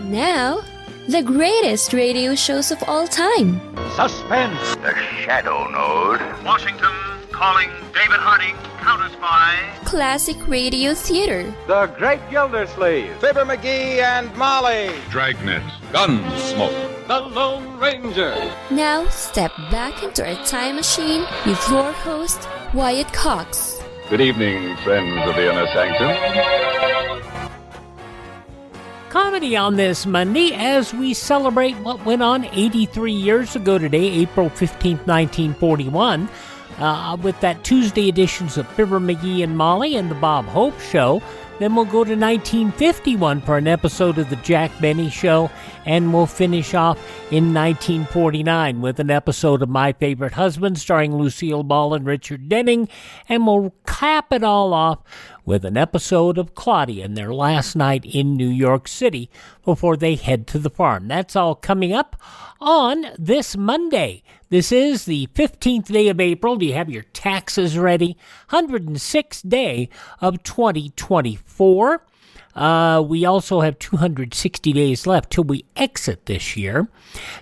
Now, the greatest radio shows of all time. Suspense. The Shadow Node. Washington calling David Harding, counter-spy. Classic radio theater. The Great Gildersleeve. Fibber McGee and Molly. Dragnet. Gunsmoke. The Lone Ranger. Now, step back into a time machine with your host, Wyatt Cox. Good evening, friends of the Inner Sanctum. Comedy on this Monday as we celebrate what went on 83 years ago today, April 15th, 1941, with that Tuesday editions of Fibber McGee and Molly and the Bob Hope Show. Then we'll go to 1951 for an episode of the Jack Benny Show, and we'll finish off in 1949 with an episode of My Favorite Husband starring Lucille Ball and Richard Denning, and we'll cap it all off with an episode of Claudia and their last night in New York City before they head to the farm. That's all coming up on this Monday. This is the 15th day of April. Do you have your taxes ready? 106th day of 2024. We also have 260 days left till we exit this year.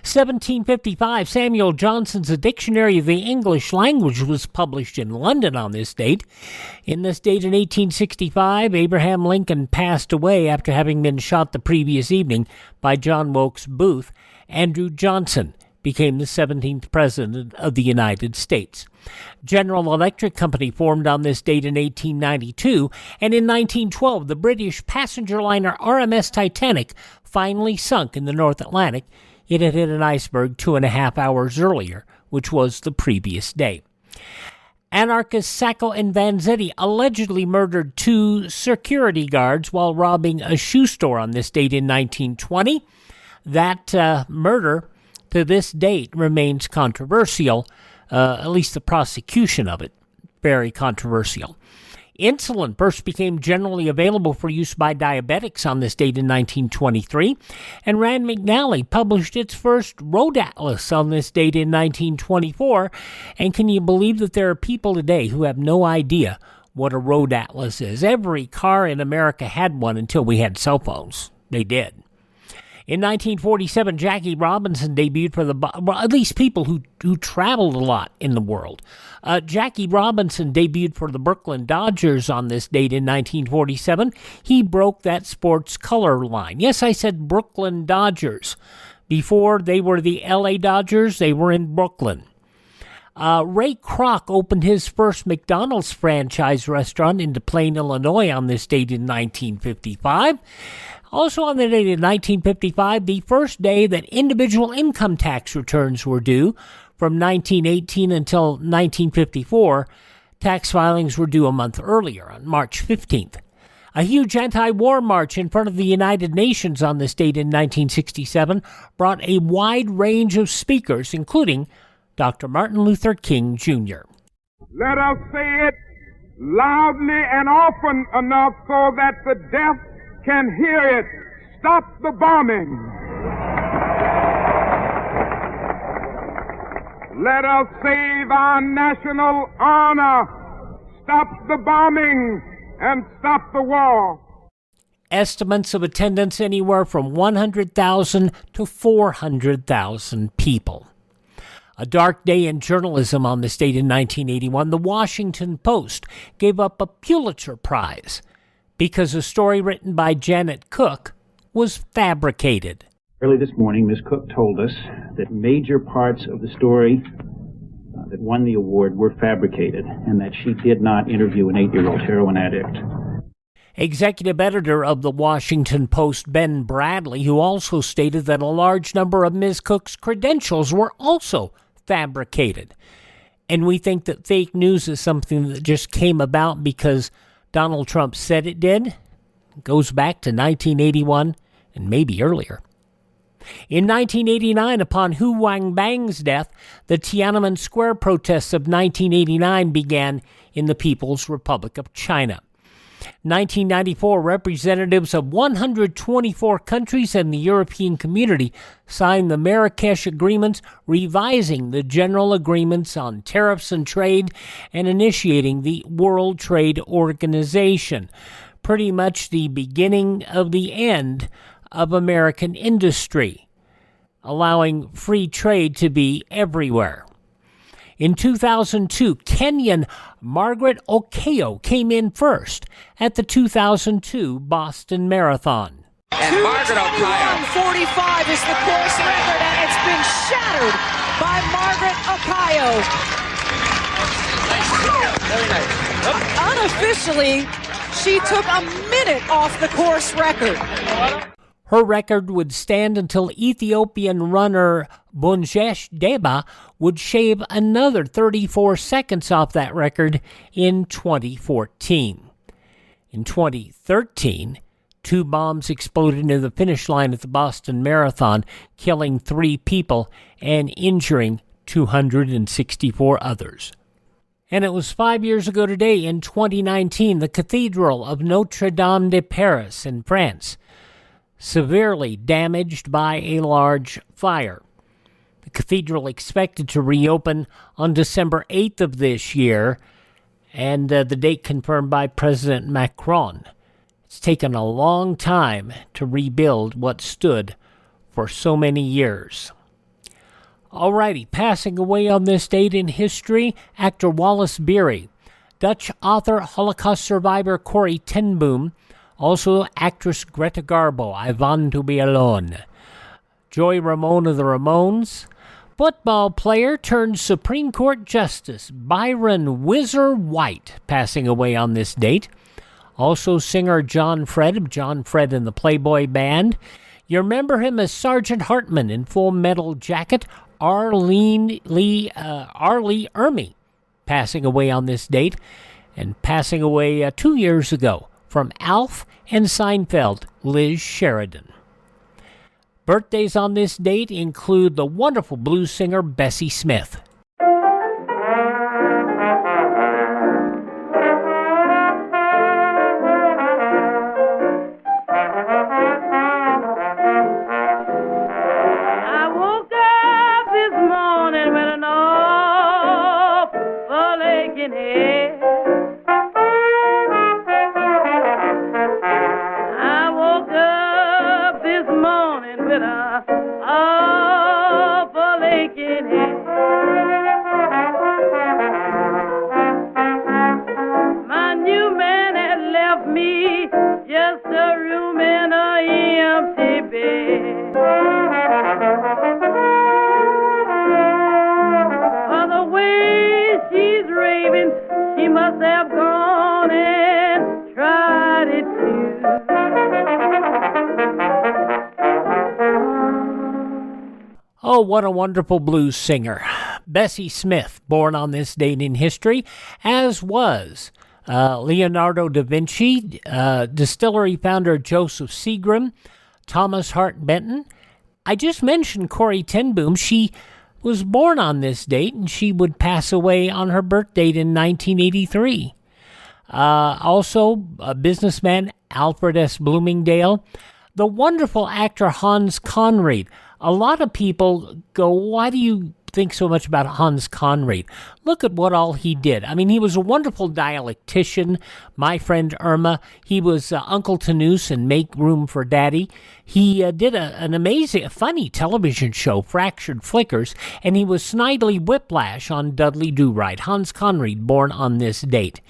1755, Samuel Johnson's A Dictionary of the English Language was published in London on this date. In this date in 1865, Abraham Lincoln passed away after having been shot the previous evening by John Wilkes Booth. Andrew Johnson became the 17th President of the United States. General Electric Company formed on this date in 1892, and in 1912, the British passenger liner RMS Titanic finally sunk in the North Atlantic. It had hit an iceberg 2.5 hours earlier, which was the previous day. Anarchists Sacco and Vanzetti allegedly murdered 2 security guards while robbing a shoe store on this date in 1920. That murder to this date remains controversial, at least the prosecution of it, very controversial. Insulin first became generally available for use by diabetics on this date in 1923, and Rand McNally published its first road atlas on this date in 1924, and can you believe that there are people today who have no idea what a road atlas is? Every car in America had one until we had cell phones. They did. In 1947, Jackie Robinson debuted for at least people who traveled a lot in the world. Jackie Robinson debuted for the Brooklyn Dodgers on this date in 1947. He broke that sports color line. Yes, I said Brooklyn Dodgers. Before they were the LA Dodgers, they were in Brooklyn. Ray Kroc opened his first McDonald's franchise restaurant in Plain, Illinois on this date in 1955. Also on the date of 1955, the first day that individual income tax returns were due. From 1918 until 1954, tax filings were due a month earlier, on March 15th. A huge anti-war march in front of the United Nations on this date in 1967 brought a wide range of speakers, including Dr. Martin Luther King, Jr. Let us say it loudly and often enough so that the deaf can hear it. Stop the bombing. Let us save our national honor. Stop the bombing and stop the war. Estimates of attendance anywhere from 100,000 to 400,000 people. A dark day in journalism on this date in 1981, the Washington Post gave up a Pulitzer Prize because a story written by Janet Cook was fabricated. Early this morning, Ms. Cook told us that major parts of the story that won the award were fabricated and that she did not interview an 8-year-old heroin addict. Executive editor of the Washington Post, Ben Bradley, who also stated that a large number of Ms. Cook's credentials were also fabricated. And we think that fake news is something that just came about because Donald Trump said it did. It goes back to 1981 and maybe earlier. In 1989, upon Hu Wangbang's death, the Tiananmen Square protests of 1989 began in the People's Republic of China. 1994, representatives of 124 countries and the European Community signed the Marrakesh Agreements, revising the general agreements on tariffs and trade and initiating the World Trade Organization. Pretty much the beginning of the end of American industry, allowing free trade to be everywhere. In 2002, Kenyan Margaret Okeyo came in first at the 2002 Boston Marathon. And Margaret Okeyo. 1:45 is the course record, and it's been shattered by Margaret Okeyo. Very nice. Unofficially, she took a minute off the course record. Her record would stand until Ethiopian runner Bunjesh Deba would shave another 34 seconds off that record in 2014. In 2013, 2 bombs exploded near the finish line at the Boston Marathon, killing 3 people and injuring 264 others. And it was 5 years ago today, in 2019, the Cathedral of Notre Dame de Paris in France, severely damaged by a large fire. The cathedral expected to reopen on December 8th of this year, and the date confirmed by President Macron. It's taken a long time to rebuild what stood for so many years. Alrighty, passing away on this date in history, actor Wallace Beery, Dutch author, Holocaust survivor Corrie ten Boom, also actress Greta Garbo, I Want to Be Alone, Joy Ramone of the Ramones, football player turned Supreme Court Justice Byron Whizzer White, passing away on this date. Also singer John Fred of John Fred and the Playboy Band. You remember him as Sergeant Hartman in Full Metal Jacket. R. Lee Ermey, passing away on this date, and passing away 2 years ago from Alf and Seinfeld, Liz Sheridan. Birthdays on this date include the wonderful blues singer Bessie Smith. Oh, what a wonderful blues singer. Bessie Smith, born on this date in history, as was Leonardo da Vinci, distillery founder Joseph Seagram, Thomas Hart Benton. I just mentioned Corrie ten Boom. She was born on this date, and she would pass away on her birth date in 1983. Also, a businessman, Alfred S. Bloomingdale. The wonderful actor Hans Conried. A lot of people go, why do you think so much about Hans Conried? Look at what all he did. I mean, he was a wonderful dialectician, My Friend Irma. He was Uncle Tanoose in Make Room for Daddy. He did an amazing, funny television show, Fractured Flickers, and he was Snidely Whiplash on Dudley Do-Right. Hans Conried, born on this date.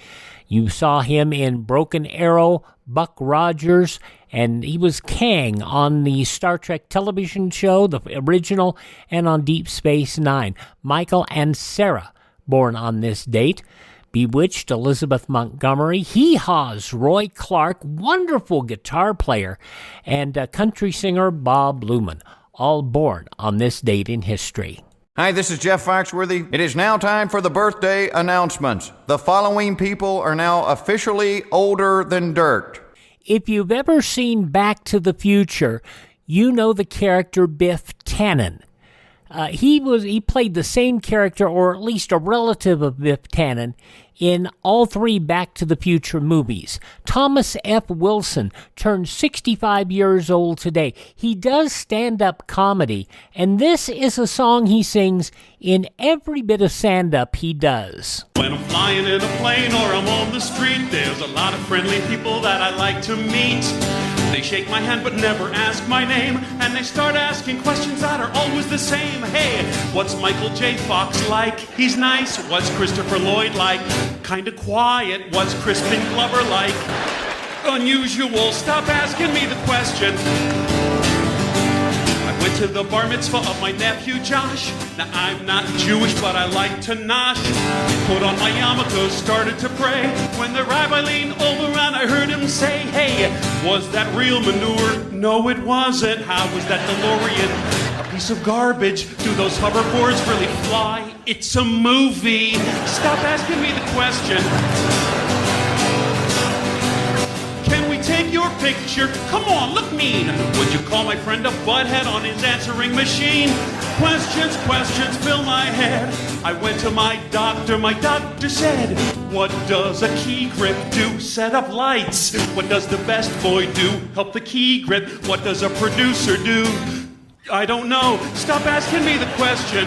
You saw him in Broken Arrow, Buck Rogers, and he was Kang on the Star Trek television show, the original, and on Deep Space Nine. Michael and Sarah, born on this date. Bewitched, Elizabeth Montgomery. Hee Haws, Roy Clark, wonderful guitar player, and country singer Bob Luman, all born on this date in history. Hi, this is Jeff Foxworthy. It is now time for the birthday announcements. The following people are now officially older than dirt. If you've ever seen Back to the Future, you know the character Biff Tannen. He played the same character, or at least a relative of Biff Tannen, in all 3 Back to the Future movies. Thomas F. Wilson turned 65 years old today. He does stand-up comedy, and this is a song he sings in every bit of stand-up he does. When I'm flying in a plane or I'm on the street, there's a lot of friendly people that I like to meet. They shake my hand but never ask my name, and they start asking questions that are always the same. Hey, what's Michael J. Fox like? He's nice. What's Christopher Lloyd like? Kinda quiet. What's Crispin Glover like? Unusual. Stop asking me the question. I went to the bar mitzvah of my nephew Josh. Now I'm not Jewish, but I like to nosh. Put on my yarmulke, started to pray. When the rabbi leaned over and I heard him say, hey, was that real manure? No, it wasn't. How was that DeLorean? A piece of garbage. Do those hoverboards really fly? It's a movie. Stop asking me the question. Can we take your picture? Come on, look mean. Would you call my friend a butthead on his answering machine? Questions, questions fill my head. I went to my doctor said, what does a key grip do? Set up lights. What does the best boy do? Help the key grip. What does a producer do? I don't know. Stop asking me the question.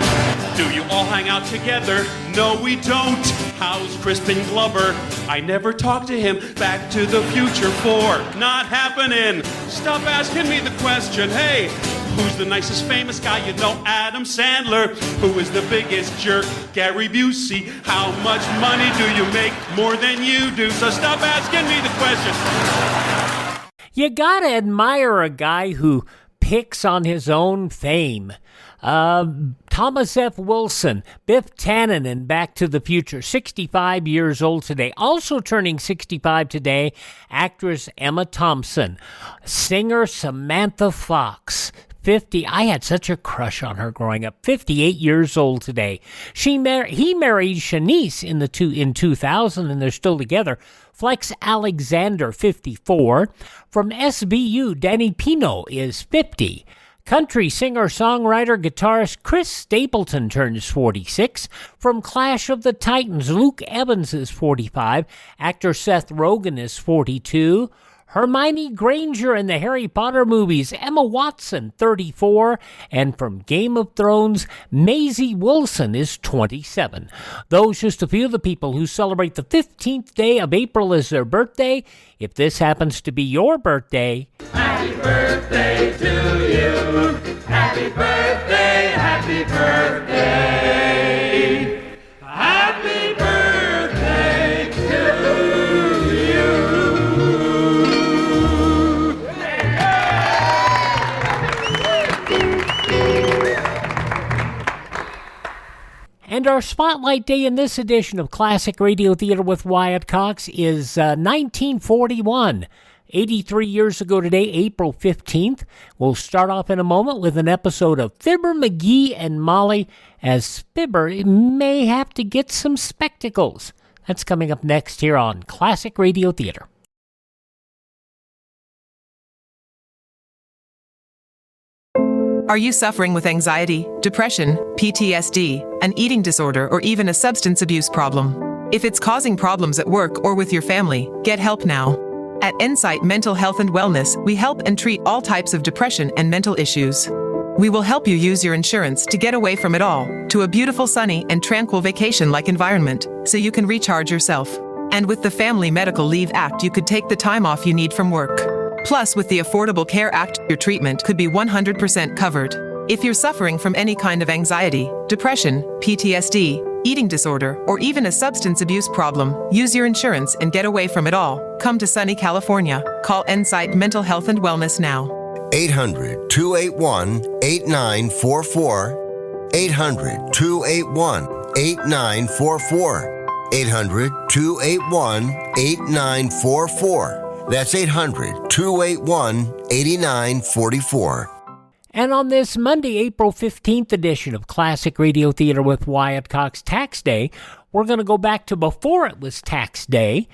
Do you all hang out together? No, we don't. How's Crispin Glover? I never talked to him. Back to the Future 4. Not happening. Stop asking me the question. Hey, who's the nicest famous guy you know? Adam Sandler. Who is the biggest jerk? Gary Busey. How much money do you make? More than you do. So stop asking me the question. You gotta admire a guy who picks on his own fame. Thomas F. Wilson, Biff Tannen in Back to the Future, 65 years old today. Also turning 65 today, actress Emma Thompson. Singer Samantha Fox, 50. I had such a crush on her growing up. 58 years old today. He married Shanice in 2000, and they're still together. Flex Alexander, 54. From SVU, Danny Pino is 50. Country singer, songwriter, guitarist Chris Stapleton turns 46. From Clash of the Titans, Luke Evans is 45. Actor Seth Rogen is 42. Hermione Granger in the Harry Potter movies, Emma Watson, 34. And from Game of Thrones, Maisie Wilson is 27. Those just a few of the people who celebrate the 15th day of April as their birthday. If this happens to be your birthday, happy birthday to you. Happy birthday, happy birthday. Happy birthday to you. And our spotlight day in this edition of Classic Radio Theater with Wyatt Cox is 1941. 83 years ago today, April 15th. We'll start off in a moment with an episode of Fibber McGee and Molly, as Fibber may have to get some spectacles. That's coming up next here on Classic Radio Theater. Are you suffering with anxiety, depression, PTSD, an eating disorder, or even a substance abuse problem? If it's causing problems at work or with your family, get help now. At Insight Mental Health and Wellness, we help and treat all types of depression and mental issues. We will help you use your insurance to get away from it all, to a beautiful, sunny, and tranquil vacation-like environment, so you can recharge yourself. And with the Family Medical Leave Act, you could take the time off you need from work. Plus, with the Affordable Care Act, your treatment could be 100% covered. If you're suffering from any kind of anxiety, depression, PTSD, eating disorder, or even a substance abuse problem, use your insurance and get away from it all. Come to sunny California. Call Insight Mental Health and Wellness now. 800-281-8944. 800-281-8944. 800-281-8944. That's 800-281-8944. And on this Monday, April 15th edition of Classic Radio Theater with Wyatt Cox Tax Day, we're going to go back to before it was Tax Day,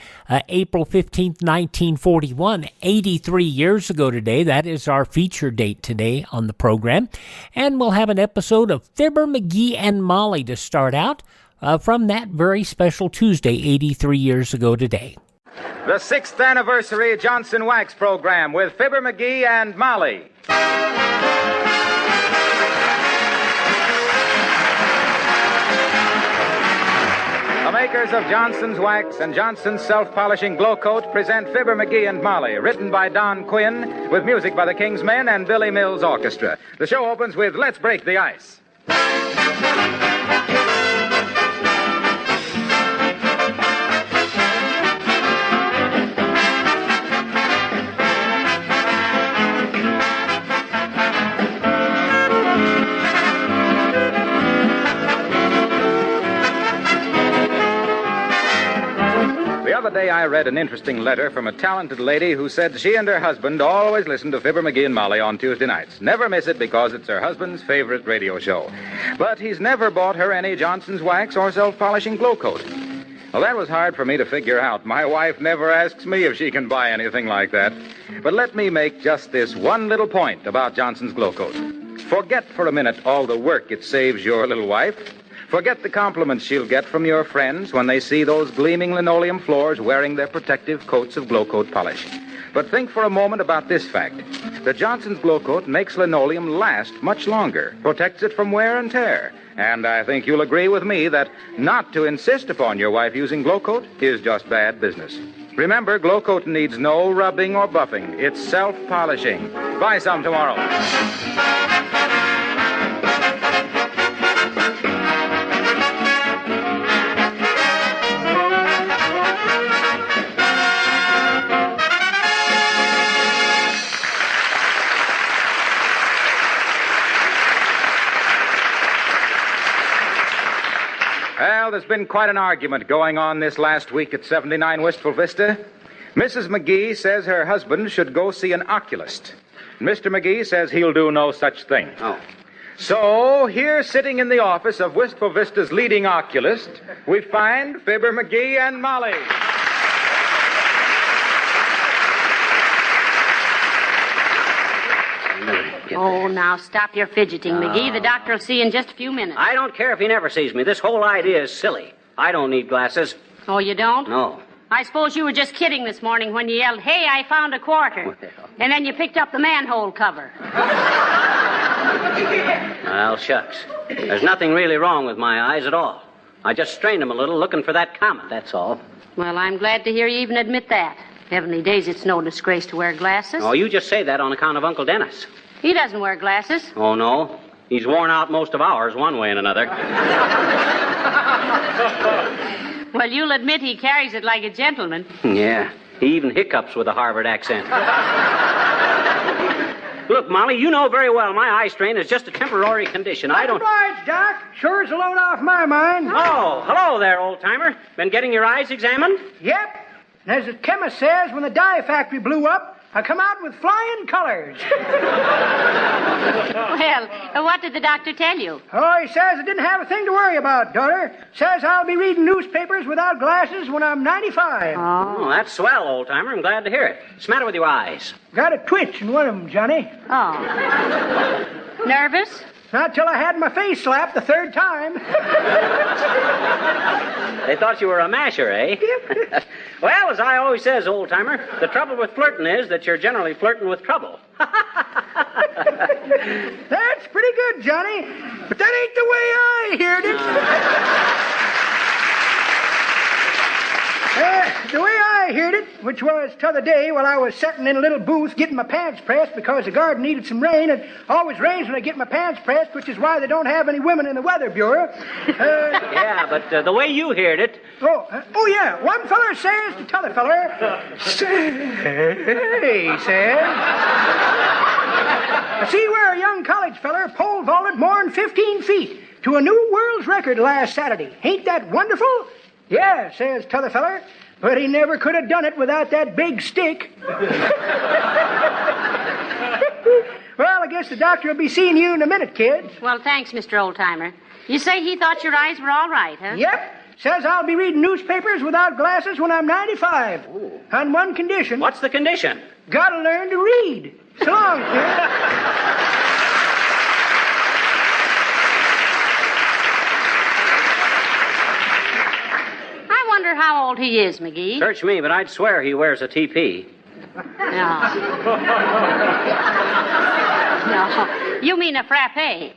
April 15th, 1941, 83 years ago today. That is our feature date today on the program. And we'll have an episode of Fibber McGee and Molly to start out from that very special Tuesday, 83 years ago today. The 6th anniversary Johnson Wax program with Fibber McGee and Molly. makers of Johnson's Wax and Johnson's Self-Polishing Glow Coat present Fibber McGee and Molly, written by Don Quinn, with music by the King's Men and Billy Mills Orchestra. The show opens with Let's Break the Ice. The other day I read an interesting letter from a talented lady who said she and her husband always listen to Fibber McGee and Molly on Tuesday nights. Never miss it because it's her husband's favorite radio show. But he's never bought her any Johnson's Wax or Self-Polishing Glow Coat. Well, that was hard for me to figure out. My wife never asks me if she can buy anything like that. But let me make just this one little point about Johnson's Glow Coat. Forget for a minute all the work it saves your little wife. Forget the compliments she'll get from your friends when they see those gleaming linoleum floors wearing their protective coats of Glow Coat polish. But think for a moment about this fact. The Johnson's Glow Coat makes linoleum last much longer, protects it from wear and tear. And I think you'll agree with me that not to insist upon your wife using Glow Coat is just bad business. Remember, Glow Coat needs no rubbing or buffing. It's self-polishing. Buy some tomorrow. Well, there's been quite an argument going on this last week at 79 Wistful Vista. Mrs. McGee says her husband should go see an oculist. Mr. McGee says he'll do no such thing. Oh. So, here sitting in the office of Wistful Vista's leading oculist, we find Fibber McGee and Molly. Oh, now stop your fidgeting, McGee. The doctor will see you in just a few minutes. I don't care if he never sees me. This whole idea is silly. I don't need glasses. Oh, you don't? No. I suppose you were just kidding this morning when you yelled, "Hey, I found a quarter." Well. And then you picked up the manhole cover. Well, shucks. There's nothing really wrong with my eyes at all. I just strained them a little looking for that comet, that's all. Well, I'm glad to hear you even admit that. Heavenly days, it's no disgrace to wear glasses. Oh, you just say that on account of Uncle Dennis. He doesn't wear glasses. Oh, no? He's worn out most of ours one way and another. Well, you'll admit he carries it like a gentleman. Yeah, he even hiccups with a Harvard accent. Look, Molly, you know very well my eye strain is just a temporary condition. I don't... Obliged, Doc. Sure is a load off my mind. Oh, hello there, old-timer. Been getting your eyes examined? Yep. And as the chemist says, when the dye factory blew up, I come out with flying colors. Well, what did the doctor tell you? Oh, he says I didn't have a thing to worry about, daughter. Says I'll be reading newspapers without glasses when I'm 95. Oh, that's swell, old-timer. I'm glad to hear it. What's the matter with your eyes? Got a twitch in one of them, Johnny. Oh. Nervous? Not till I had my face slapped the third time. They thought you were a masher, eh? Well, as I always says, old-timer, the trouble with flirting is that you're generally flirting with trouble. That's pretty good, Johnny. But that ain't the way I heard it. The way I heard it, which was t'other day while I was sitting in a little booth getting my pants pressed because the garden needed some rain, and always rains when I get my pants pressed, which is why they don't have any women in the Weather Bureau. Yeah, but the way you heard it... Oh, yeah. One feller says to t'other feller, "Say," he says, "I see where a young college feller pole vaulted more than 15 feet to a new world's record last Saturday. Ain't that wonderful?" "Yeah," says t'other feller, "but he never could have done it without that big stick." Well, I guess the doctor will be seeing you in a minute, kids. Well, thanks, Mr. Oldtimer. You say he thought your eyes were all right, huh? Yep. Says I'll be reading newspapers without glasses when I'm 95. Ooh. On one condition. What's the condition? Gotta learn to read. So long, kid. I wonder how old he is, McGee. Search me, but I'd swear he wears a TP. No. No. You mean a frappe.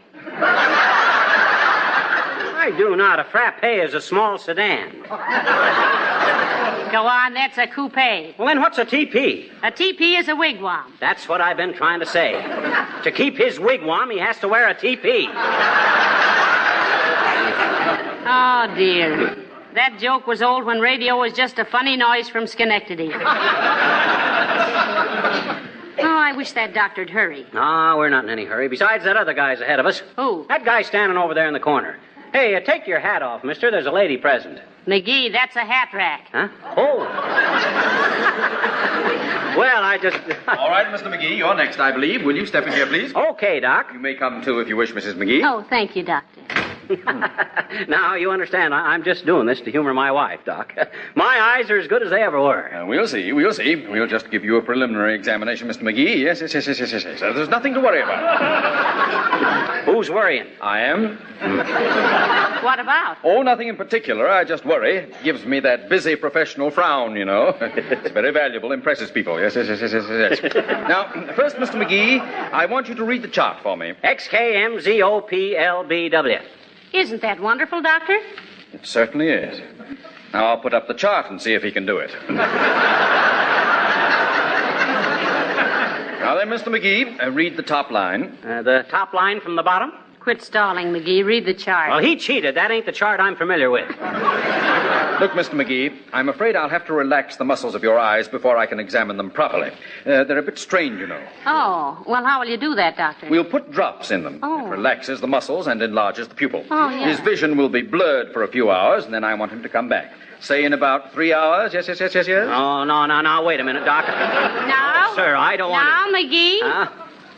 I I do not. A frappe is a small sedan. Go on, that's a coupe. Well, then what's a TP? A TP is a wigwam. That's what I've been trying to say. To keep his wigwam, he has to wear a TP. Oh, dear. That joke was old when radio was just a funny noise from Schenectady. Oh, I wish that doctor'd hurry. No, we're not in any hurry. Besides, that other guy's ahead of us. Who? That guy standing over there in the corner. Hey, take your hat off, mister. There's a lady present. McGee, that's a hat rack. Huh? Oh. Well, I just... All right, Mr. McGee, you're next, I believe. Will you step in here, please? Okay, Doc. You may come, too, if you wish, Mrs. McGee. Oh, thank you, Doctor. Now, you understand, I'm just doing this to humor my wife, Doc. My eyes are as good as they ever were. We'll see. We'll just give you a preliminary examination, Mr. McGee. Yes. There's nothing to worry about. Who's worrying? I am. What about? Oh, nothing in particular. I just worry. It gives me that busy professional frown, you know. It's very valuable, impresses people. Yes. Now, first, Mr. McGee, I want you to read the chart for me. XKMZOPLBW. Isn't that wonderful, Doctor? It certainly is. Now, I'll put up the chart and see if he can do it. Now then, Mr. McGee, read the top line. The top line from the bottom? Quit stalling, McGee. Read the chart. Well, he cheated. That ain't the chart I'm familiar with. Look, Mr. McGee, I'm afraid I'll have to relax the muscles of your eyes before I can examine them properly. They're a bit strained, you know. Oh, well, how will you do that, Doctor? We'll put drops in them. Oh. It relaxes the muscles and enlarges the pupil. Oh, yeah. His vision will be blurred for a few hours, and then I want him to come back. Say in about 3 hours. Yes. Oh, no. Wait a minute, Doc. No. Sir, I don't want Now, McGee. Huh?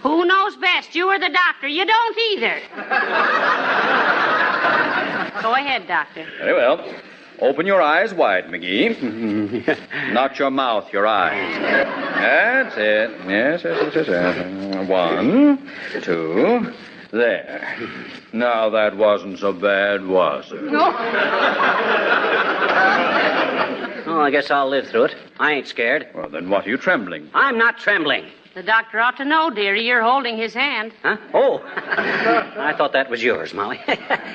Who knows best, you or the doctor? You don't either. Go ahead, Doctor. Very well. Open your eyes wide, McGee. Not your mouth, your eyes. That's it. Yes. 1, 2. There. Now, that wasn't so bad, was it? No. Oh, I guess I'll live through it. I ain't scared. Well, then what are you trembling? I'm not trembling. The doctor ought to know, dearie. You're holding his hand. Huh? Oh. I thought that was yours, Molly.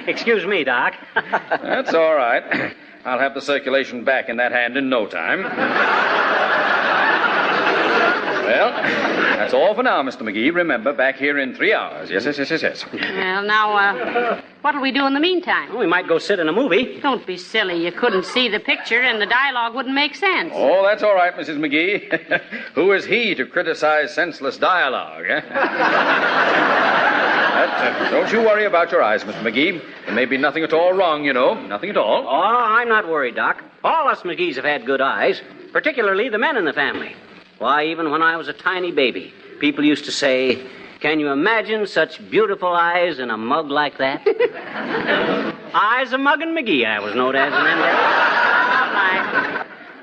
Excuse me, Doc. That's all right. I'll have the circulation back in that hand in no time. Well, that's all for now, Mr. McGee. Remember, back here in 3 hours. Yes. Well, now, what'll we do in the meantime? Well, we might go sit in a movie. Don't be silly. You couldn't see the picture, and the dialogue wouldn't make sense. Oh, that's all right, Mrs. McGee. Who is he to criticize senseless dialogue, eh? Don't you worry about your eyes, Mr. McGee. There may be nothing at all wrong, you know. Nothing at all. Oh, I'm not worried, Doc. All us McGees have had good eyes, particularly the men in the family. Why, even when I was a tiny baby, people used to say, "Can you imagine such beautiful eyes in a mug like that?" Eyes of Muggin' McGee, I was known as in them days.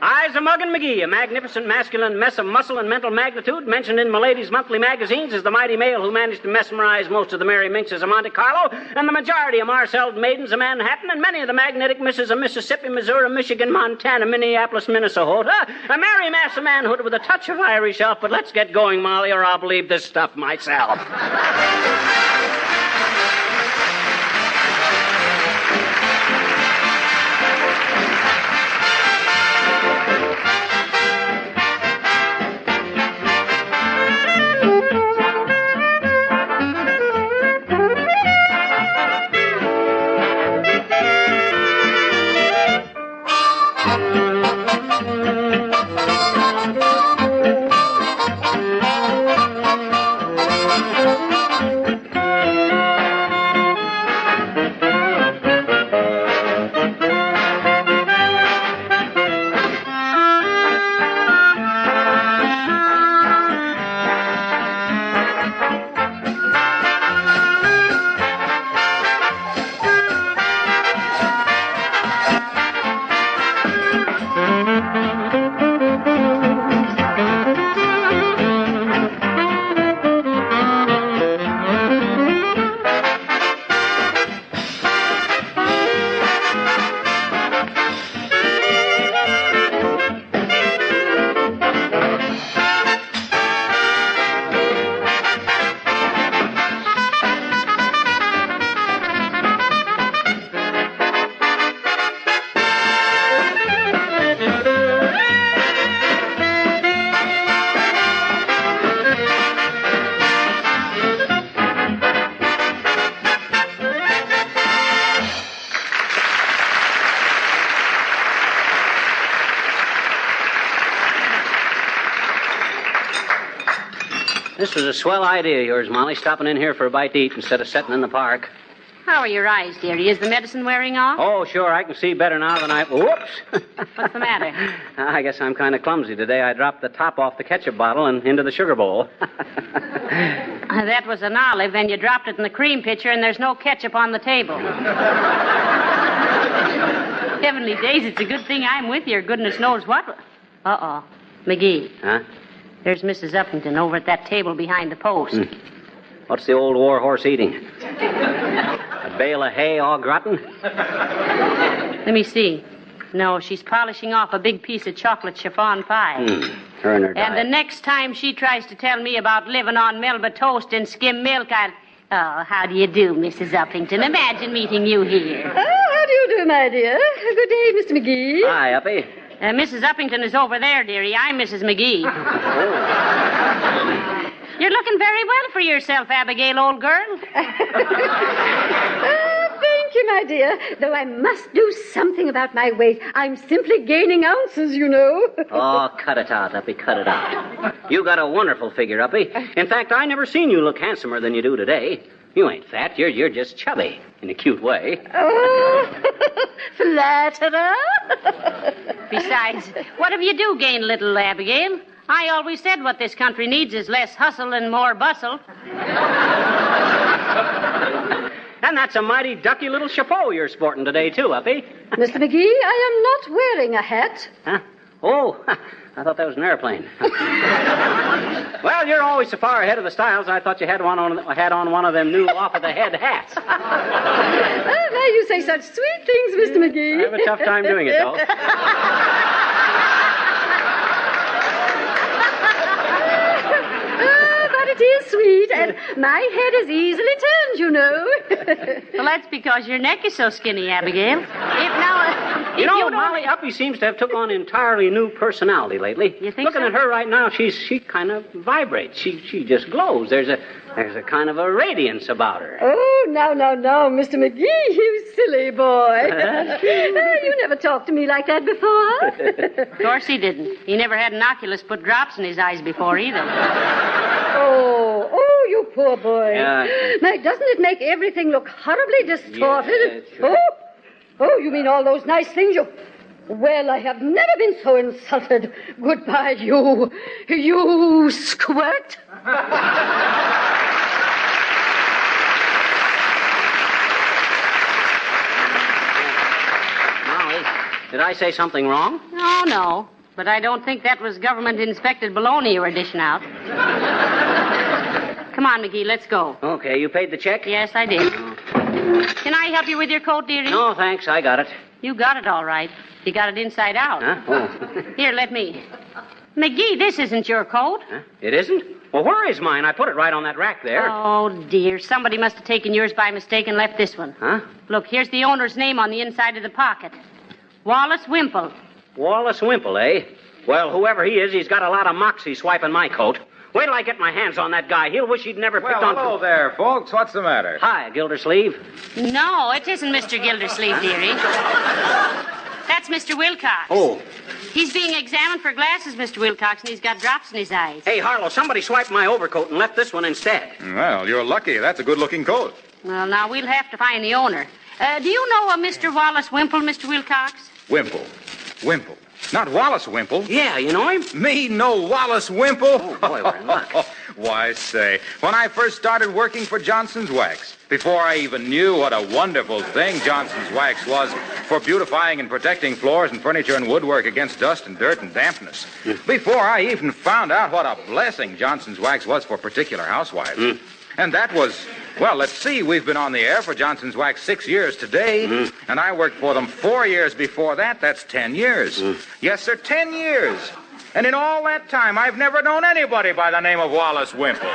Eyes of Muggin' McGee, a magnificent masculine mess of muscle and mental magnitude, mentioned in Milady's monthly magazines as the mighty male who managed to mesmerize most of the merry minxes of Monte Carlo, and the majority of Marcelled maidens of Manhattan, and many of the magnetic misses of Mississippi, Missouri, Michigan, Montana, Minneapolis, Minnesota. A merry mass of manhood with a touch of Irish elf, but let's get going, Molly, or I'll believe this stuff myself. This was a swell idea of yours, Molly, stopping in here for a bite to eat instead of sitting in the park. How are your eyes, dearie? Is the medicine wearing off? Oh, sure, I can see better now than I... Whoops! What's the matter? I guess I'm kind of clumsy today. I dropped the top off the ketchup bottle and into the sugar bowl. That was an olive, and you dropped it in the cream pitcher, and there's no ketchup on the table. Heavenly days, it's a good thing I'm with you, or goodness knows what. Uh-oh. McGee. Huh? There's Mrs. Uppington over at that table behind the post. What's the old war horse eating? A bale of hay all rotten? Let me see. No, she's polishing off a big piece of chocolate chiffon pie. Her and her And diet. the next time she tries to tell me about living on Melba toast and skim milk, I'll... Oh, how do you do, Mrs. Uppington? Imagine meeting you here. Oh, how do you do, my dear? Good day, Mr. McGee. Hi, Uppy. Mrs. Uppington is over there, dearie. I'm Mrs. McGee. You're looking very well for yourself, Abigail, old girl. Thank you, my dear. Though I must do something about my weight. I'm simply gaining ounces, you know. Oh, cut it out, Uppy, cut it out. You got a wonderful figure, Uppy. In fact, I never seen you look handsomer than you do today. You ain't fat. You're just chubby in a cute way. Oh, flatterer. Besides, whatever you do gain a little, Abigail. I always said what this country needs is less hustle and more bustle. And that's a mighty ducky little chapeau you're sporting today, too, Uppy. Mr. McGee, I am not wearing a hat. Huh? Oh, I thought that was an airplane. Well, you're always so far ahead of the styles, I thought you had on one of them new off-of-the-head hats. Now you say such sweet things, Mr. McGee. I have a tough time doing it, though. But it is sweet, and my head is easily turned, you know. Well, that's because your neck is so skinny, Abigail. You know, Molly Uppy seems to have took on entirely new personality lately. You think Looking so? at her right now, she kind of vibrates. She just glows. There's a kind of a radiance about her. Oh, no, Mr. McGee, you silly boy. You never talked to me like that before. Of course he didn't. He never had an oculist put drops in his eyes before either. Oh, you poor boy. Yeah. Now, doesn't it make everything look horribly distorted? Yeah, Oh, you mean all those nice things you... Well, I have never been so insulted. Goodbye, you squirt. Molly, did I say something wrong? Oh, no. But I don't think that was government-inspected bologna you were dishing out. Come on, McGee, let's go. Okay, you paid the check? Yes, I did. Can I help you with your coat, dearie? No, thanks, I got it. You got it all right. You got it inside out. Huh? Oh. Here, let me. McGee, this isn't your coat. Huh? It isn't? Well, where is mine? I put it right on that rack there. Oh, dear. Somebody must have taken yours by mistake and left this one. Huh? Look, here's the owner's name on the inside of the pocket. Wallace Wimple. Wallace Wimple, eh? Well, whoever he is, he's got a lot of moxie swiping my coat. Wait till I get my hands on that guy. He'll wish he'd never picked on... Well, hello there, folks. What's the matter? Hi, Gildersleeve. No, it isn't Mr. Gildersleeve, dearie. That's Mr. Wilcox. Oh. He's being examined for glasses, Mr. Wilcox, and he's got drops in his eyes. Hey, Harlow, somebody swiped my overcoat and left this one instead. Well, you're lucky. That's a good-looking coat. Well, now, we'll have to find the owner. Do you know a Mr. Wallace Wimple, Mr. Wilcox? Wimple. Not Wallace Wimple. Yeah, you know him? Me know Wallace Wimple? Oh, boy, we're in luck. Why, say, when I first started working for Johnson's Wax, before I even knew what a wonderful thing Johnson's Wax was for beautifying and protecting floors and furniture and woodwork against dust and dirt and dampness, before I even found out what a blessing Johnson's Wax was for particular housewives. And that was, well, let's see, we've been on the air for Johnson's Wax 6 years today, and I worked for them 4 years before that. That's 10 years. Yes, sir, 10 years. And in all that time, I've never known anybody by the name of Wallace Wimple.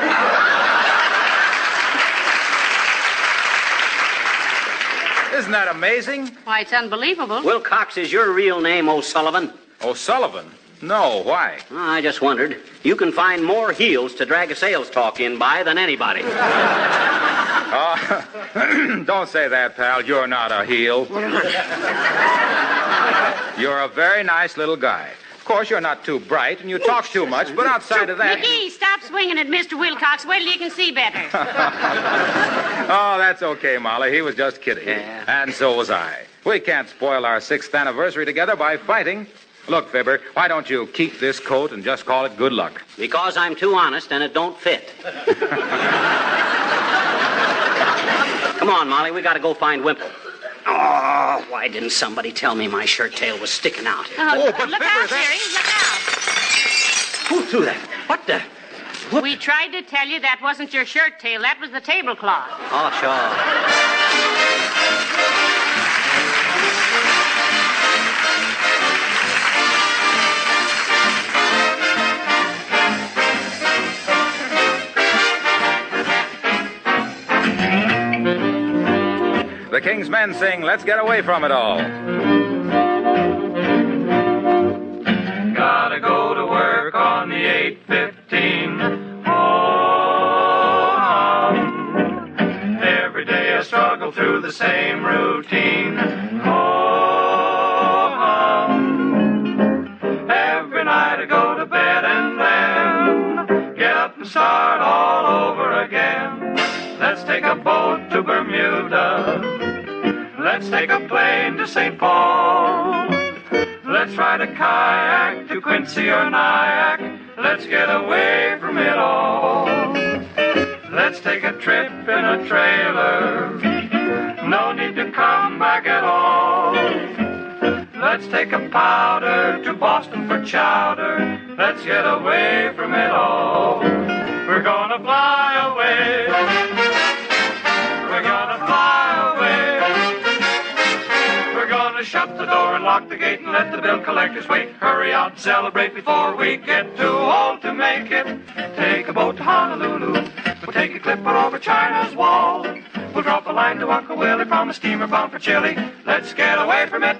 Isn't that amazing? Why, it's unbelievable. Wilcox is your real name, O'Sullivan. O'Sullivan? No, why? I just wondered. You can find more heels to drag a sales talk in by than anybody. Don't say that, pal. You're not a heel. You're a very nice little guy. Of course, you're not too bright, and you talk too much, but outside of that... McGee, stop swinging at Mr. Wilcox. Wait till you can see better. Oh, that's okay, Molly. He was just kidding. Yeah. And so was I. We can't spoil our 6th anniversary together by fighting. Look, Fibber, why don't you keep this coat and just call it good luck? Because I'm too honest and it don't fit. Come on, Molly, we gotta go find Wimple. Oh, why didn't somebody tell me my shirt tail was sticking out? Oh, but look out, Jerry, look out. Who threw that? What the? We tried to tell you that wasn't your shirt tail. That was the tablecloth. Oh, The King's Men sing, Let's Get Away From It All. Gotta go to work on the 8:15. Oh, every day I struggle through the same routine. Oh, every night I go to bed and then get up and start all over again. Let's take a boat to Bermuda. Let's take a plane to St. Paul. Let's ride a kayak to Quincy or Nyack. Let's get away from it all. Let's take a trip in a trailer. No need to come back at all. Let's take a powder to Boston for chowder. Let's get away from it all. We're gonna fly away. We're gonna fly away. We're gonna shut the door and lock the gate and let the bill collectors wait. Hurry out and celebrate before we get too old to make it. Take a boat to Honolulu. We'll take a clipper over China's wall. We'll drop a line to Uncle Willie from a steamer bound for Chile. Let's get away from it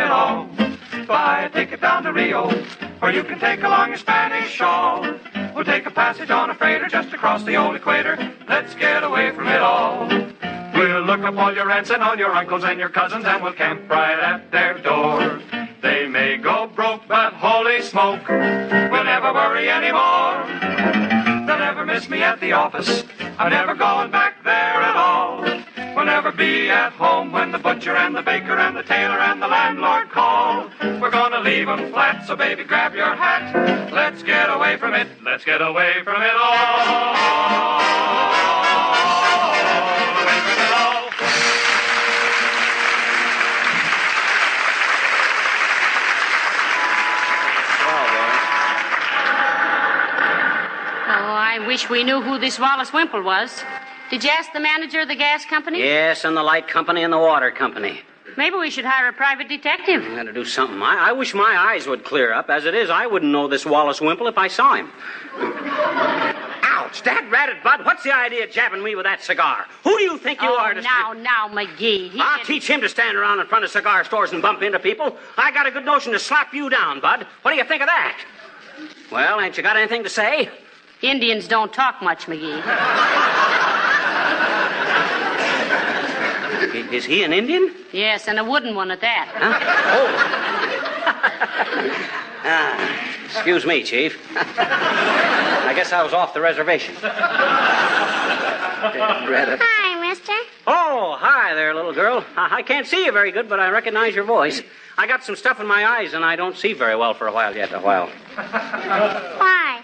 all. Buy a ticket down to Rio, where you can take along your Spanish shawl. We'll take a passage on a freighter just across the old equator. Let's get away from it all. We'll look up all your aunts and all your uncles and your cousins, and we'll camp right at their door. They may go broke, but holy smoke, we'll never worry anymore. They'll never miss me at the office. I'm never going back there at all. We'll never be at home when the butcher and the baker and the tailor and the landlord call. We're gonna leave them flat, so baby, grab your hat. Let's get away from it. Let's get away from it all. Away from it all. Oh, I wish we knew who this Wallace Wimple was. Did you ask the manager of the gas company? Yes, and the light company and the water company. Maybe we should hire a private detective. I'm gonna do something. I wish my eyes would clear up. As it is, I wouldn't know this Wallace Wimple if I saw him. Ouch! That ratted, Bud. What's the idea of jabbing me with that cigar? Who do you think you are to... Now, McGee. I'll teach him to stand around in front of cigar stores and bump into people. I got a good notion to slap you down, Bud. What do you think of that? Well, ain't you got anything to say? Indians don't talk much, McGee. Is he an Indian? Yes, and a wooden one at that. Huh? Oh. Excuse me, Chief. I guess I was off the reservation. Hi, mister. Oh, hi there, little girl. I can't see you very good, but I recognize your voice. I got some stuff in my eyes, and I don't see very well for a while yet. Why?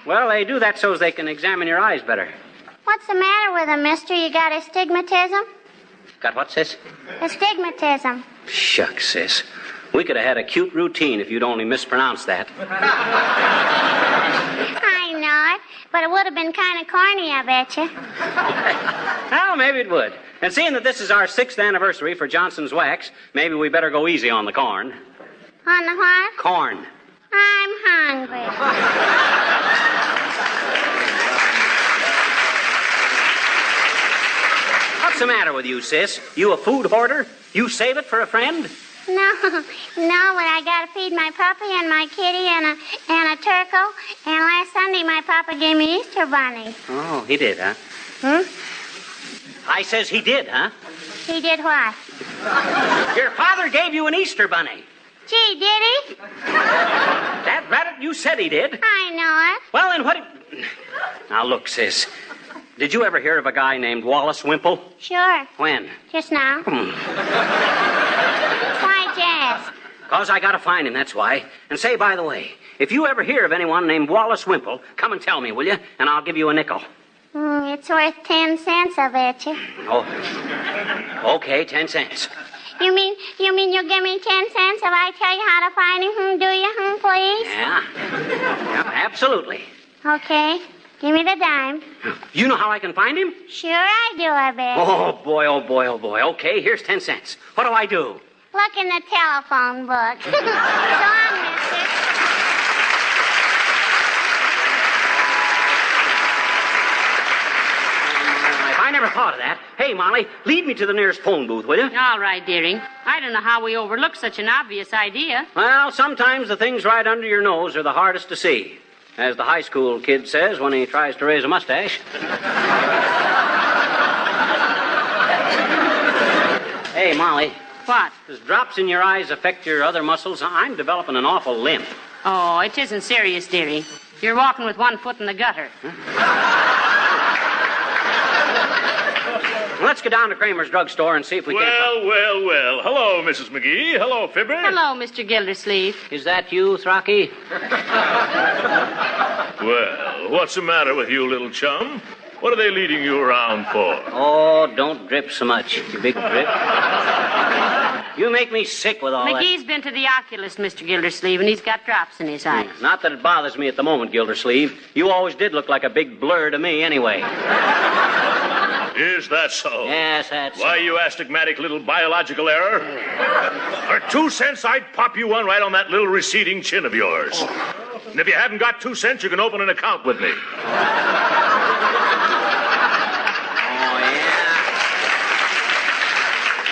Well, they do that so they can examine your eyes better. What's the matter with him, mister? You got astigmatism? Got what, sis? Astigmatism. Shucks, sis. We could have had a cute routine if you'd only mispronounced that. I know it, but it would have been kind of corny, I bet you. Well, maybe it would. And seeing that this is our 6th anniversary for Johnson's Wax, maybe we better go easy on the corn. On the what? Corn. I'm hungry. What's the matter with you, sis? You a food hoarder? You save it for a friend? No, but I gotta feed my puppy and my kitty and a turtle. And last Sunday my papa gave me Easter bunny. Oh, he did, huh? I says he did, huh? He did what? Your father gave you an Easter bunny. Gee, did he? That rabbit, you said he did. I know it. Well, then what... Now, look, sis. Did you ever hear of a guy named Wallace Wimple? Sure. When? Just now. Why'd you ask? Because I gotta find him, that's why. And say, by the way, if you ever hear of anyone named Wallace Wimple, come and tell me, will you? And I'll give you a nickel. It's worth 10 cents, I'll bet you. Oh. Okay, 10 cents. You mean you'll give me 10 cents if I tell you how to find him, do you, please? Yeah, absolutely. Okay. Give me the dime. You know how I can find him? Sure I do, I bet. Oh, boy, oh, boy, oh, boy. Okay, here's 10 cents. What do I do? Look in the telephone book. So long, mister. I never thought of that. Hey, Molly, lead me to the nearest phone booth, will you? All right, dearie. I don't know how we overlooked such an obvious idea. Well, sometimes the things right under your nose are the hardest to see. As the high school kid says when he tries to raise a mustache. Hey, Molly. What? Does drops in your eyes affect your other muscles? I'm developing an awful limp. Oh, it isn't serious, dearie. You're walking with one foot in the gutter. Let's go down to Kramer's drugstore and see if we can... Well. Hello, Mrs. McGee. Hello, Fibber. Hello, Mr. Gildersleeve. Is that you, Throcky? Well, what's the matter with you, little chum? What are they leading you around for? Oh, don't drip so much, you big drip. You make me sick with all McGee's been to the oculist, Mr. Gildersleeve, and he's got drops in his eyes. Not that it bothers me at the moment, Gildersleeve. You always did look like a big blur to me anyway. Is that so? Yes, that's Why, so. you astigmatic little biological error. For 2 cents, I'd pop you one right on that little receding chin of yours. And if you haven't got 2 cents, you can open an account with me.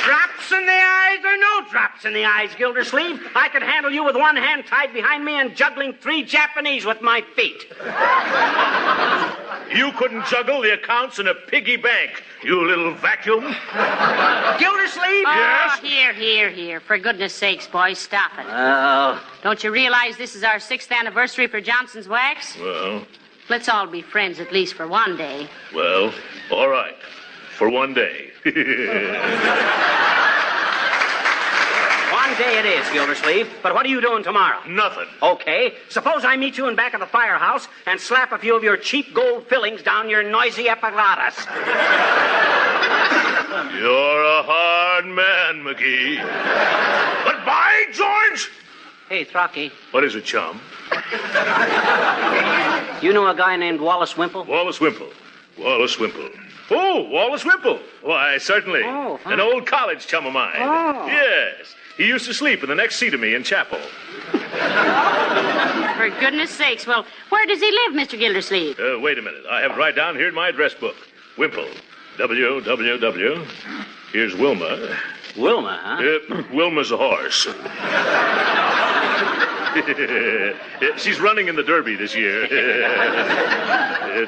Drops in the eyes or no drops in the eyes, Gildersleeve? I could handle you with one hand tied behind me and juggling 3 Japanese with my feet. You couldn't juggle the accounts in a piggy bank, you little vacuum. Gildersleeve? Yes? Here. For goodness sakes, boys, stop it. Oh. Don't you realize this is our 6th anniversary for Johnson's Wax? Well, Let's all be friends at least for one day. well, all right. For one day. One day it is, Gildersleeve. But what are you doing tomorrow? Nothing. Okay. Suppose I meet you in back of the firehouse and slap a few of your cheap gold fillings down your noisy epiglottis. You're a hard man, McGee. But by George! Hey, Throcky. What is it, chum? You know a guy named Wallace Wimple? Wallace Wimple. Oh, Wallace Wimple. Why, certainly. Oh, fine. An old college chum of mine. Oh. Yes. He used to sleep in the next seat of me in chapel. For goodness sakes, well, where does he live, Mr. Gildersleeve? Wait a minute. I have it right down here in my address book. Wimple. W. Here's Wilma. Wilma, huh? Wilma's a horse. She's running in the Derby this year.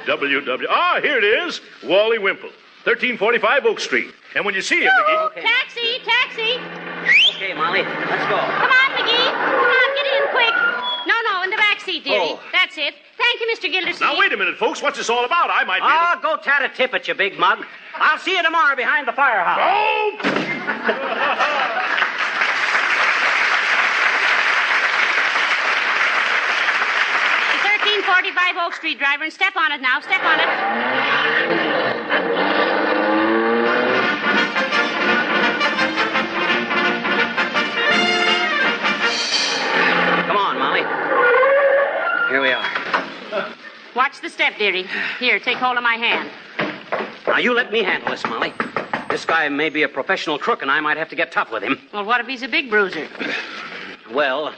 W. Ah, here it is. Wally Wimple. 1345 Oak Street. And when you see him, McGee... Okay. Taxi! Okay, Molly, let's go. Come on, McGee. Come on, get in quick. No, in the back seat, dearie. Oh. That's it. Thank you, Mr. Gildersleeve. Now, wait a minute, folks. What's this all about? I might be... Go tat a tip at you, big mug. I'll see you tomorrow behind the firehouse. Oh! 1345 Oak Street, driver, and step on it now. Step on it. Come on, Molly. Here we are. Watch the step, dearie. Here, take hold of my hand. Now, you let me handle this, Molly. This guy may be a professional crook, and I might have to get tough with him. Well, what if he's a big bruiser? Well,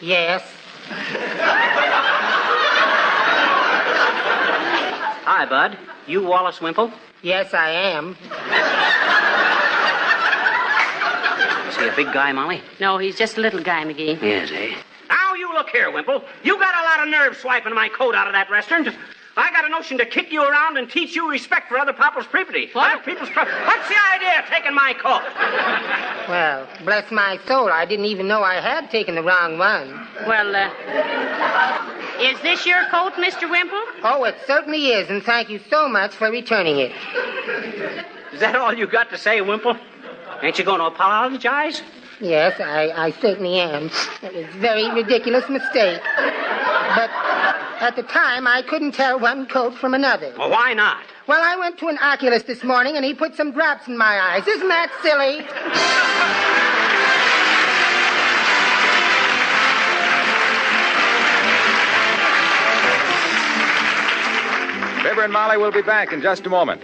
Yes. Hi, Bud. You Wallace Wimple? Yes, I am. Is he a big guy, Molly? No, he's just a little guy, McGee. Yes, eh? Now, you look here, Wimple. You got a lot of nerve swiping my coat out of that restaurant. I got a notion to kick you around and teach you respect for other people's property. What? Other people's property. What's the idea of taking my coat? Well, bless my soul, I didn't even know I had taken the wrong one. Well, is this your coat, Mr. Wimple? Oh, it certainly is, and thank you so much for returning it. Is that all you got to say, Wimple? Ain't you going to apologize? Yes, I certainly am. It was a very ridiculous mistake. But at the time, I couldn't tell one coat from another. Well, why not? Well, I went to an oculist this morning, and he put some drops in my eyes. Isn't that silly? Fibber and Molly will be back in just a moment.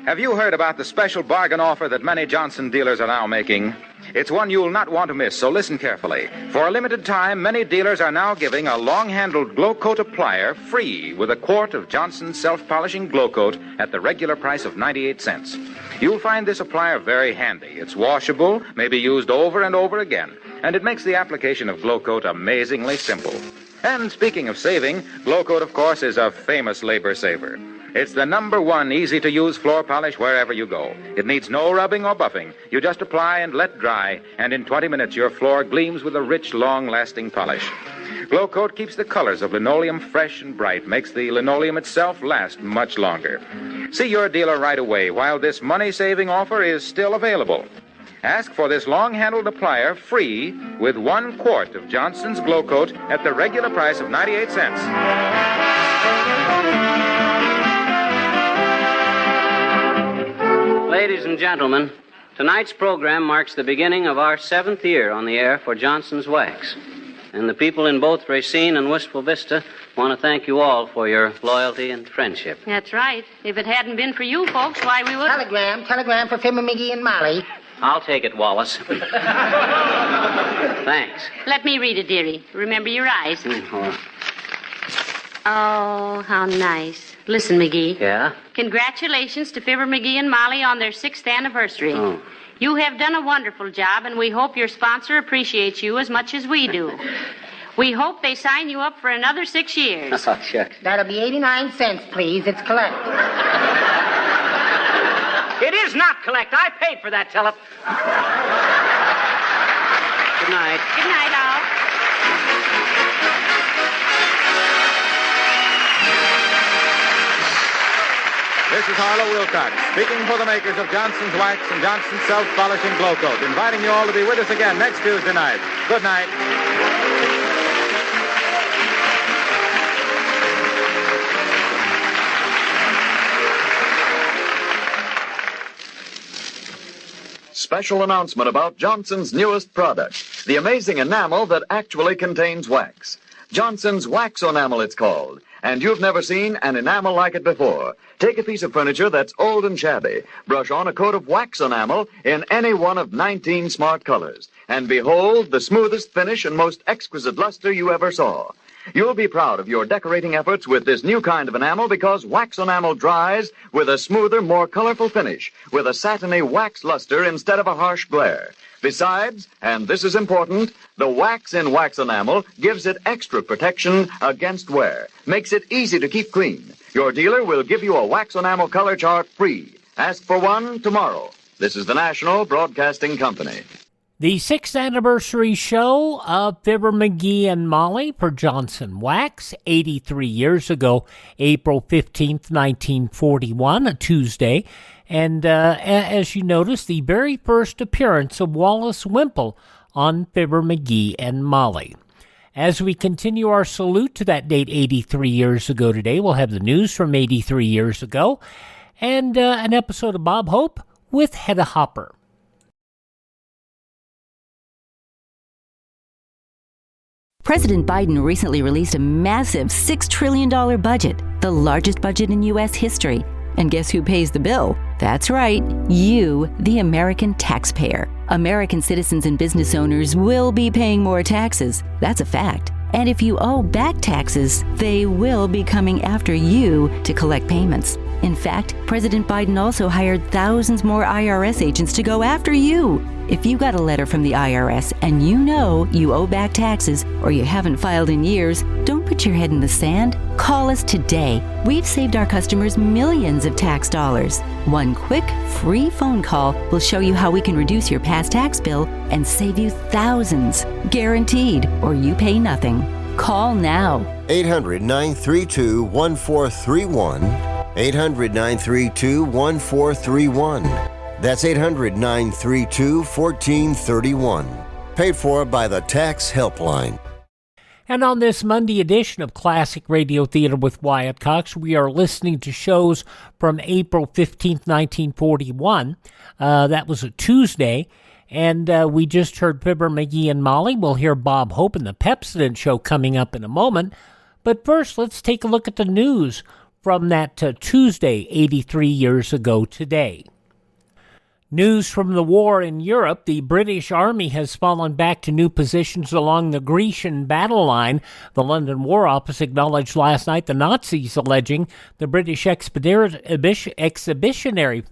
Have you heard about the special bargain offer that many Johnson dealers are now making? It's one you'll not want to miss, so listen carefully. For a limited time, many dealers are now giving a long-handled glow coat applier free with a quart of Johnson's self-polishing glow coat at the regular price of 98 cents. You'll find this applier very handy. It's washable, may be used over and over again, and it makes the application of glow coat amazingly simple. And speaking of saving, glow coat, of course, is a famous labor saver. It's the #1 easy-to-use floor polish wherever you go. It needs no rubbing or buffing. You just apply and let dry, and in 20 minutes your floor gleams with a rich, long-lasting polish. Glow Coat keeps the colors of linoleum fresh and bright, makes the linoleum itself last much longer. See your dealer right away while this money-saving offer is still available. Ask for this long-handled applier free with 1 quart of Johnson's Glow Coat at the regular price of 98 cents. Ladies and gentlemen, tonight's program marks the beginning of our 7th year on the air for Johnson's Wax. And the people in both Racine and Wistful Vista want to thank you all for your loyalty and friendship. That's right. If it hadn't been for you folks, why we would... Telegram for Fibber McGee and Molly. I'll take it, Wallace. Thanks. Let me read it, dearie. Remember your eyes. Oh, how nice. Listen, McGee. Yeah? Congratulations to Fibber McGee and Molly on their 6th anniversary. Oh. You have done a wonderful job, and we hope your sponsor appreciates you as much as we do. We hope they sign you up for another 6 years. Oh, shucks. That'll be 89 cents, please. It's collect. It is not collect. I paid for that, Tellep. Good night. Good night, all. This is Harlow Wilcox, speaking for the makers of Johnson's Wax and Johnson's Self-Polishing Glow Coat, inviting you all to be with us again next Tuesday night. Good night. Special announcement about Johnson's newest product, the amazing enamel that actually contains wax. Johnson's Wax Enamel, it's called. And you've never seen an enamel like it before. Take a piece of furniture that's old and shabby, brush on a coat of wax enamel in any one of 19 smart colors, and behold the smoothest finish and most exquisite luster you ever saw. You'll be proud of your decorating efforts with this new kind of enamel because wax enamel dries with a smoother, more colorful finish, with a satiny wax luster instead of a harsh glare. Besides, and this is important, the wax in wax enamel gives it extra protection against wear, makes it easy to keep clean. Your dealer will give you a wax enamel color chart free. Ask for one tomorrow. This is the National Broadcasting Company. The 6th anniversary show of Fibber McGee and Molly for Johnson Wax, 83 years ago, April 15th, 1941, a Tuesday. And as you notice, the very first appearance of Wallace Wimple on Fibber McGee and Molly. As we continue our salute to that date 83 years ago today, we'll have the news from 83 years ago and an episode of Bob Hope with Hedda Hopper. President Biden recently released a massive $6 trillion budget, the largest budget in U.S. history. And guess who pays the bill? That's right, you, the American taxpayer. American citizens and business owners will be paying more taxes. That's a fact. And if you owe back taxes, they will be coming after you to collect payments. In fact, President Biden also hired thousands more I.R.S. agents to go after you. If you got a letter from the I.R.S. and you know you owe back taxes or you haven't filed in years, don't pretend put your head in the sand? Call us today. We've saved our customers millions of tax dollars. One quick, free phone call will show you how we can reduce your past tax bill and save you thousands. Guaranteed, or you pay nothing. Call now. 800-932-1431. 800-932-1431. That's 800-932-1431. Paid for by the Tax Helpline. And on this Monday edition of Classic Radio Theater with Wyatt Cox, we are listening to shows from April 15th, 1941. That was a Tuesday. And we just heard Fibber McGee and Molly. We'll hear Bob Hope and the Pepsodent Show coming up in a moment. But first, let's take a look at the news from that Tuesday, 83 years ago today. News from the war in Europe. The British Army has fallen back to new positions along the Grecian battle line. The London War Office acknowledged last night the Nazis alleging the British expeditionary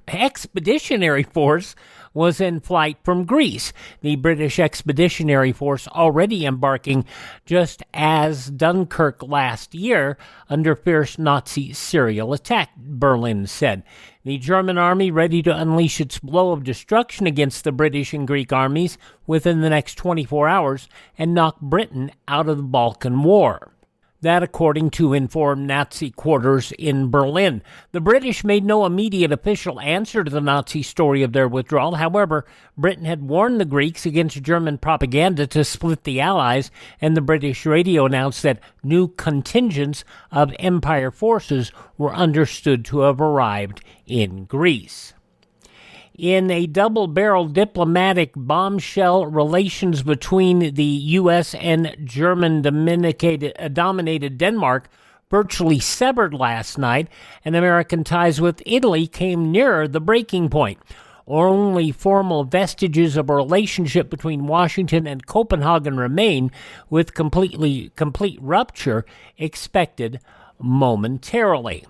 force was in flight from Greece. The British Expeditionary Force already embarking just as Dunkirk last year under fierce Nazi serial attack, Berlin said. The German army ready to unleash its blow of destruction against the British and Greek armies within the next 24 hours and knock Britain out of the Balkan War. That according to informed Nazi quarters in Berlin. The British made no immediate official answer to the Nazi story of their withdrawal. However, Britain had warned the Greeks against German propaganda to split the Allies, and the British radio announced that new contingents of Empire forces were understood to have arrived in Greece. In a double-barreled diplomatic bombshell, relations between the U.S. and German-dominated Denmark virtually severed last night, and American ties with Italy came nearer the breaking point. Only formal vestiges of a relationship between Washington and Copenhagen remain, with complete rupture expected momentarily.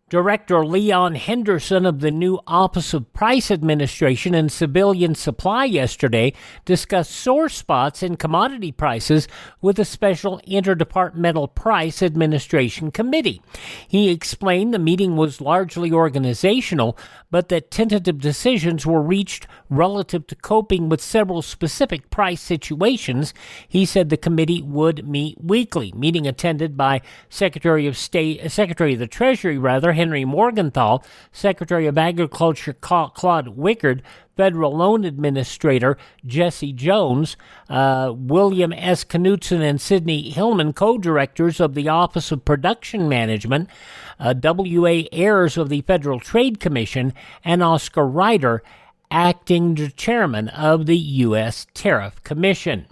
Director Leon Henderson of the new Office of Price Administration and Civilian Supply yesterday discussed sore spots in commodity prices with a special Interdepartmental Price Administration Committee. He explained the meeting was largely organizational, but that tentative decisions were reached relative to coping with several specific price situations. He said the committee would meet weekly. Meeting attended by Secretary of the Treasury, Henry Morgenthau, Secretary of Agriculture Claude Wickard, Federal Loan Administrator Jesse Jones, William S. Knutson and Sidney Hillman, co-directors of the Office of Production Management, W.A. Ayers of the Federal Trade Commission, and Oscar Ryder, acting chairman of the U.S. Tariff Commission.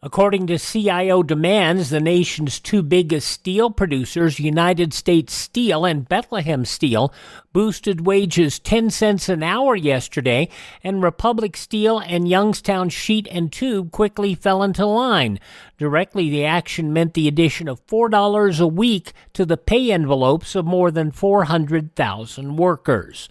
According to CIO demands, the nation's two biggest steel producers, United States Steel and Bethlehem Steel, boosted wages 10 cents an hour yesterday, and Republic Steel and Youngstown Sheet and Tube quickly fell into line. Directly, the action meant the addition of $4 a week to the pay envelopes of more than 400,000 workers.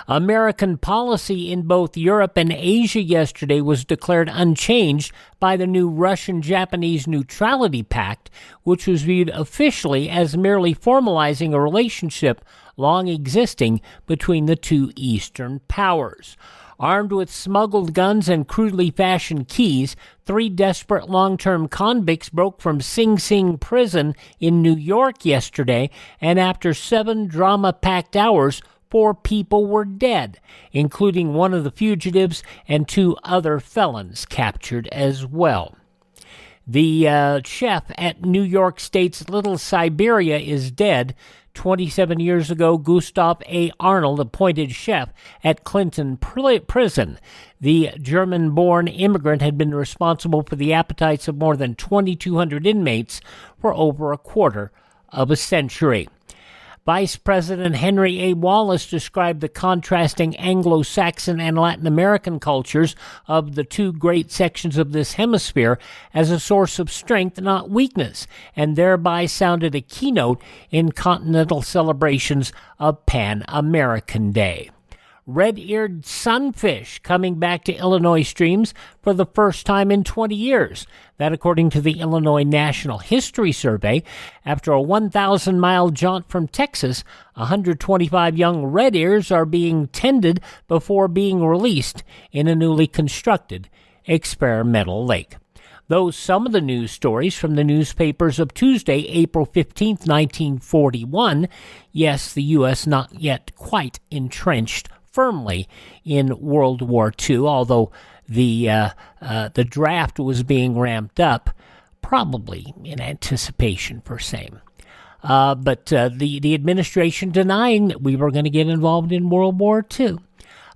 American policy in both Europe and Asia yesterday was declared unchanged by the new Russian-Japanese Neutrality Pact, which was viewed officially as merely formalizing a relationship long existing between the two Eastern powers. Armed with smuggled guns and crudely fashioned keys, 3 desperate long-term convicts broke from Sing Sing prison in New York yesterday, and after 7 drama-packed hours, 4 people were dead, including one of the fugitives and 2 other felons captured as well. The chef at New York State's Little Siberia is dead. 27 years ago, Gustav A. Arnold appointed chef at Clinton Prison. The German-born immigrant had been responsible for the appetites of more than 2,200 inmates for over a quarter of a century. Vice President Henry A. Wallace described the contrasting Anglo-Saxon and Latin American cultures of the 2 great sections of this hemisphere as a source of strength, not weakness, and thereby sounded a keynote in continental celebrations of Pan American Day. red-eared sunfish coming back to Illinois streams for the first time in 20 years. That according to the Illinois National History Survey. After a 1,000-mile jaunt from Texas, 125 young red ears are being tended before being released in a newly constructed experimental lake. Those some of the news stories from the newspapers of Tuesday, April 15th, 1941. Yes, the U.S. not yet quite entrenched firmly in World War II, although the draft was being ramped up, probably in anticipation for same. But the administration denying that we were going to get involved in World War II.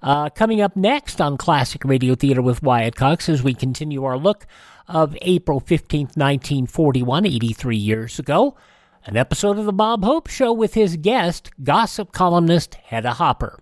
Coming up next on Classic Radio Theater with Wyatt Cox as we continue our look of April 15th, 1941, 83 years ago, an episode of The Bob Hope Show with his guest, gossip columnist Hedda Hopper.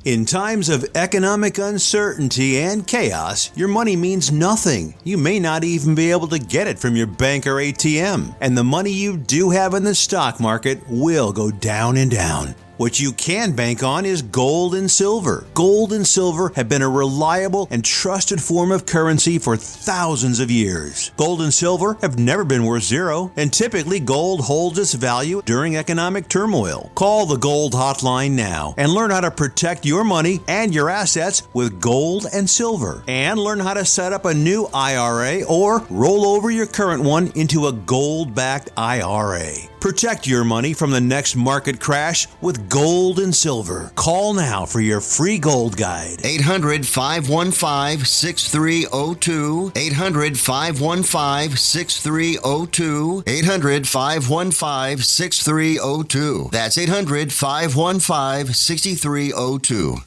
In times of economic uncertainty and chaos, your money means nothing. You may not even be able to get it from your bank or ATM. And the money you do have in the stock market will go down and down. What you can bank on is gold and silver. Gold and silver have been a reliable and trusted form of currency for thousands of years. Gold and silver have never been worth zero, and typically gold holds its value during economic turmoil. Call the Gold Hotline now and learn how to protect your money and your assets with gold and silver. And learn how to set up a new IRA or roll over your current one into a gold-backed IRA. Protect your money from the next market crash with gold and silver. Call now for your free gold guide. 800-515-6302. 800-515-6302. 800-515-6302. That's 800-515-6302.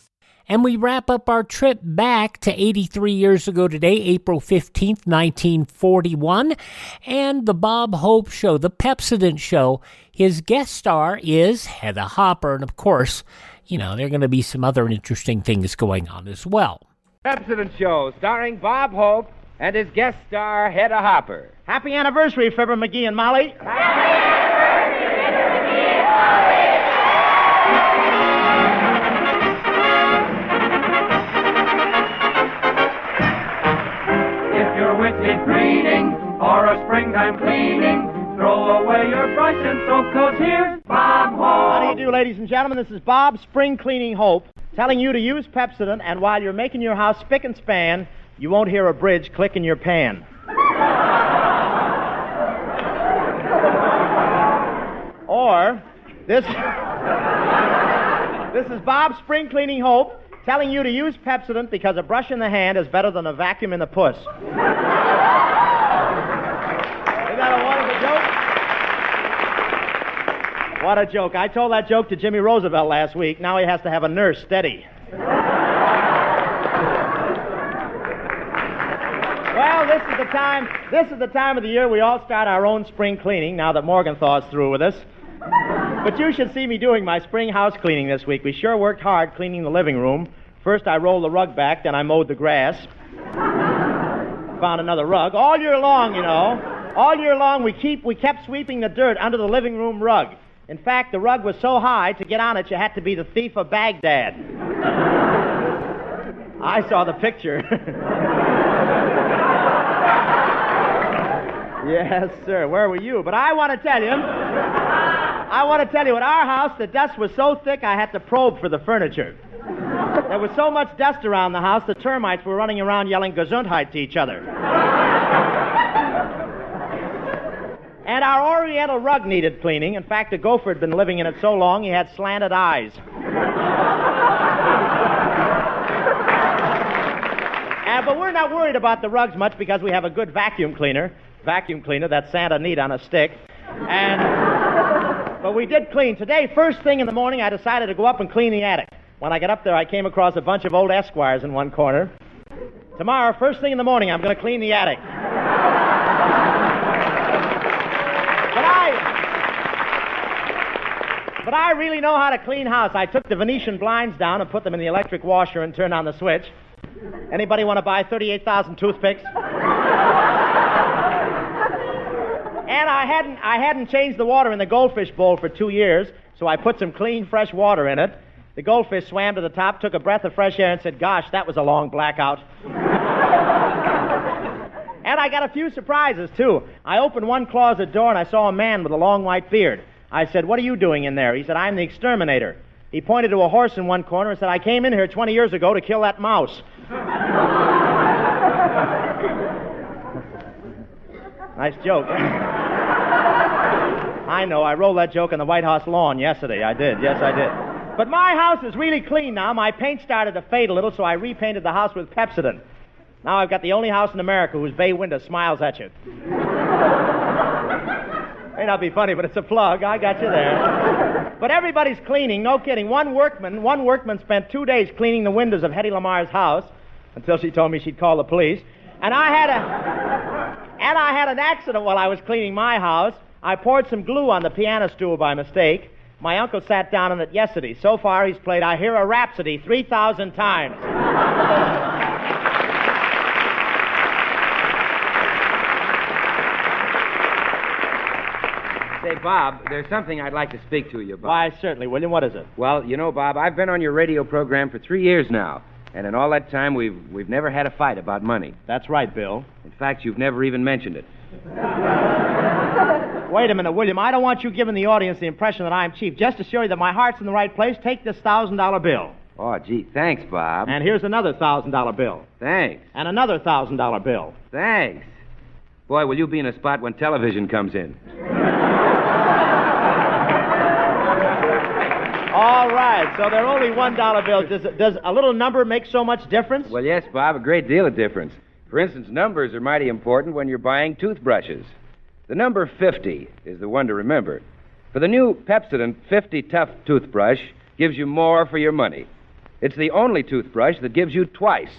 And we wrap up our trip back to 83 years ago today, April 15th, 1941, and the Bob Hope Show, the Pepsodent Show. His guest star is Hedda Hopper, and of course, there are going to be some other interesting things going on as well. Pepsodent Show, starring Bob Hope and his guest star, Hedda Hopper. Happy anniversary, Fibber McGee and Molly. Happy anniversary, Fibber McGee and Molly. Whitney greeting or a springtime cleaning, throw away your brush and soap, 'cause here's Bob Hope. How do you do, ladies and gentlemen? This is Bob Spring Cleaning Hope telling you to use Pepsodent, and while you're making your house spick and span, you won't hear a bridge click in your pan. Or this is Bob Spring Cleaning Hope telling you to use Pepsodent because a brush in the hand is better than a vacuum in the puss. Isn't that a wonderful joke? What a joke. I told that joke to Jimmy Roosevelt last week. Now he has to have a nurse steady. Well, this is the time of the year we all start our own spring cleaning now that Morgenthau's through with us. But you should see me doing my spring house cleaning this week. We sure worked hard cleaning the living room. First I rolled the rug back, then I mowed the grass. Found another rug. All year long, all year long we kept sweeping the dirt under the living room rug. In fact, the rug was so high, to get on it, you had to be the thief of Baghdad. I saw the picture. Yes, sir. Where were you? But I want to tell you, at our house, the dust was so thick I had to probe for the furniture. There was so much dust around the house, the termites were running around yelling Gesundheit to each other. And our Oriental rug needed cleaning. In fact, a gopher had been living in it so long he had slanted eyes. But we're not worried about the rugs much because we have a good vacuum cleaner, that Santa Anita on a stick. But we did clean. Today, first thing in the morning, I decided to go up and clean the attic. When I got up there, I came across a bunch of old Esquires in one corner. Tomorrow, first thing in the morning, I'm going to clean the attic. But I really know how to clean house. I took the Venetian blinds down and put them in the electric washer and turned on the switch. Anybody want to buy 38,000 toothpicks? And I hadn't changed the water in the goldfish bowl for 2 years, so I put some clean, fresh water in it. The goldfish swam to the top, took a breath of fresh air, and said, "Gosh, that was a long blackout." And I got a few surprises, too. I opened one closet door, and I saw a man with a long white beard. I said, "What are you doing in there?" He said, "I'm the exterminator." He pointed to a horse in one corner and said, "I came in here 20 years ago to kill that mouse." Nice joke. I know, I rolled that joke on the White House lawn yesterday. I did, yes, I did. But my house is really clean now. My paint started to fade a little, so I repainted the house with Pepsodent. Now I've got the only house in America whose bay window smiles at you. May not be funny, but it's a plug. I got you there. But everybody's cleaning, no kidding. One workman spent 2 days cleaning the windows of Hetty Lamar's house until she told me she'd call the police. And I had an accident while I was cleaning my house. I poured some glue on the piano stool by mistake. My uncle sat down on it yesterday. So far, he's played I Hear a Rhapsody 3,000 times. Say, Bob, there's something I'd like to speak to you about. Why, certainly, William. What is it? Well, you know, Bob, I've been on your radio program for 3 years now. And in all that time, we've never had a fight about money. That's right, Bill. In fact, you've never even mentioned it. Wait a minute, William. I don't want you giving the audience the impression that I'm cheap. Just to show you that my heart's in the right place, take this $1,000 bill. Oh, gee, thanks, Bob. And here's another $1,000 bill. Thanks. And another $1,000 bill. Thanks. Boy, will you be in a spot when television comes in. All right, so they're only $1 bills. Does a little number make so much difference? Well, yes, Bob, a great deal of difference. For instance, numbers are mighty important when you're buying toothbrushes. The number 50 is the one to remember. For the new Pepsodent 50 Tough toothbrush gives you more for your money. It's the only toothbrush that gives you twice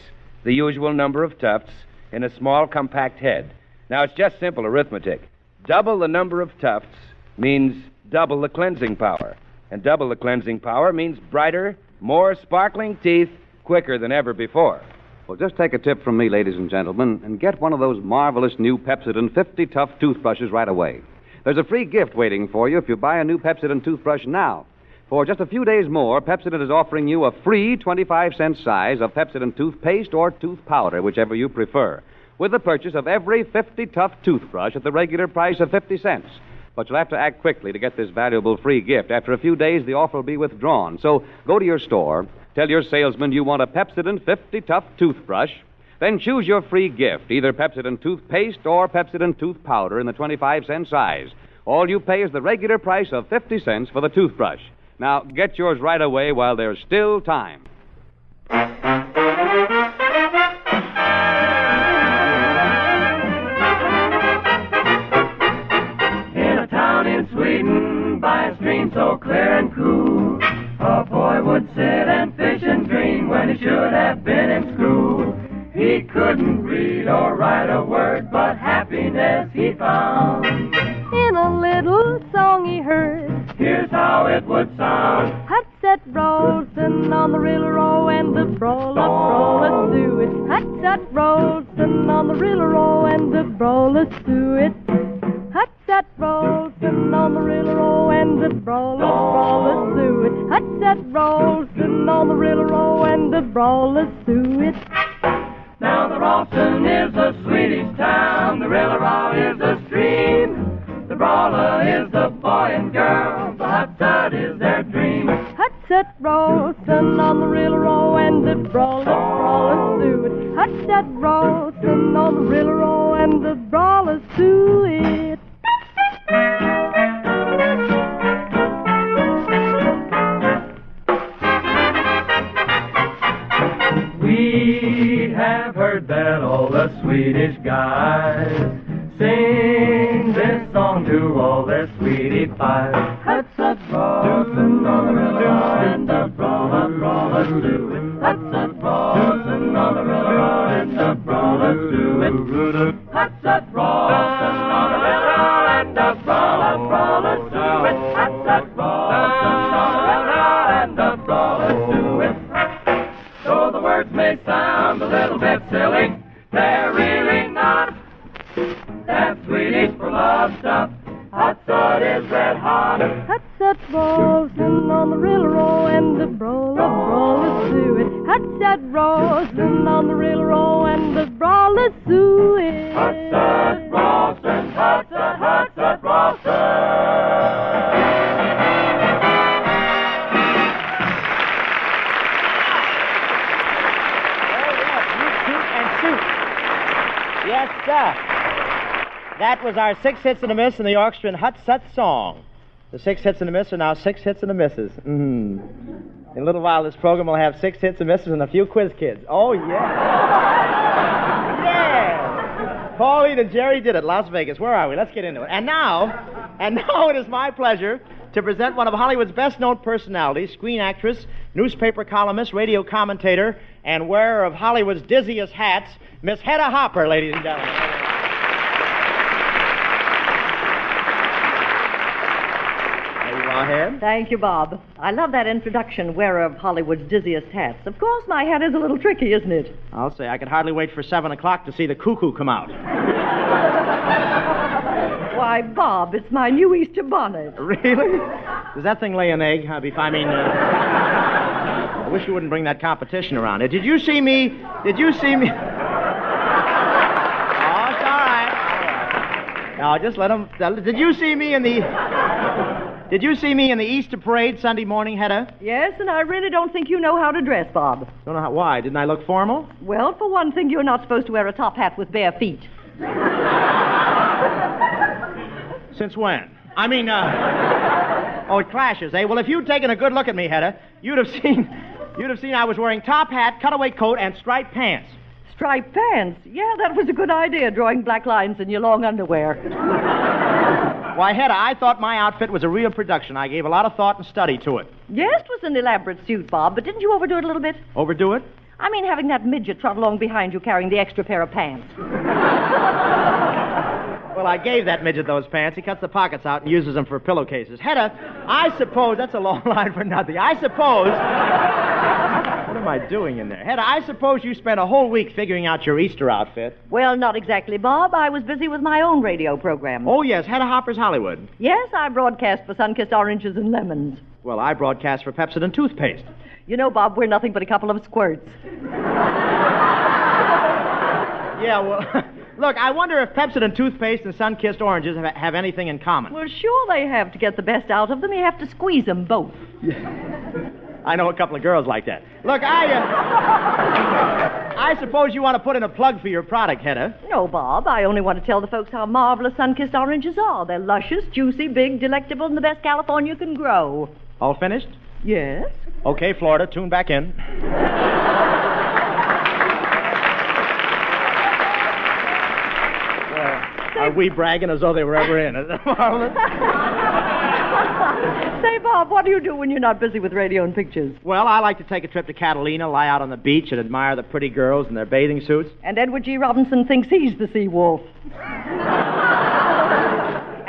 the usual number of tufts in a small, compact head. Now, it's just simple arithmetic. Double the number of tufts means double the cleansing power. And double the cleansing power means brighter, more sparkling teeth quicker than ever before. Well, just take a tip from me, ladies and gentlemen, and get one of those marvelous new Pepsodent 50 Tough toothbrushes right away. There's a free gift waiting for you if you buy a new Pepsodent toothbrush now. For just a few days more, Pepsodent is offering you a free 25-cent size of Pepsodent toothpaste or tooth powder, whichever you prefer, with the purchase of every 50 Tough toothbrush at the regular price of 50 cents. But you'll have to act quickly to get this valuable free gift. After a few days, the offer will be withdrawn. So go to your store, tell your salesman you want a Pepsodent 50 Tough toothbrush, then choose your free gift, either Pepsodent toothpaste or Pepsodent tooth powder in the 25-cent size. All you pay is the regular price of 50 cents for the toothbrush. Now, get yours right away while there's still time. Sweden, by a stream so clear and cool, a boy would sit and fish and dream when he should have been in school. He couldn't read or write a word, but happiness he found in a little song he heard. Here's how it would sound. Hut set roastin' on the Rillo and the brola do it. Hut set roastin' on the Rillo and the brola do it. Hut set roastin' on the Rillo and the brola do it. Hut set roastin' on the Rillo and the brola do it. Now the Ralston is a Swedish town, the Rillo is a stream, the brawler is the boy and girl, the hut set is their dream. Hut set roastin' on the Rillo and the brola do it. Hut set roastin' on the Rillo and the brola do it. We have heard that all the Swedish guys sing this song to all their sweetie pies. Hut set roastin' on the Rillo and the brawler do it. Hut set roastin' on the Rillo and the brawler do it. Hut set roastin' on the Rillo and the brawler do it. Hut set roastin' on the Rillo and the brawler do it. Though the words may sound a little bit silly, they're really not. That's Swedish for love. Hot sod is red hot. Hot sod roasting on the railroad and the brawler suet. Hot sod roasting on the railroad and the brawler suet. Hot sod roasting, hot sod roasting. Yes, sir. That was our 6 hits and a miss in the orchestra and Hut Sut song. The 6 hits and a miss are now 6 hits and a misses. In a little while, this program will have 6 hits and misses and a few quiz kids. Oh, yeah. Yeah. Pauline and Jerry did it, Las Vegas. Where are we? Let's get into it. And now it is my pleasure to present one of Hollywood's best-known personalities, screen actress, newspaper columnist, radio commentator, and wearer of Hollywood's dizziest hats, Miss Hedda Hopper, ladies and gentlemen. There you are, Hed. Thank you, Bob. I love that introduction, wearer of Hollywood's dizziest hats. Of course, my hat is a little tricky, isn't it? I'll say, I could hardly wait for 7 o'clock to see the cuckoo come out. Why, Bob, it's my new Easter bonnet. Really? Does that thing lay an egg? I wish you wouldn't bring that competition around. Did you see me? Oh, it's all right. No, just let him. Did you see me in the Easter parade Sunday morning, Hedda? Yes, and I really don't think you know how to dress, Bob. Don't know how. Why? Didn't I look formal? Well, for one thing, you're not supposed to wear a top hat with bare feet. Since when? Oh, it clashes, eh? Well, if you'd taken a good look at me, Hedda, you'd have seen I was wearing top hat, cutaway coat, and striped pants. Striped pants? Yeah, that was a good idea, drawing black lines in your long underwear. Why, Hedda, I thought my outfit was a real production. I gave a lot of thought and study to it. Yes, it was an elaborate suit, Bob, but didn't you overdo it a little bit? Overdo it? I mean, having that midget trot along behind you carrying the extra pair of pants. Well, I gave that midget those pants. He cuts the pockets out and uses them for pillowcases. Hedda, I suppose... That's a long line for nothing. I suppose... What am I doing in there? Hedda, I suppose you spent a whole week figuring out your Easter outfit. Well, not exactly, Bob. I was busy with my own radio program. Oh, yes, Hedda Hopper's Hollywood. Yes, I broadcast for Sun-Kissed Oranges and Lemons. Well, I broadcast for Pepsodent toothpaste. You know, Bob, we're nothing but a couple of squirts. Yeah, well... Look, I wonder if Pepsodent toothpaste and Sun-Kissed Oranges have anything in common. Well, sure they have. To get the best out of them, you have to squeeze them both. I know a couple of girls like that. Look, I suppose you want to put in a plug for your product, Hedda. No, Bob. I only want to tell the folks how marvelous Sun-Kissed Oranges are. They're luscious, juicy, big, delectable, and the best California can grow. All finished? Yes. Okay, Florida, tune back in. Are we bragging as though they were ever in? Isn't that marvelous? Say, Bob, what do you do when you're not busy with radio and pictures? Well, I like to take a trip to Catalina, lie out on the beach, and admire the pretty girls in their bathing suits. And Edward G. Robinson thinks he's the sea wolf.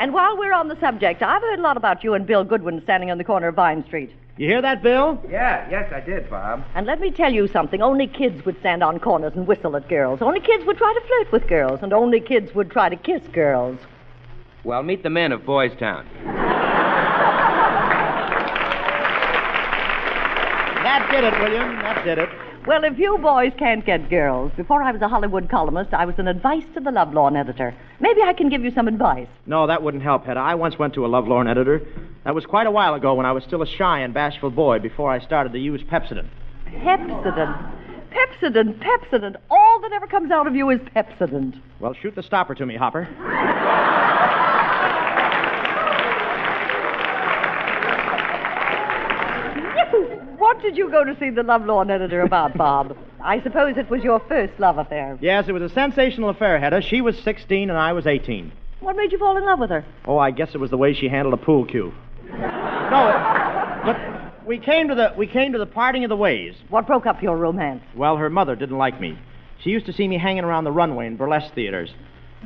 And while we're on the subject, I've heard a lot about you and Bill Goodwin standing on the corner of Vine Street. You hear that, Bill? Yes, I did, Bob. And let me tell you something. Only kids would stand on corners and whistle at girls. Only kids would try to flirt with girls. And only kids would try to kiss girls. Well, meet the men of Boys Town. That did it, William. That did it. Well, if you boys can't get girls, before I was a Hollywood columnist, I was an advice to the Lovelorn editor. Maybe I can give you some advice. No, that wouldn't help, Hedda. I once went to a Lovelorn editor. That was quite a while ago when I was still a shy and bashful boy before I started to use Pepsodent. Pepsodent. All that ever comes out of you is Pepsodent. Well, shoot the stopper to me, Hopper. What did you go to see the Lovelorn editor about, Bob? I suppose it was your first love affair. Yes, it was a sensational affair, Hedda. She was 16 and I was 18. What made you fall in love with her? Oh, I guess it was the way she handled a pool cue. But we came to the parting of the ways. What broke up your romance? Well, her mother didn't like me. She used to see me hanging around the runway in burlesque theaters.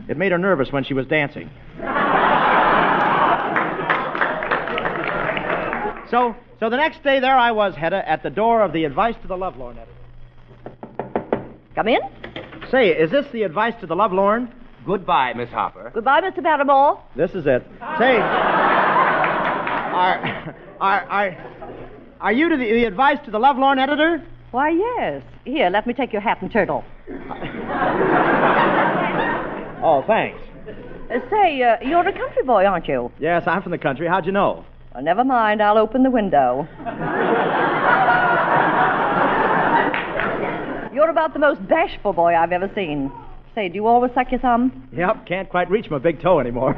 It made her nervous when she was dancing. So the next day, there I was, Hedda, at the door of the Advice to the Lovelorn editor. Come in. Say, is this the Advice to the Lovelorn? Goodbye, Miss Hopper. Goodbye, Mr. Barrymore. This is it. Say, are you the advice to the lovelorn editor? Why, yes. Here, let me take your hat and turtle. Oh, thanks. Say, you're a country boy, aren't you? Yes, I'm from the country. How'd you know? Well, never mind. I'll open the window. You're about the most bashful boy I've ever seen. Say, do you always suck your thumb? Yep, can't quite reach my big toe anymore.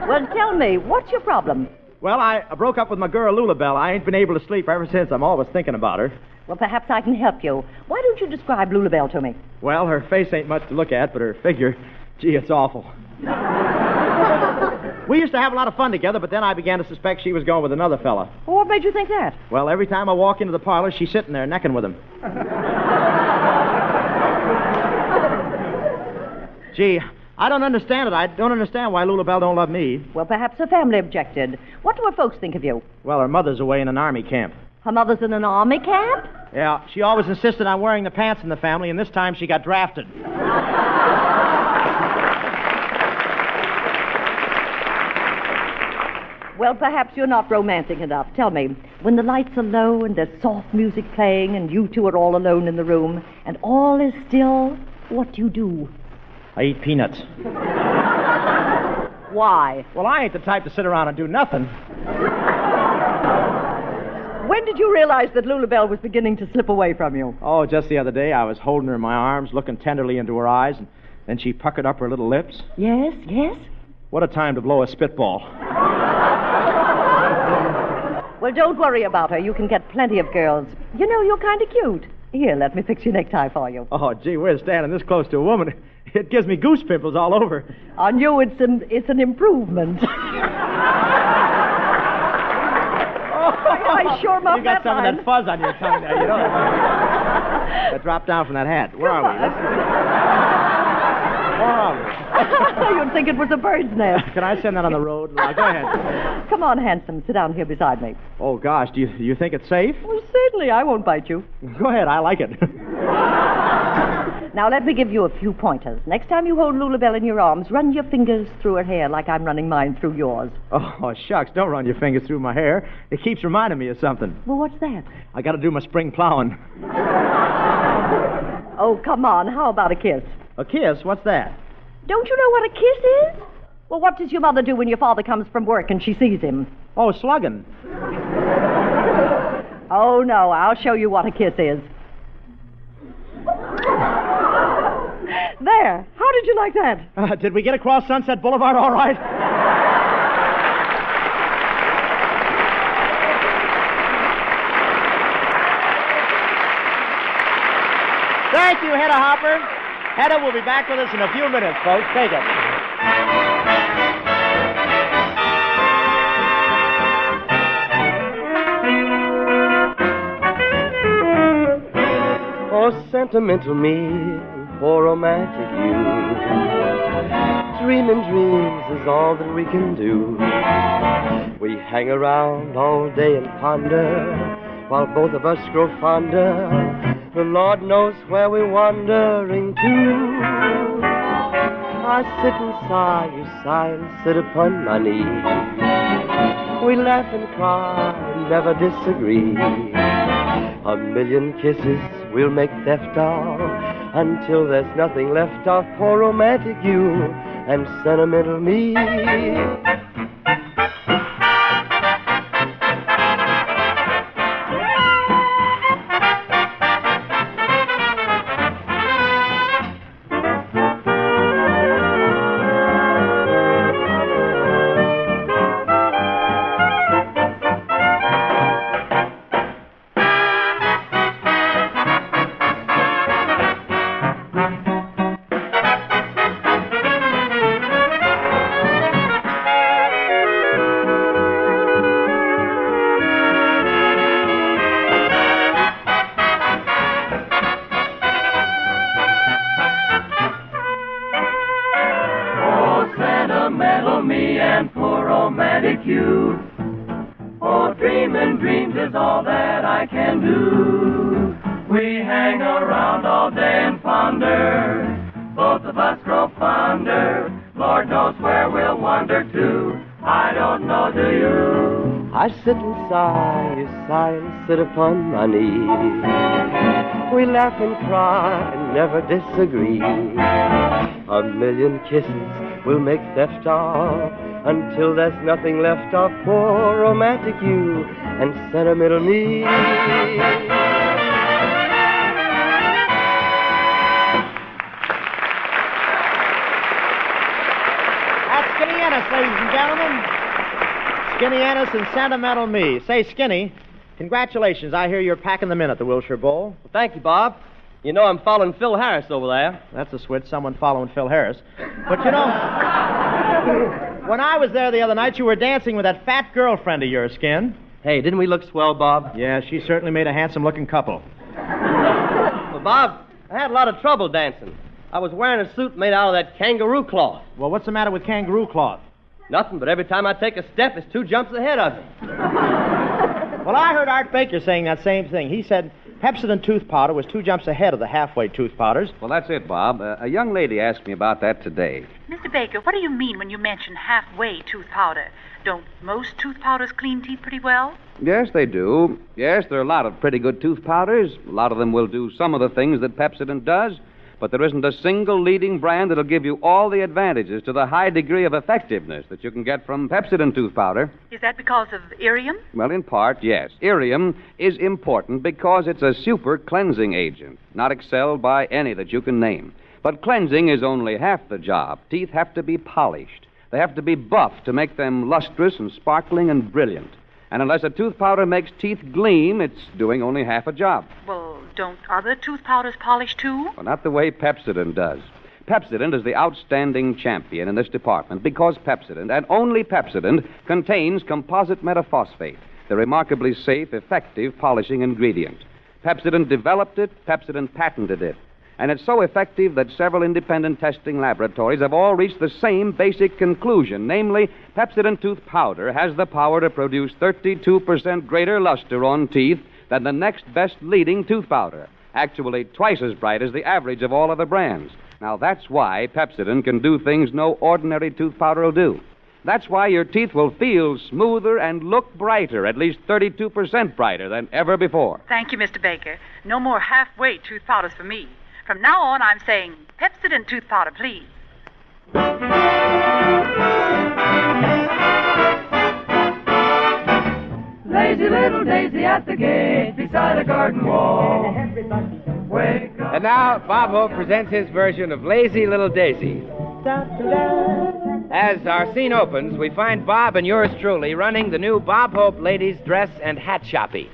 Well, tell me, what's your problem? Well, I broke up with my girl, Lulabelle. I ain't been able to sleep ever since. I'm always thinking about her. Well, perhaps I can help you. Why don't you describe Lulabelle to me? Well, her face ain't much to look at, but her figure, gee, it's awful. We used to have a lot of fun together, but then I began to suspect she was going with another fella. Well, what made you think that? Well, every time I walk into the parlor, she's sitting there necking with him. Gee, I don't understand it. I don't understand why Lulabelle don't love me. Well, perhaps her family objected. What do her folks think of you? Well, her mother's away in an army camp. Her mother's in an army camp? Yeah, she always insisted on wearing the pants in the family, and this time she got drafted. Well, perhaps you're not romantic enough. Tell me, when the lights are low and there's soft music playing and you two are all alone in the room and all is still, what do you do? I eat peanuts. Why? Well, I ain't the type to sit around and do nothing. When did you realize that Lulabelle was beginning to slip away from you? Oh, just the other day. I was holding her in my arms, looking tenderly into her eyes, and then she puckered up her little lips. Yes, yes? What a time to blow a spitball. Well, don't worry about her. You can get plenty of girls. You know, you're kind of cute. Here, let me fix your necktie for you. Oh, gee whiz, standing this close to a woman, it gives me goose pimples all over. On you, it's an improvement. I sure muffed You got that some line. of that fuzz on your tongue there, you know. That dropped down from that hat. Where are we? Where are we? You'd think it was a bird's nest. Can I send that on the road? Go ahead. Come on, handsome. Sit down here beside me. Oh, gosh, do you think it's safe? Well, certainly. I won't bite you. Go ahead. I like it. Now, let me give you a few pointers. Next time you hold Lulabelle in your arms, run your fingers through her hair like I'm running mine through yours. Oh, shucks. Don't run your fingers through my hair. It keeps reminding me of something. Well, what's that? I got to do my spring plowing. Oh, come on. How about a kiss? A kiss? What's that? Don't you know what a kiss is? Well, what does your mother do when your father comes from work and she sees him? Oh, slugging. Oh, no. I'll show you what a kiss is. There. How did you like that? Did we get across Sunset Boulevard all right? Thank you, Hedda Hopper. Hedda will be back with us in a few minutes, folks. Take it. Oh, sentimental me, oh, romantic you. Dreaming dreams is all that we can do. We hang around all day and ponder, while both of us grow fonder. The Lord knows where we're wandering to. I sit and sigh, you sigh and sit upon my knee. We laugh and cry, never disagree. A million kisses we'll make theft of, until there's nothing left of poor romantic you and sentimental me. We hang around all day and ponder, both of us yonder. Lord knows where we'll wander to. I don't know, do you? I sit and sigh, you sigh and sit upon my knee. We laugh and cry and never disagree. A million kisses will make theft of, until there's nothing left of poor romantic you and sentimental me. That's Skinny Ennis, ladies and gentlemen. Skinny Ennis and Sentimental Me. Say, Skinny, congratulations. I hear you're packing them in at the Wilshire Bowl. Well, thank you, Bob. You know I'm following Phil Harris over there. That's a switch, someone following Phil Harris. But you know, when I was there the other night, you were dancing with that fat girlfriend of yours, Skin. Hey, didn't we look swell, Bob? Yeah, she certainly made a handsome-looking couple. Well, Bob, I had a lot of trouble dancing. I was wearing a suit made out of that kangaroo cloth. Well, what's the matter with kangaroo cloth? Nothing, but every time I take a step, it's 2 jumps ahead of me. Well, I heard Art Baker saying that same thing. He said Pepsodent tooth powder was 2 jumps ahead of the halfway tooth powders. Well, that's it, Bob. A young lady asked me about that today. Mr. Baker, what do you mean when you mention halfway tooth powder? Don't most tooth powders clean teeth pretty well? Yes, they do. Yes, there are a lot of pretty good tooth powders. A lot of them will do some of the things that Pepsodent does. But there isn't a single leading brand that'll give you all the advantages to the high degree of effectiveness that you can get from Pepsodent tooth powder. Is that because of irium? Well, in part, yes. Irium is important because it's a super cleansing agent, not excelled by any that you can name. But cleansing is only half the job. Teeth have to be polished. They have to be buffed to make them lustrous and sparkling and brilliant. And unless a tooth powder makes teeth gleam, it's doing only half a job. Well, don't other tooth powders polish too? Well, not the way Pepsodent does. Pepsodent is the outstanding champion in this department because Pepsodent, and only Pepsodent, contains composite metaphosphate, the remarkably safe, effective polishing ingredient. Pepsodent developed it, Pepsodent patented it. And it's so effective that several independent testing laboratories have all reached the same basic conclusion, namely, Pepsodent tooth powder has the power to produce 32% greater luster on teeth than the next best leading tooth powder, actually twice as bright as the average of all other brands. Now, that's why Pepsodent can do things no ordinary tooth powder will do. That's why your teeth will feel smoother and look brighter, at least 32% brighter than ever before. Thank you, Mr. Baker. No more halfway tooth powders for me. From now on, I'm saying Pepsodent tooth powder, please. Lazy little daisy at the gate beside a garden wall. Wake up. And now, Bob Hope presents his version of Lazy Little Daisy. As our scene opens, we find Bob and yours truly running the new Bob Hope Ladies Dress and Hat Shoppe.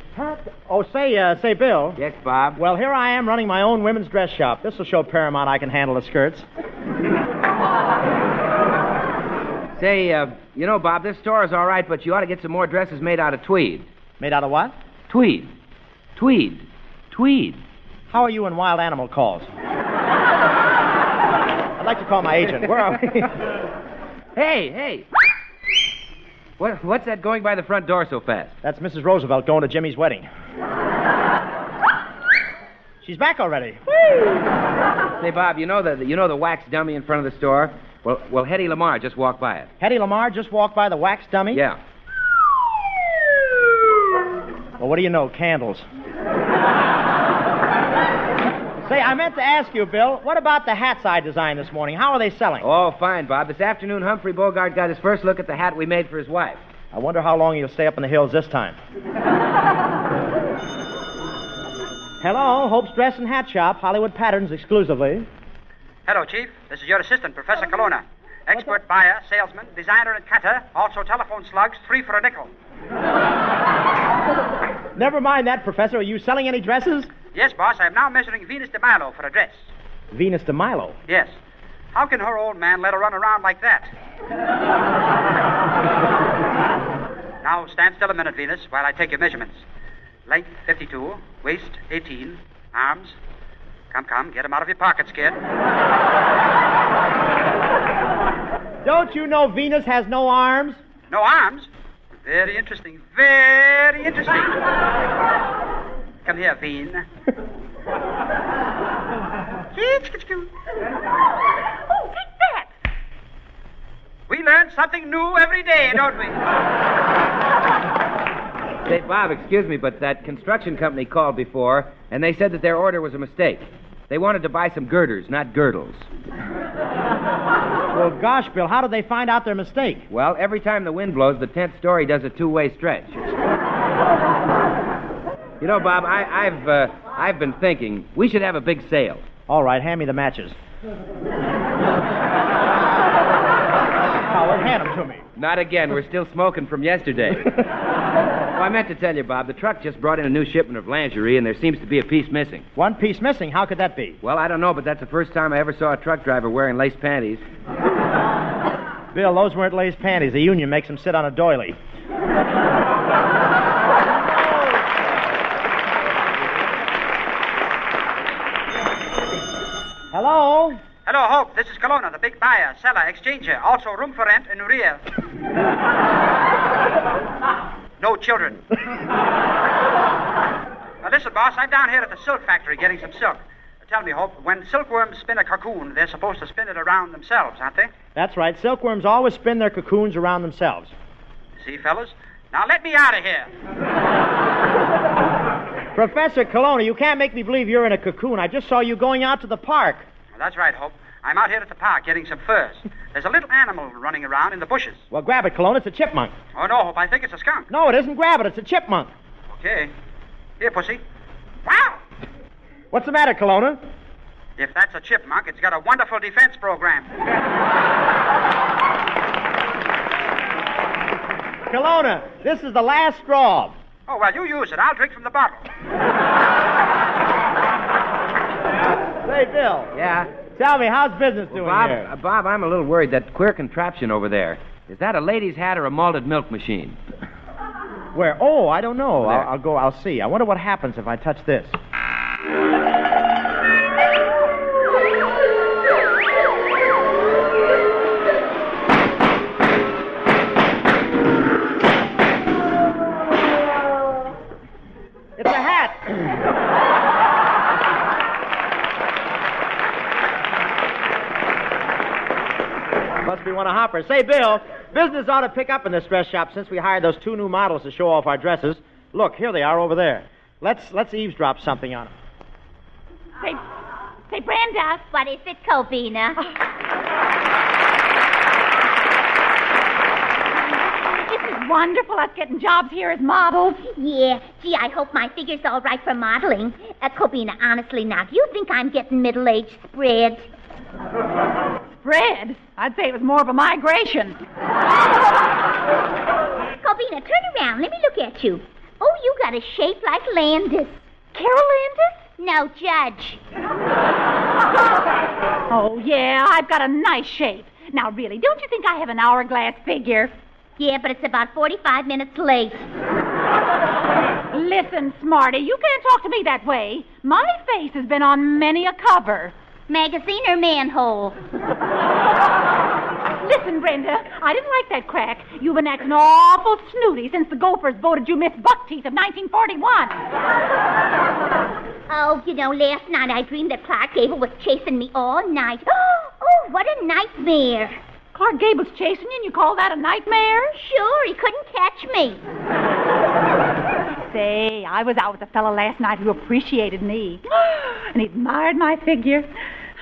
Oh, say, Bill. Yes, Bob? Well, here I am running my own women's dress shop. This will show Paramount I can handle the skirts. Say, you know, Bob, this store is all right, but you ought to get some more dresses made out of tweed. Made out of what? Tweed. Tweed. Tweed. How are you in wild animal calls? I'd like to call my agent. Where are we? Hey. What's that going by the front door so fast? That's Mrs. Roosevelt going to Jimmy's wedding. She's back already. Say, Bob, you know the wax dummy in front of the store? Well, Hedda Lamar just walked by it. Hedda Lamar just walked by the wax dummy? Yeah. Well, what do you know? Candles. Say, I meant to ask you, Bill, what about the hats I designed this morning? How are they selling? Oh, fine, Bob. This afternoon, Humphrey Bogart got his first look at the hat we made for his wife. I wonder how long he'll stay up in the hills this time. Hello, Hope's Dress and Hat Shop, Hollywood Patterns exclusively. Hello, Chief. This is your assistant, Professor Colonna. Expert buyer, salesman, designer, and cutter. Also telephone slugs, 3 for a nickel. Never mind that, Professor. Are you selling any dresses? Yes, boss. I am now measuring Venus de Milo for a dress. Venus de Milo? Yes. How can her old man let her run around like that? Now, stand still a minute, Venus, while I take your measurements. Length, 52. Waist, 18. Arms. Come, get them out of your pockets, kid. Don't you know Venus has no arms? No arms? Very interesting. Very interesting. Come here, Veen. Oh, take that! We learn something new every day, don't we? Say, Bob, excuse me, but that construction company called before, and they said that their order was a mistake. They wanted to buy some girders, not girdles. Well, gosh, Bill, how did they find out their mistake? Well, every time the wind blows, the 10th story does a two-way stretch. You know, Bob, I've been thinking we should have a big sale. All right, hand me the matches. Howard, hand them to me. Not again. We're still smoking from yesterday. I meant to tell you, Bob, the truck just brought in a new shipment of lingerie, and there seems to be a piece missing. One piece missing? How could that be? Well, I don't know, but that's the first time I ever saw a truck driver wearing lace panties. Bill, those weren't lace panties. The union makes them sit on a doily. Hello? Hello, Hope. This is Colman, the big buyer, seller, exchanger. Also room for rent in rear. No children. Now, listen, boss, I'm down here at the silk factory getting some silk. Tell me, Hope, when silkworms spin a cocoon, they're supposed to spin it around themselves, aren't they? That's right. Silkworms always spin their cocoons around themselves. See, fellas? Now let me out of here. Professor Colonna, you can't make me believe you're in a cocoon. I just saw you going out to the park. Well, that's right, Hope. I'm out here at the park getting some furs. There's a little animal running around in the bushes. Well, grab it, Colonna. It's a chipmunk. Oh, no, Hope. I think it's a skunk. No, it isn't. Grab it. It's a chipmunk. Okay. Here, pussy. Wow! What's the matter, Colonna? If that's a chipmunk, it's got a wonderful defense program. Colonna, this is the last straw. Oh, well, you use it. I'll drink from the bottle. Say, Bill. Yeah? Tell me, how's business doing here? Bob, I'm a little worried. That queer contraption over there, is that a lady's hat or a malted milk machine? Where? Oh, I don't know. I'll see. I wonder what happens if I touch this. It's a hat. Must be one of Hopper's. Say, Bill, business ought to pick up in this dress shop since we hired those two new models to show off our dresses. Look, here they are over there. Let's eavesdrop something on them. Say, Brenda. What is it, Cobina? This is wonderful, us getting jobs here as models. Yeah. Gee, I hope my figure's all right for modeling. Cobina, honestly now, do you think I'm getting middle-aged spread? Spread? I'd say it was more of a migration. Cobina, turn around. Let me look at you. Oh, you got a shape like Landis. Carol Landis? No, Judge. Oh, yeah, I've got a nice shape. Now, really, don't you think I have an hourglass figure? Yeah, but it's about 45 minutes late. Listen, Smarty, you can't talk to me that way. My face has been on many a cover. Magazine or manhole? Listen, Brenda, I didn't like that crack. You've been acting awful snooty since the Gophers voted you Miss Buckteeth of 1941. Oh, you know, last night I dreamed that Clark Gable was chasing me all night. Oh, what a nightmare. Clark Gable's chasing you and you call that a nightmare? Sure, he couldn't catch me. Say, I was out with a fellow last night who appreciated me. And he admired my figure.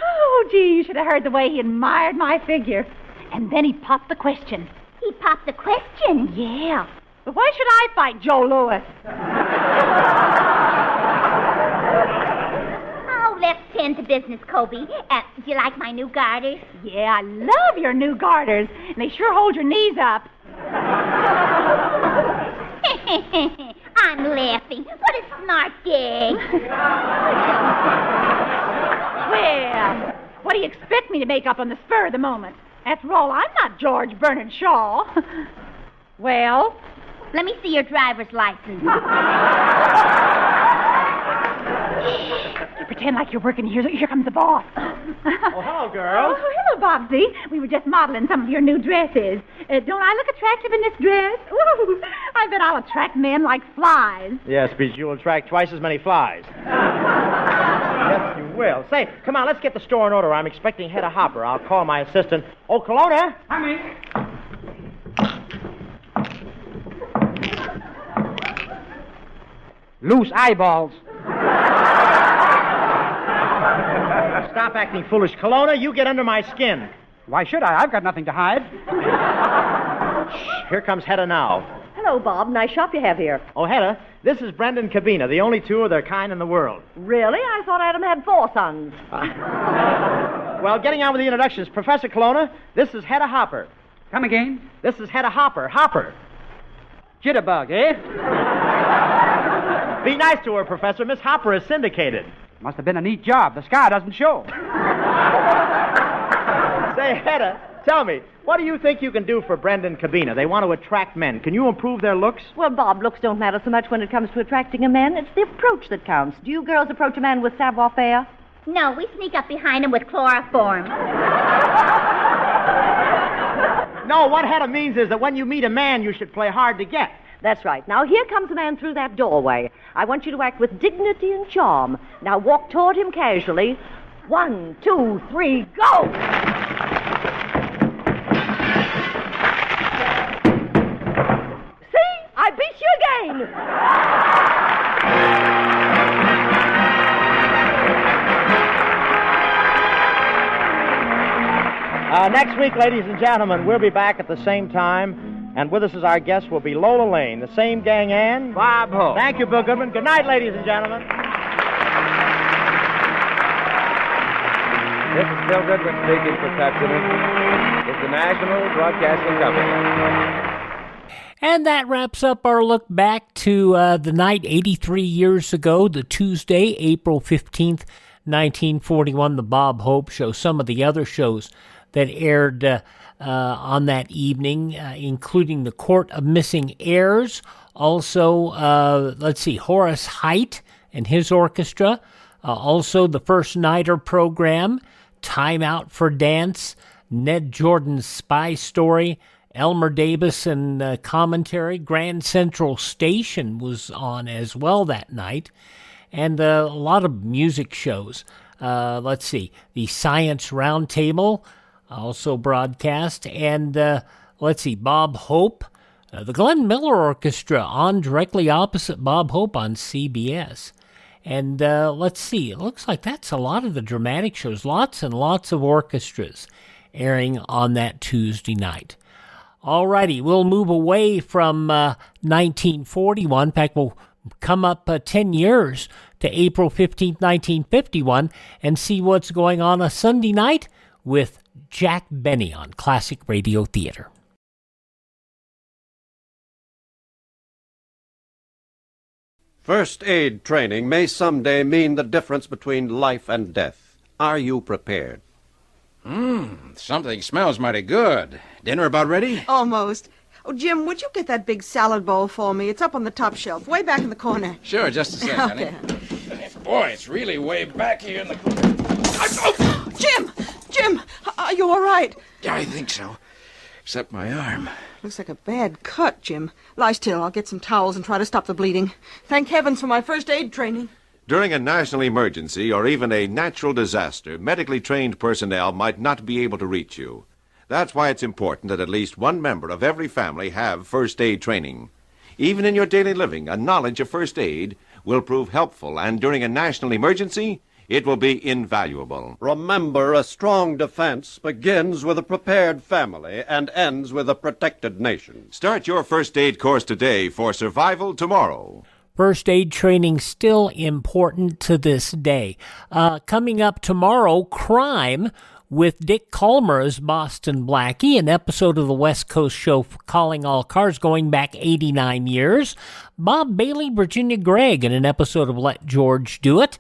Oh, gee, you should have heard the way he admired my figure. And then he popped the question. He popped the question? Yeah. But why should I fight Joe Louis? Oh, let's tend to business, Kobe. Do you like my new garters? Yeah, I love your new garters. And they sure hold your knees up. I'm laughing. What a smart gag. Well, what do you expect me to make up on the spur of the moment? After all, I'm not George Bernard Shaw. Well? Let me see your driver's license. You pretend like you're working here. Here comes the boss. Oh, hello, girls. Oh, hello, Bobsy. We were just modeling some of your new dresses. Don't I look attractive in this dress? Ooh, I bet I'll attract men like flies. Yes, because you'll attract twice as many flies. Yes, you will. Say, come on, let's get the store in order. I'm expecting Hedda Hopper. I'll call my assistant. Oh, Colonna. Honey. Loose eyeballs. Stop acting foolish, Kelowna. You get under my skin. Why should I? I've got nothing to hide. Shh, here comes Hedda now. Hello, Bob. Nice shop you have here. Oh, Hedda, this is Brenda and Cobina, the only two of their kind in the world. Really? I thought Adam had 4 sons. Well, getting on with the introductions. Professor Kelowna, this is Hedda Hopper. Come again? This is Hedda Hopper. Hopper. Jitterbug, eh? Be nice to her, Professor. Miss Hopper is syndicated. Must have been a neat job. The scar doesn't show. Say, Hedda, tell me, what do you think you can do for Brenda and Cobina? They want to attract men. Can you improve their looks? Well, Bob, looks don't matter so much when it comes to attracting a man. It's the approach that counts. Do you girls approach a man with savoir-faire? No, we sneak up behind him with chloroform. No, what Hedda means is that when you meet a man, you should play hard to get. That's right. Now, here comes a man through that doorway. I want you to act with dignity and charm. Now, walk toward him casually. 1, 2, 3, go! See? I beat you again! Next week, ladies and gentlemen, we'll be back at the same time. And with us as our guest will be Lola Lane, the same gang and Bob Hope. Thank you, Bill Goodman. Good night, ladies and gentlemen. This is Bill Goodman speaking for Pepsi. It's the National Broadcasting Company. And that wraps up our look back to the night 83 years ago, the Tuesday, April 15th, 1941, the Bob Hope Show. Some of the other shows that aired on that evening, including the Court of Missing Heirs. Also, Horace Heidt and his orchestra. Also, the First Nighter program, Time Out for Dance, Ned Jordan's Spy Story, Elmer Davis and commentary. Grand Central Station was on as well that night. And a lot of music shows. The Science Roundtable, also broadcast, and Bob Hope, the Glenn Miller Orchestra on directly opposite Bob Hope on CBS. And it looks like that's a lot of the dramatic shows, lots and lots of orchestras airing on that Tuesday night. Alrighty, we'll move away from 1941. In fact, we'll come up 10 years to April 15th, 1951, and see what's going on a Sunday night with Jack Benny on Classic Radio Theater. First aid training may someday mean the difference between life and death. Are you prepared? Something smells mighty good. Dinner about ready? Almost. Oh, Jim, would you get that big salad bowl for me? It's up on the top shelf, way back in the corner. Sure, just a sec, honey. Boy, it's really way back here in the corner. Jim, are you all right? Yeah, I think so. Except my arm. Looks like a bad cut, Jim. Lie still. I'll get some towels and try to stop the bleeding. Thank heavens for my first aid training. During a national emergency or even a natural disaster, medically trained personnel might not be able to reach you. That's why it's important that at least one member of every family have first aid training. Even in your daily living, a knowledge of first aid will prove helpful, and during a national emergency, it will be invaluable. Remember, a strong defense begins with a prepared family and ends with a protected nation. Start your first aid course today for survival tomorrow. First aid training still important to this day. Coming up tomorrow, Crime with Dick Calmer as Boston Blackie, an episode of the West Coast show Calling All Cars going back 89 years. Bob Bailey, Virginia Gregg in an episode of Let George Do It.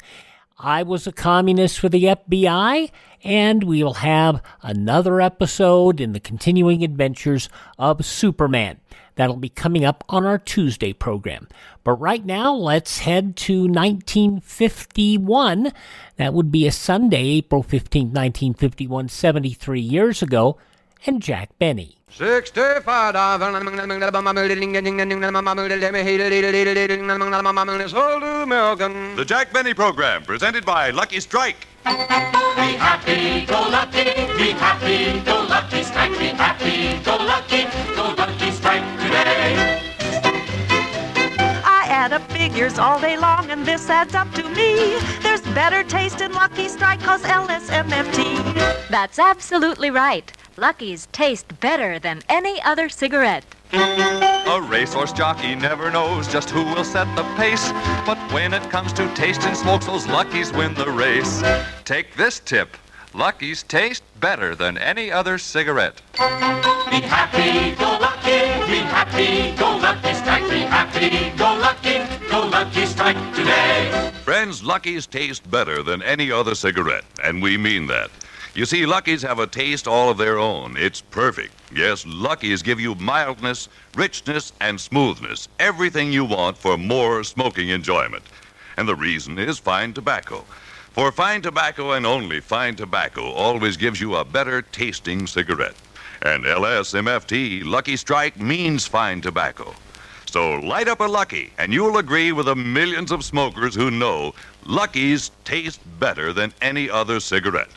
I Was a Communist for the FBI, and we'll have another episode in the continuing adventures of Superman. That'll be coming up on our Tuesday program. But right now, let's head to 1951. That would be a Sunday, April 15, 1951, 73 years ago, and Jack Benny. 65. The Jack Benny Program, presented by Lucky Strike. Be happy, go lucky, be happy, go lucky strike, be happy, go lucky strike today. add up figures all day long, and this adds up to me. There's better taste in Lucky Strike, 'cause LSMFT. That's absolutely right. Lucky's taste better than any other cigarette. A racehorse jockey never knows just who will set the pace, but when it comes to tasting smokes, those Luckies win the race. Take this tip. Lucky's taste better than any other cigarette. Be happy, go lucky, be happy, go lucky strike, be happy, go lucky strike today. Friends, Lucky's taste better than any other cigarette, and we mean that. You see, Lucky's have a taste all of their own. It's perfect. Yes, Lucky's give you mildness, richness, and smoothness, everything you want for more smoking enjoyment. And the reason is fine tobacco. For fine tobacco and only fine tobacco always gives you a better tasting cigarette. And LSMFT, Lucky Strike, means fine tobacco. So light up a Lucky, and you'll agree with the millions of smokers who know Lucky's taste better than any other cigarette.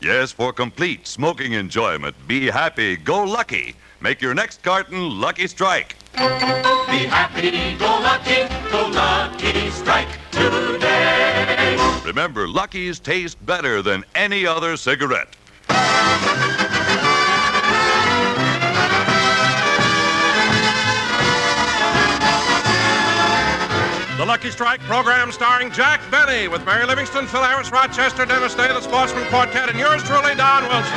Yes, for complete smoking enjoyment, be happy, go Lucky. Make your next carton Lucky Strike. Be happy, go lucky strike today. Remember, Lucky's taste better than any other cigarette. The Lucky Strike program starring Jack Benny with Mary Livingston, Phil Harris, Rochester, Dennis Day, the Sportsman Quartet, and yours truly, Don Wilson.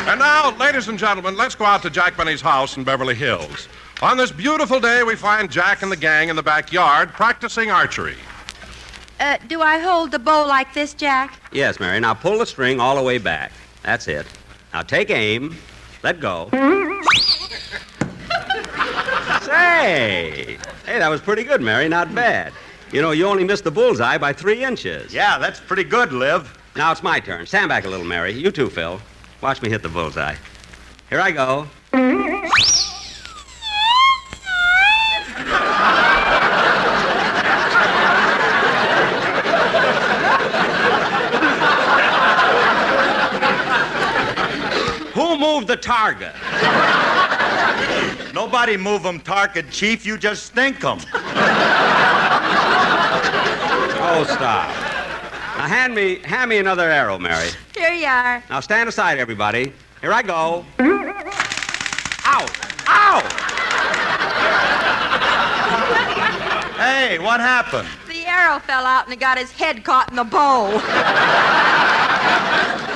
And now, ladies and gentlemen, let's go out to Jack Benny's house in Beverly Hills. On this beautiful day, we find Jack and the gang in the backyard practicing archery. Do I hold the bow like this, Jack? Yes, Mary. Now pull the string all the way back. That's it. Now take aim. Let go. Say! Hey, that was pretty good, Mary. Not bad. You know, you only missed the bullseye by 3 inches. Yeah, that's pretty good, Liv. Now it's my turn. Stand back a little, Mary. You too, Phil. Watch me hit the bullseye. Here I go. Who moved the target? Nobody move 'em, target, Chief. You just stink 'em. Oh, stop. Now hand me another arrow, Mary. Here you are. Now stand aside, everybody. Here I go. Ow! Ow! Hey, what happened? The arrow fell out and he got his head caught in the bow.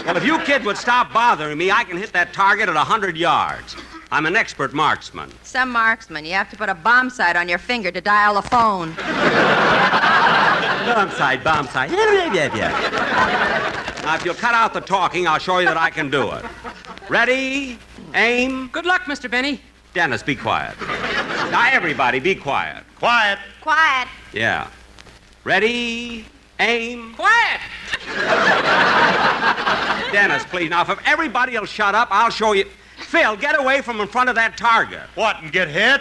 Well, if you kids would stop bothering me, I can hit that target at 100 yards. I'm an expert marksman. Some marksman, you have to put a bomb sight on your finger to dial the phone. Bomb sight. Now, if you'll cut out the talking, I'll show you that I can do it. Ready? Aim. Good luck, Mr. Benny. Dennis, be quiet. Now, everybody, be quiet. Quiet. Quiet. Yeah. Ready? Aim. Quiet! Dennis, please. Now, if everybody will shut up, I'll show you. Phil, get away from in front of that target. What, and get hit?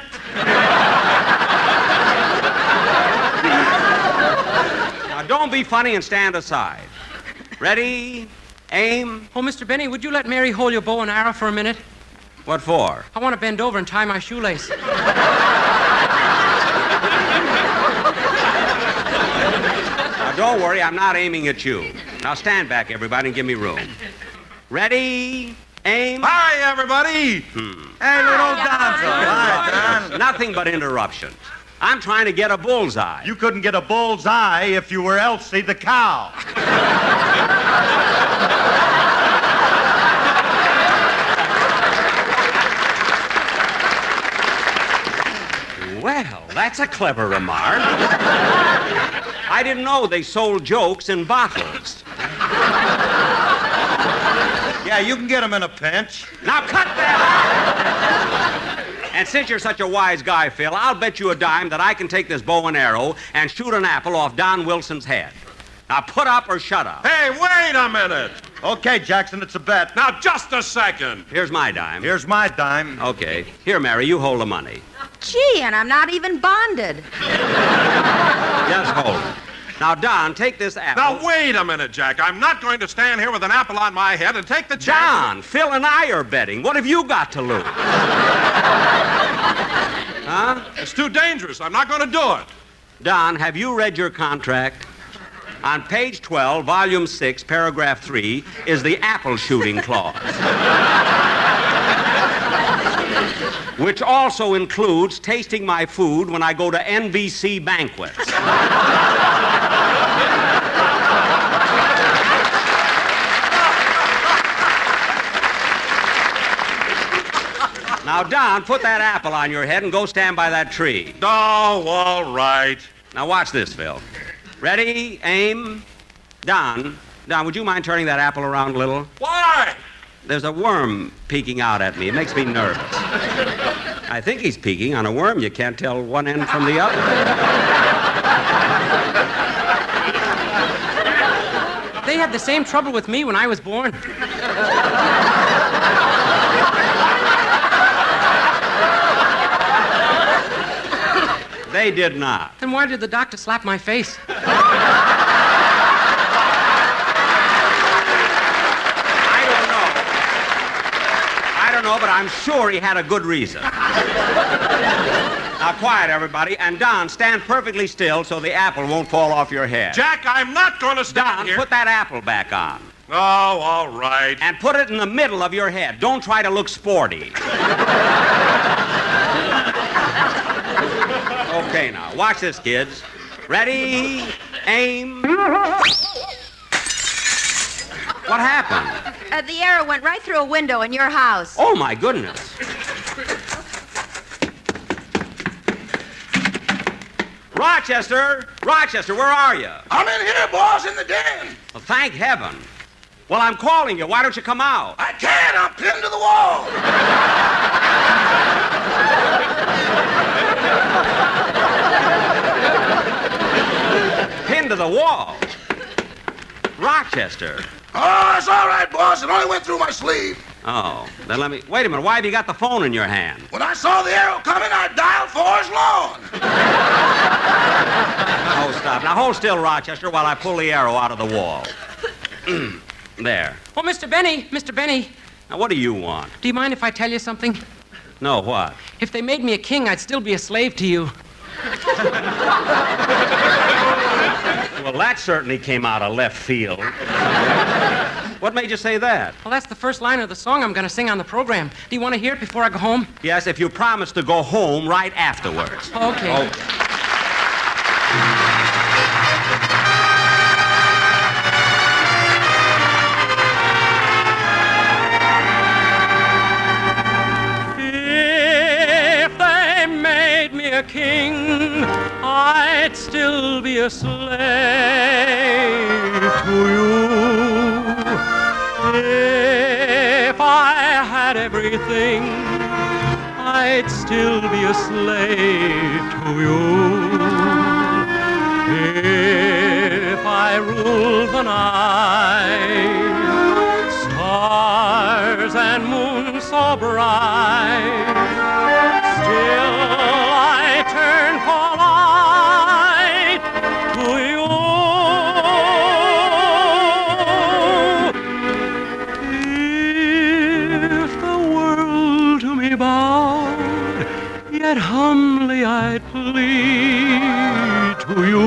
Now, don't be funny and stand aside. Ready? Aim. Oh, Mr. Benny, would you let Mary hold your bow and arrow for a minute? What for? I want to bend over and tie my shoelace. Now, don't worry, I'm not aiming at you. Now, stand back, everybody, and give me room. Ready? Aim. Hi, everybody. Hey, little Donzo. Hi, Don. Nothing but interruptions. I'm trying to get a bullseye. You couldn't get a bullseye if you were Elsie the cow. Well, that's a clever remark. I didn't know they sold jokes in bottles. Yeah, you can get them in a pinch. Now cut that out! And since you're such a wise guy, Phil, I'll bet you a dime that I can take this bow and arrow and shoot an apple off Don Wilson's head. Now put up or shut up. Hey, wait a minute. Okay, Jackson, it's a bet. Now, just a second. Here's my dime. Here's my dime. Okay. Here, Mary, you hold the money. Gee, and I'm not even bonded. Just hold it. Now, Don, take this apple. Now, wait a minute, Jack. I'm not going to stand here with an apple on my head and take the chance. Don, Phil and I are betting. What have you got to lose? Huh? It's too dangerous. I'm not going to do it. Don, have you read your contract? On page 12, volume 6, paragraph 3, is the apple shooting clause. Which also includes tasting my food when I go to NBC banquets. Now, Don, put that apple on your head and go stand by that tree. Oh, all right. Now, watch this, Phil. Ready, aim. Don, would you mind turning that apple around a little? Why? There's a worm peeking out at me. It makes me nervous. I think he's peeking on a worm. You can't tell one end from the other. They had the same trouble with me when I was born. They did not. Then why did the doctor slap my face? I don't know, but I'm sure he had a good reason. Now, quiet, everybody. And, Don, stand perfectly still so the apple won't fall off your head. Jack, I'm not going to stand here. Don, put that apple back on. Oh, all right. And put it in the middle of your head. Don't try to look sporty. Okay, now, watch this, kids. Ready, aim. What happened? The arrow went right through a window in your house. Oh, my goodness. Rochester, where are you? I'm in here, boss, in the den. Well, thank heaven. Well, I'm calling you. Why don't you come out? I can't. I'm pinned to the wall. Pinned to the wall. Rochester. Oh, that's all right, boss. It only went through my sleeve. Oh, then let me... Wait a minute. Why have you got the phone in your hand? When I saw the arrow coming, I dialed Forest Lawn. Oh, stop. Now, hold still, Rochester, while I pull the arrow out of the wall. There. Oh, Mr. Benny. Now, what do you want? Do you mind if I tell you something? No, what? If they made me a king, I'd still be a slave to you. Well, that certainly came out of left field. What made you say that? Well, that's the first line of the song I'm going to sing on the program. Do you want to hear it before I go home? Yes, if you promise to go home right afterwards. Okay. If they made me a king, I'd still be a slave to you. If I had everything, I'd still be a slave to you. If I ruled the night, stars and moon so bright, still I turn polite to you. If the world to me bowed, yet humbly I'd plead to you.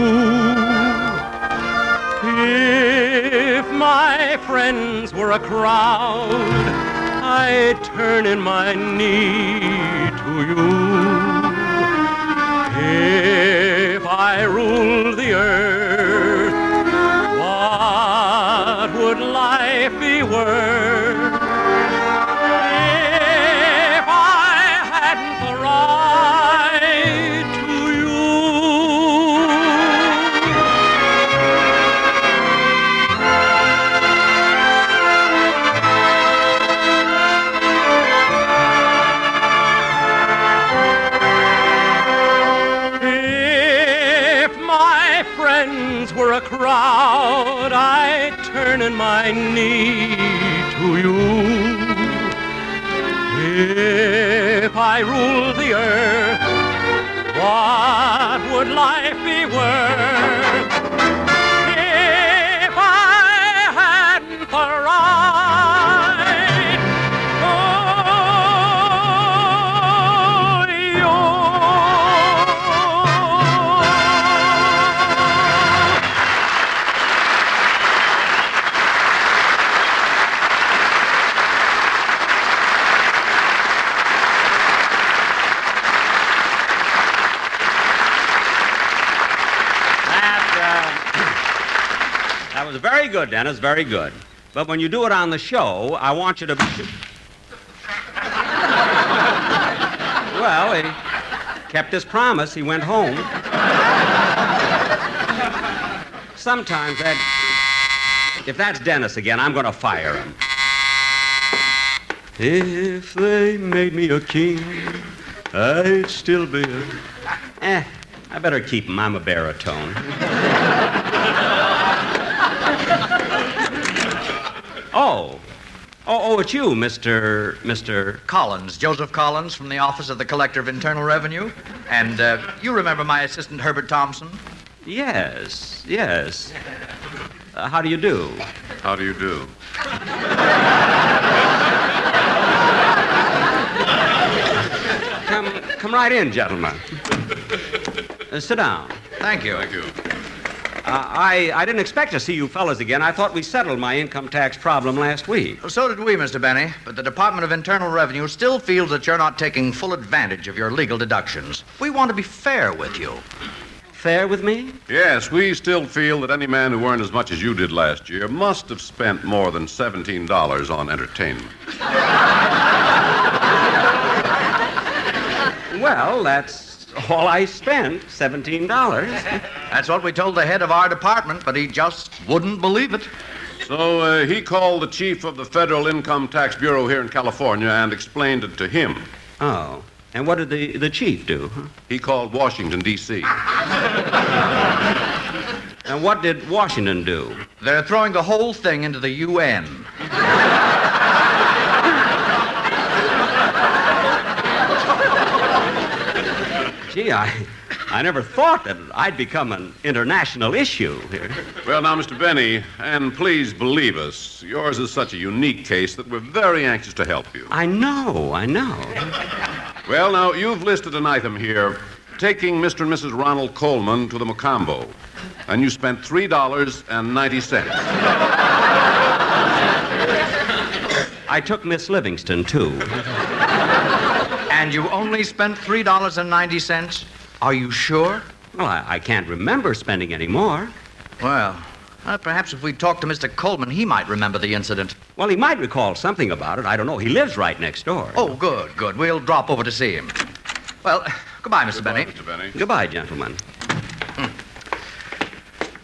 If my friends were a crowd, I'd turn in my knee to you. If I ruled the earth, what would life be worth? If I hadn't the right to you. If my friends were a crowd, I'd turn in my knee to you. If I ruled the earth, what would life be worth? That was very good, Dennis, very good. But when you do it on the show, I want you to be... Well, he kept his promise. He went home. Sometimes that... If that's Dennis again, I'm going to fire him. If they made me a king, I'd still be a... I better keep him. I'm a baritone. Oh, it's you, Mr. Collins, Joseph Collins from the Office of the Collector of Internal Revenue. And you remember my assistant, Herbert Thompson? Yes. How do you do? How do you do? Come right in, gentlemen. Sit down. Thank you. Thank you. I didn't expect to see you fellas again. I thought we settled my income tax problem last week. Well, so did we, Mr. Benny. But the Department of Internal Revenue still feels that you're not taking full advantage of your legal deductions. We want to be fair with you. Fair with me? Yes, we still feel that any man who earned as much as you did last year must have spent more than $17 on entertainment. Well, that's all I spent, $17. That's what we told the head of our department, but he just wouldn't believe it. So he called the chief of the Federal Income Tax Bureau here in California and explained it to him. Oh. And what did the chief do? He called Washington, D.C. And what did Washington do? They're throwing the whole thing into the UN. Gee, I never thought that I'd become an international issue here. Well, now, Mr. Benny, and please believe us, yours is such a unique case that we're very anxious to help you. I know. Well, now, you've listed an item here, taking Mr. and Mrs. Ronald Colman to the Mocambo, and you spent $3.90. I took Miss Livingston, too. And you only spent $3.90? Are you sure? Well, I can't remember spending any more. Well, perhaps if we talk to Mr. Colman, he might remember the incident. Well, he might recall something about it. I don't know. He lives right next door. Oh, good. We'll drop over to see him. Well, goodbye, Mr. Benny. Mr. Benny. Goodbye, gentlemen.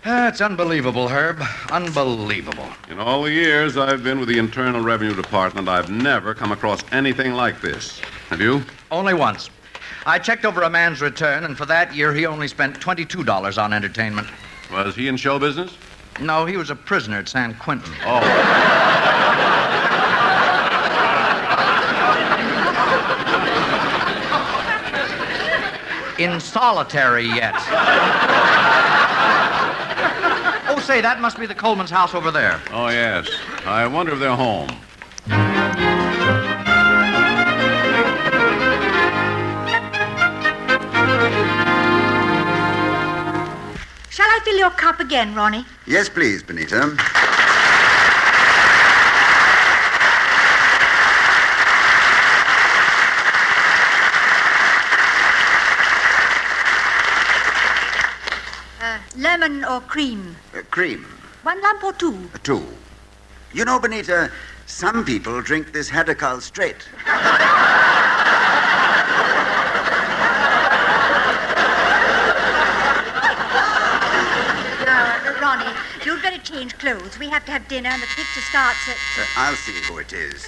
It's unbelievable, Herb. Unbelievable. In all the years I've been with the Internal Revenue Department, I've never come across anything like this. Have you? Only once. I checked over a man's return, and for that year, he only spent $22 on entertainment. Was he in show business? No, he was a prisoner at San Quentin. Oh. In solitary yet. Oh, say, that must be the Coleman's house over there. Oh, yes. I wonder if they're home. Shall I fill your cup again, Ronnie? Yes, please, Benita. Lemon or cream? Cream. 1 lump or 2? 2. You know, Benita, some people drink this Hedda straight. Ronnie, you'd better change clothes. We have to have dinner and the picture starts at... I'll see who it is.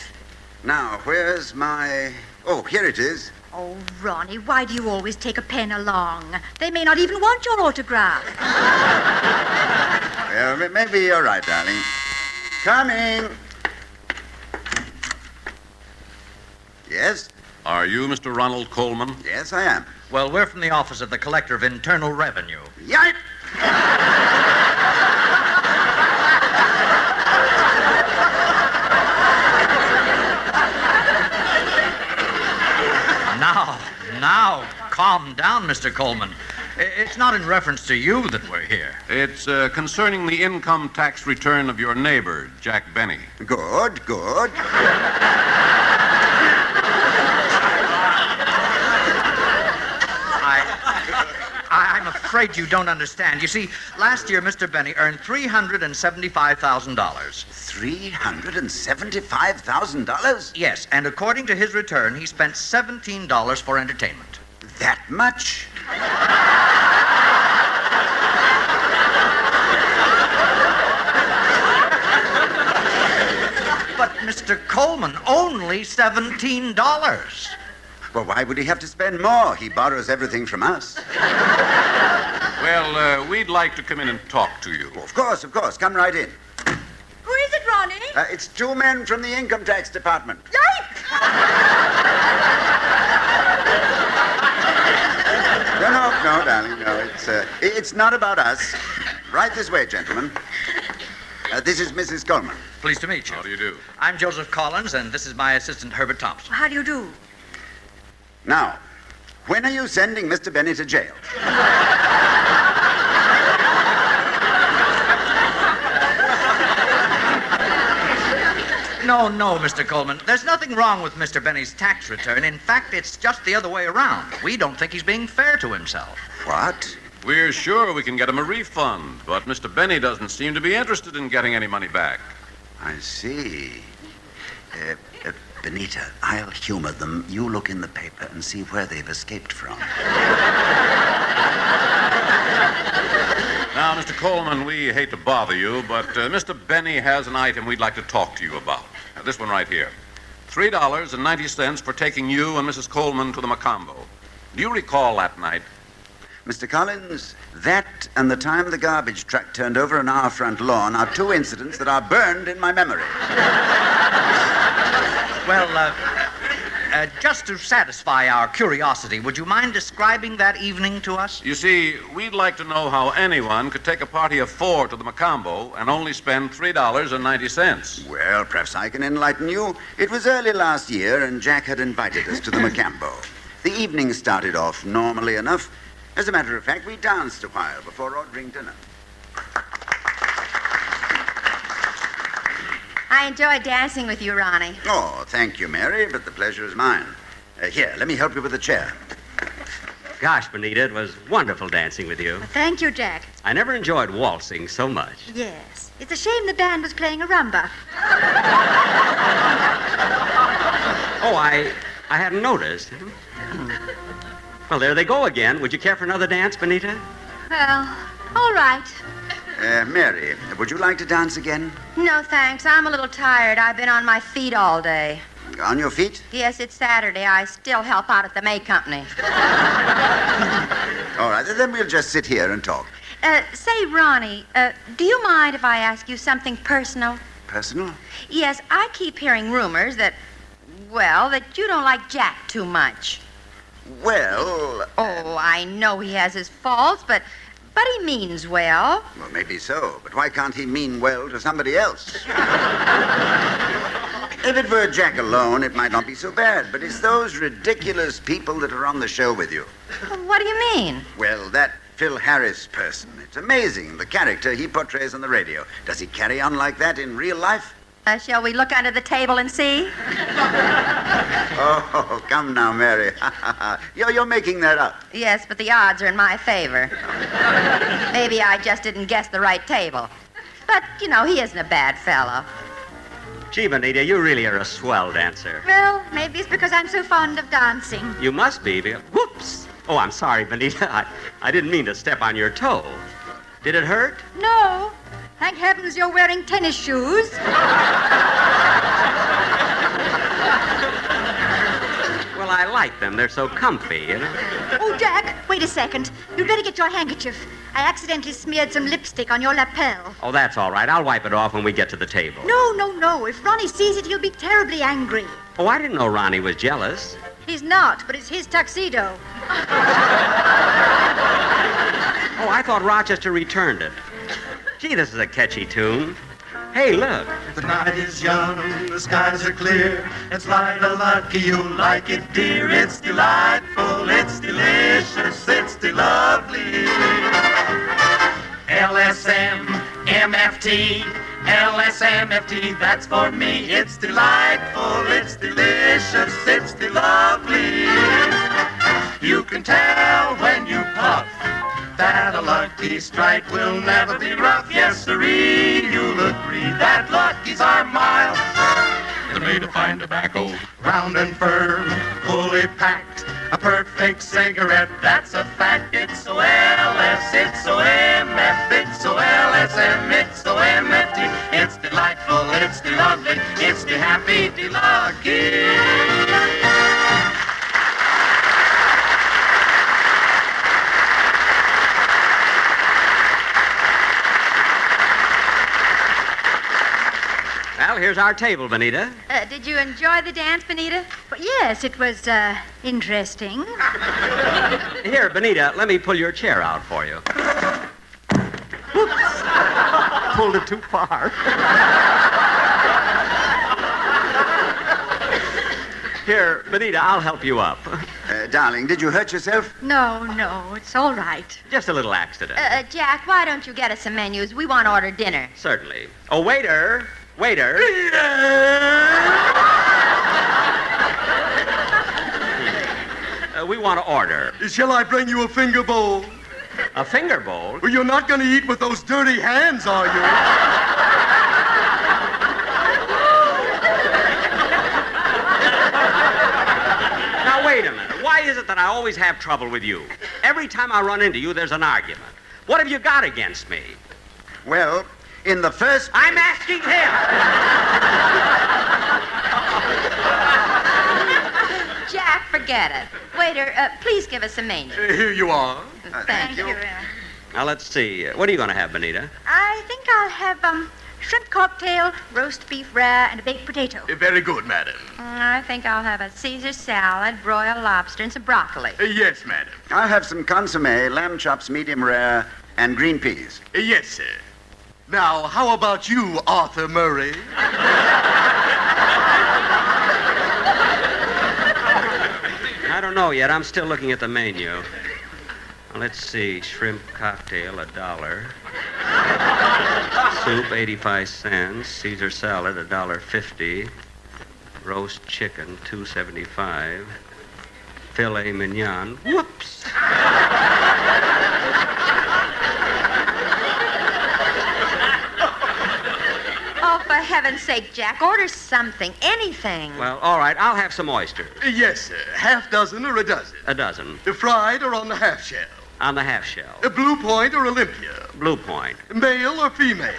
Now, where's my... Oh, here it is. Oh, Ronnie, why do you always take a pen along? They may not even want your autograph. Well, maybe you're right, darling. Coming. Yes? Are you Mr. Ronald Colman? Yes, I am. Well, we're from the Office of the Collector of Internal Revenue. Yipe! Now, calm down, Mr. Colman. It's not in reference to you that we're here. It's concerning the income tax return of your neighbor, Jack Benny. Good. I'm afraid you don't understand. You see, last year Mr. Benny earned $375,000. $375,000? Yes, and according to his return, he spent $17 for entertainment. That much? But, Mr. Colman, only $17. Well, why would he have to spend more? He borrows everything from us. Well, we'd like to come in and talk to you. Of course. Come right in. Who is it, Ronnie? It's two men from the income tax department. Yikes! No, darling, no. It's not about us. Right this way, gentlemen. This is Mrs. Colman. Pleased to meet you. How do you do? I'm Joseph Collins, and this is my assistant, Herbert Thompson. How do you do? Now, when are you sending Mr. Benny to jail? No, Mr. Colman. There's nothing wrong with Mr. Benny's tax return. In fact, it's just the other way around. We don't think he's being fair to himself. What? We're sure we can get him a refund, but Mr. Benny doesn't seem to be interested in getting any money back. I see. Benita, I'll humor them. You look in the paper and see where they've escaped from. Now, Mr. Colman, we hate to bother you, but Mr. Benny has an item we'd like to talk to you about. This one right here. $3.90 for taking you and Mrs. Colman to the Mocambo. Do you recall that night? Mr. Collins, that and the time the garbage truck turned over on our front lawn are two incidents that are burned in my memory. Well, just to satisfy our curiosity, would you mind describing that evening to us? You see, we'd like to know how anyone could take a party of 4 to the Mocambo and only spend $3.90. Well, perhaps I can enlighten you. It was early last year, and Jack had invited us to the Mocambo. The evening started off normally enough. As a matter of fact, we danced a while before ordering dinner. I enjoyed dancing with you, Ronnie. Oh, thank you, Mary, but the pleasure is mine. Here, let me help you with the chair. Gosh, Benita, it was wonderful dancing with you. Well, thank you, Jack. I never enjoyed waltzing so much. Yes. It's a shame the band was playing a rumba. Oh, I hadn't noticed. Well, there they go again. Would you care for another dance, Benita? Well, all right. Mary, would you like to dance again? No, thanks. I'm a little tired. I've been on my feet all day. On your feet? Yes, it's Saturday. I still help out at the May Company. All right, then we'll just sit here and talk. Say, Ronnie, do you mind if I ask you something personal? Personal? Yes, I keep hearing rumors that you don't like Jack too much. Well... Oh, I know he has his faults, but he means well. Well, maybe so, but why can't he mean well to somebody else? If it were Jack alone, it might not be so bad, but it's those ridiculous people that are on the show with you. What do you mean? Well, that Phil Harris person. It's amazing, the character he portrays on the radio. Does he carry on like that in real life? Shall we look under the table and see? Oh, come now, Mary. You're making that up. Yes, but the odds are in my favor. Maybe I just didn't guess the right table. But, he isn't a bad fellow. Gee, Benita, you really are a swell dancer. Well, maybe it's because I'm so fond of dancing. You must be. Whoops! Oh, I'm sorry, Benita. I didn't mean to step on your toe. Did it hurt? No. Thank heavens you're wearing tennis shoes. Well, I like them. They're so comfy, Oh, Jack, wait a second. You'd better get your handkerchief. I accidentally smeared some lipstick on your lapel. Oh, that's all right. I'll wipe it off when we get to the table. No. If Ronnie sees it, he'll be terribly angry. Oh, I didn't know Ronnie was jealous. He's not, but it's his tuxedo. Oh, I thought Rochester returned it. Gee, this is a catchy tune. Hey, look. The night is young, the skies are clear. It's light a lucky, you like it, dear. It's delightful, it's delicious, it's lovely. LSM, MFT, LSMFT, that's for me. It's delightful, it's delicious, it's lovely. You can tell when you puff that a lucky strike will never be rough. Yes, sirree, you'll agree that luckies are mild. They're made of fine tobacco, round and firm, fully packed, a perfect cigarette, that's a fact. It's so LS, it's so MF, it's so LSM, it's so MFT. It's delightful, it's de lovely, it's de happy, de lucky. Well, here's our table, Benita. Did you enjoy the dance, Benita? Well, yes, it was, interesting. Here, Benita, let me pull your chair out for you. Whoops. Pulled it too far. Here, Benita, I'll help you up. Darling, did you hurt yourself? No, it's all right. Just a little accident. Jack, why don't you get us some menus? We want to order dinner. Certainly. Oh, waiter. Waiter. We want to order. Shall I bring you a finger bowl? A finger bowl? Well, you're not going to eat with those dirty hands, are you? Now, wait a minute. Why is it that I always have trouble with you? Every time I run into you, there's an argument. What have you got against me? Well, in the first... I'm asking him! Jack, forget it. Waiter, please give us a menu. Here you are. Thank you. Now, let's see. What are you going to have, Benita? I think I'll have, shrimp cocktail, roast beef rare, and a baked potato. Very good, madam. I think I'll have a Caesar salad, broiled lobster, and some broccoli. Yes, madam. I'll have some consommé, lamb chops, medium rare, and green peas. Yes, sir. Now, how about you, Arthur Murray? I don't know yet. I'm still looking at the menu. Well, let's see. Shrimp cocktail, $1. Soup, 85 cents. Caesar salad, $1.50. Roast chicken, $2.75. Filet mignon. Whoops! Oh, for heaven's sake, Jack, order something, anything. Well, all right. I'll have some oysters. Yes, sir. Half dozen or a dozen? A dozen. Fried or on the half shell? On the half shell. Blue Point or Olympia? Blue Point. Male or female?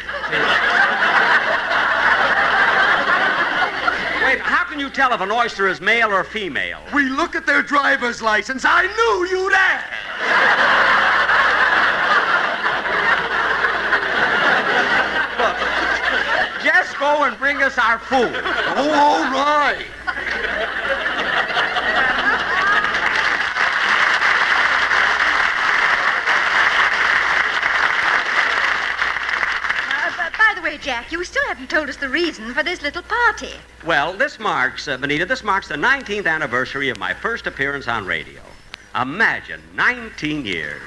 Wait, how can you tell if an oyster is male or female? We look at their driver's license. I knew you'd ask. Just go and bring us our food. Oh, all right. By the way, Jack, you still haven't told us the reason for this little party. Well, this marks, Benita, the 19th anniversary of my first appearance on radio. Imagine, 19 years.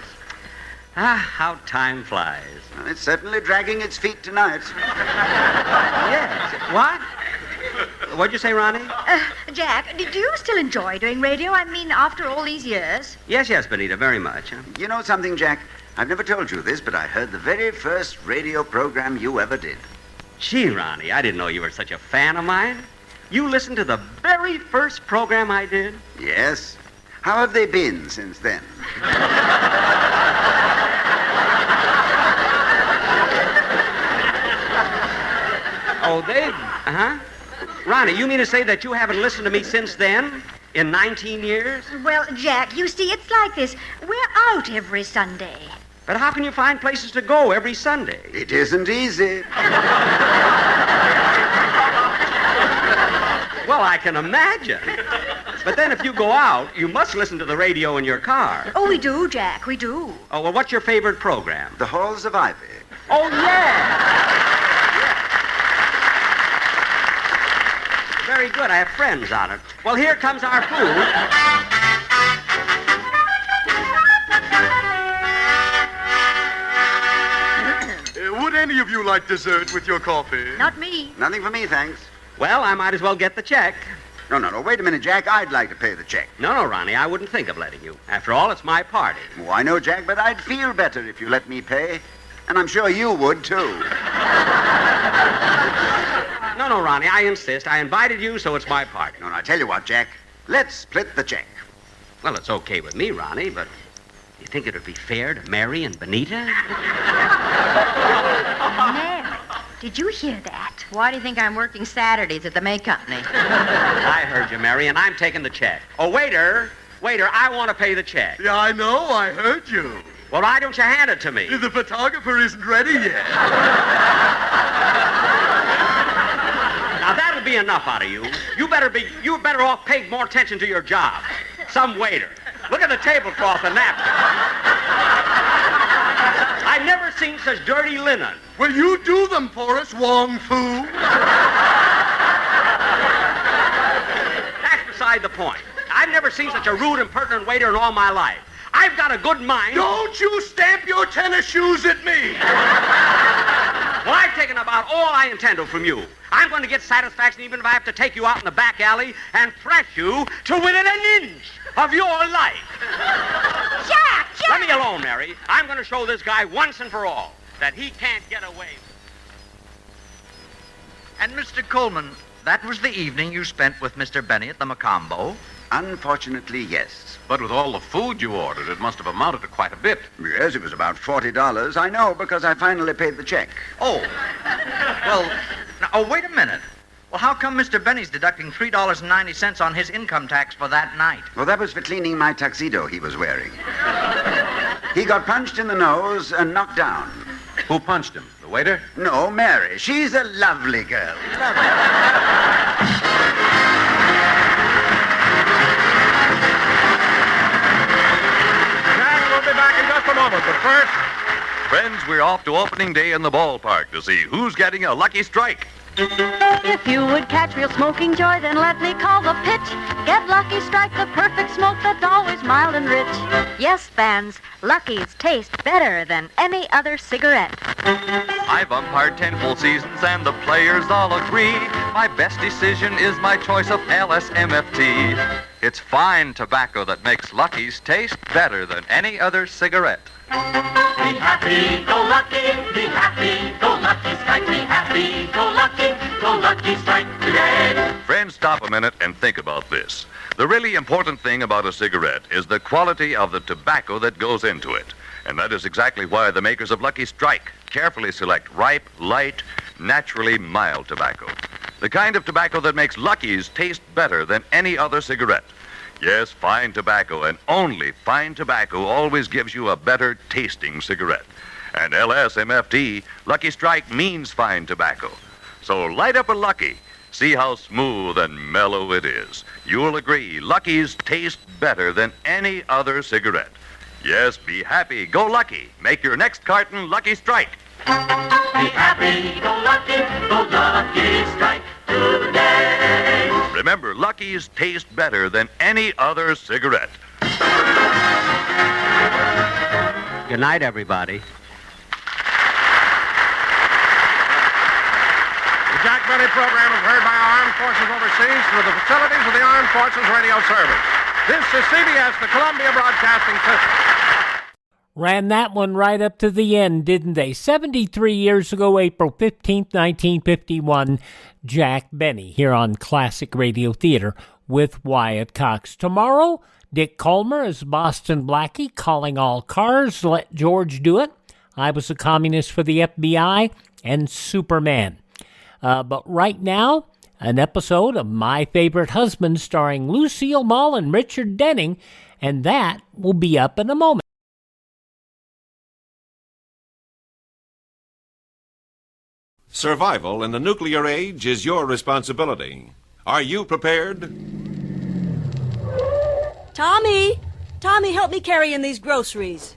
Ah, how time flies. Well, it's certainly dragging its feet tonight. Yes. What? What'd you say, Ronnie? Jack, do you still enjoy doing radio? I mean, after all these years? Yes, Benita, very much. You know something, Jack? I've never told you this, but I heard the very first radio program you ever did. Gee, Ronnie, I didn't know you were such a fan of mine. You listened to the very first program I did? Yes. How have they been since then? Oh, huh? Ronnie, you mean to say that you haven't listened to me since then? In 19 years? Well, Jack, you see, it's like this. We're out every Sunday. But how can you find places to go every Sunday? It isn't easy. Well, I can imagine. But then if you go out, you must listen to the radio in your car. Oh, we do, Jack, we do. Oh, well, what's your favorite program? The Halls of Ivy. Oh, yeah! Very good. I have friends on it. Well, here comes our food. Would any of you like dessert with your coffee? Not me. Nothing for me, thanks. Well, I might as well get the check. No, wait a minute, Jack. I'd like to pay the check. No, Ronnie, I wouldn't think of letting you. After all, it's my party. Oh, I know, Jack, but I'd feel better if you let me pay. And I'm sure you would, too. No, Ronnie, I insist. I invited you, so it's my party. No, I tell you what, Jack. Let's split the check. Well, it's okay with me, Ronnie, but you think it would be fair to Mary and Benita? Mary, did you hear that? Why do you think I'm working Saturdays at the May Company? I heard you, Mary, and I'm taking the check. Oh, waiter, I want to pay the check. Yeah, I know. I heard you. Well, why don't you hand it to me? The photographer isn't ready yet. Now, that'll be enough out of you. You're better off paying more attention to your job. Some waiter. Look at the tablecloth and napkin. I've never seen such dirty linen. Will you do them for us, Wong Fu? That's beside the point. I've never seen such a rude, impertinent waiter in all my life. I've got a good mind. Don't you stamp your tennis shoes at me. Well, I've taken about all I intend to from you. I'm going to get satisfaction even if I have to take you out in the back alley and thrash you to within an inch of your life. Jack! Let me alone, Mary. I'm going to show this guy once and for all that he can't get away. And Mr. Colman, that was the evening you spent with Mr. Benny at the Mocambo? Unfortunately, yes. But with all the food you ordered, it must have amounted to quite a bit. Yes, it was about $40. I know, because I finally paid the check. Oh. Well, wait a minute. Well, how come Mr. Benny's deducting $3.90 on his income tax for that night? Well, that was for cleaning my tuxedo he was wearing. He got punched in the nose and knocked down. Who punched him? The waiter? No, Mary. She's a lovely girl. We'll be back in just a moment, but first... Friends, we're off to opening day in the ballpark to see who's getting a lucky strike. If you would catch real smoking joy, then let me call the pitch. Get Lucky Strike, the perfect smoke that's always mild and rich. Yes, fans, Lucky's taste better than any other cigarette. I've umpired 10 full seasons and the players all agree. My best decision is my choice of LSMFT. It's fine tobacco that makes Lucky's taste better than any other cigarette. Be happy, go lucky, be happy, go lucky strike, be happy, go lucky strike today. Friends, stop a minute and think about this. The really important thing about a cigarette is the quality of the tobacco that goes into it. And that is exactly why the makers of Lucky Strike carefully select ripe, light, naturally mild tobacco. The kind of tobacco that makes Lucky's taste better than any other cigarette. Yes, fine tobacco, and only fine tobacco always gives you a better tasting cigarette. And LSMFT, Lucky Strike means fine tobacco. So light up a Lucky. See how smooth and mellow it is. You'll agree, Lucky's taste better than any other cigarette. Yes, be happy, go Lucky. Make your next carton Lucky Strike. Be happy, go lucky strike today. Remember, Lucky's taste better than any other cigarette. Good night, everybody. The Jack Benny program is heard by our armed forces overseas through the facilities of the Armed Forces Radio Service. This is CBS, the Columbia Broadcasting System. Ran that one right up to the end, didn't they? 73 years ago, April 15th, 1951, Jack Benny here on Classic Radio Theater with Wyatt Cox. Tomorrow, Dick Colmer as Boston Blackie, calling all cars, let George do it. I was a communist for the FBI, and Superman. But right now, an episode of My Favorite Husband starring Lucille Ball and Richard Denning, and that will be up in a moment. Survival in the nuclear age is your responsibility. Are you prepared? Tommy! Tommy, help me carry in these groceries.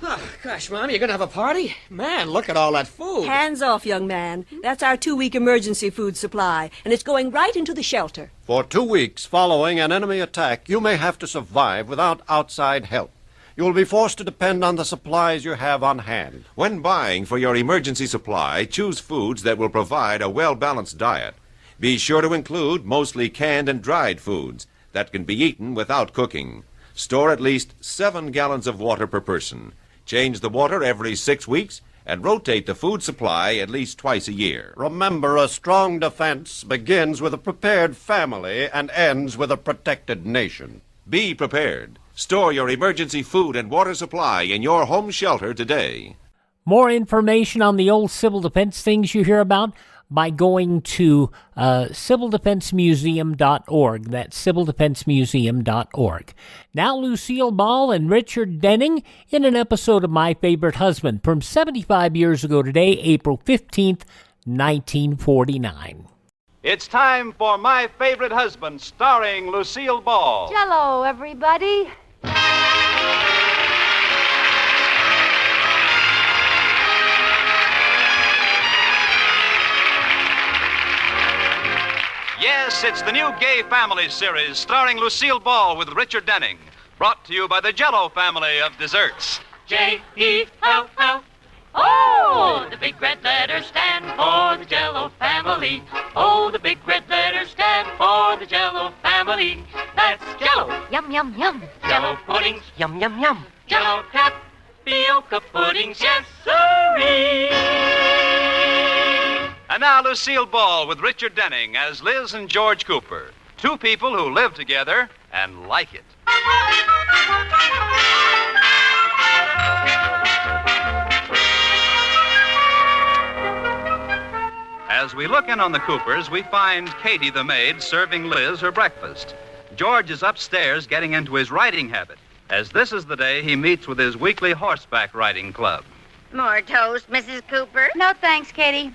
Oh, gosh, Mom, you're going to have a party? Man, look at all that food. Hands off, young man. That's our 2-week emergency food supply, and it's going right into the shelter. For 2 weeks following an enemy attack, you may have to survive without outside help. You will be forced to depend on the supplies you have on hand. When buying for your emergency supply, choose foods that will provide a well-balanced diet. Be sure to include mostly canned and dried foods that can be eaten without cooking. Store at least 7 gallons of water per person. Change the water every 6 weeks and rotate the food supply at least twice a year. Remember, a strong defense begins with a prepared family and ends with a protected nation. Be prepared. Store your emergency food and water supply in your home shelter today. More information on the old civil defense things you hear about by going to civildefensemuseum.org. That's civildefensemuseum.org. Now Lucille Ball and Richard Denning in an episode of My Favorite Husband from 75 years ago today, April 15th, 1949. It's time for My Favorite Husband, starring Lucille Ball. Jello, everybody. Yes, it's the new Gay Families series starring Lucille Ball with Richard Denning. Brought to you by the Jell-O family of desserts. J-E-L-L. Oh, the big red letters stand for the Jell-O family. Oh, the big red letters stand for the Jell-O family. That's Jell-O. Yum, yum, yum. Jell-O puddings. Yum, yum, yum. Jell-O tapioca puddings. Yes, sirree. And now Lucille Ball with Richard Denning as Liz and George Cooper. Two people who live together and like it. As we look in on the Coopers, we find Katie the maid serving Liz her breakfast. George is upstairs getting into his riding habit, as this is the day he meets with his weekly horseback riding club. More toast, Mrs. Cooper? No, thanks, Katie.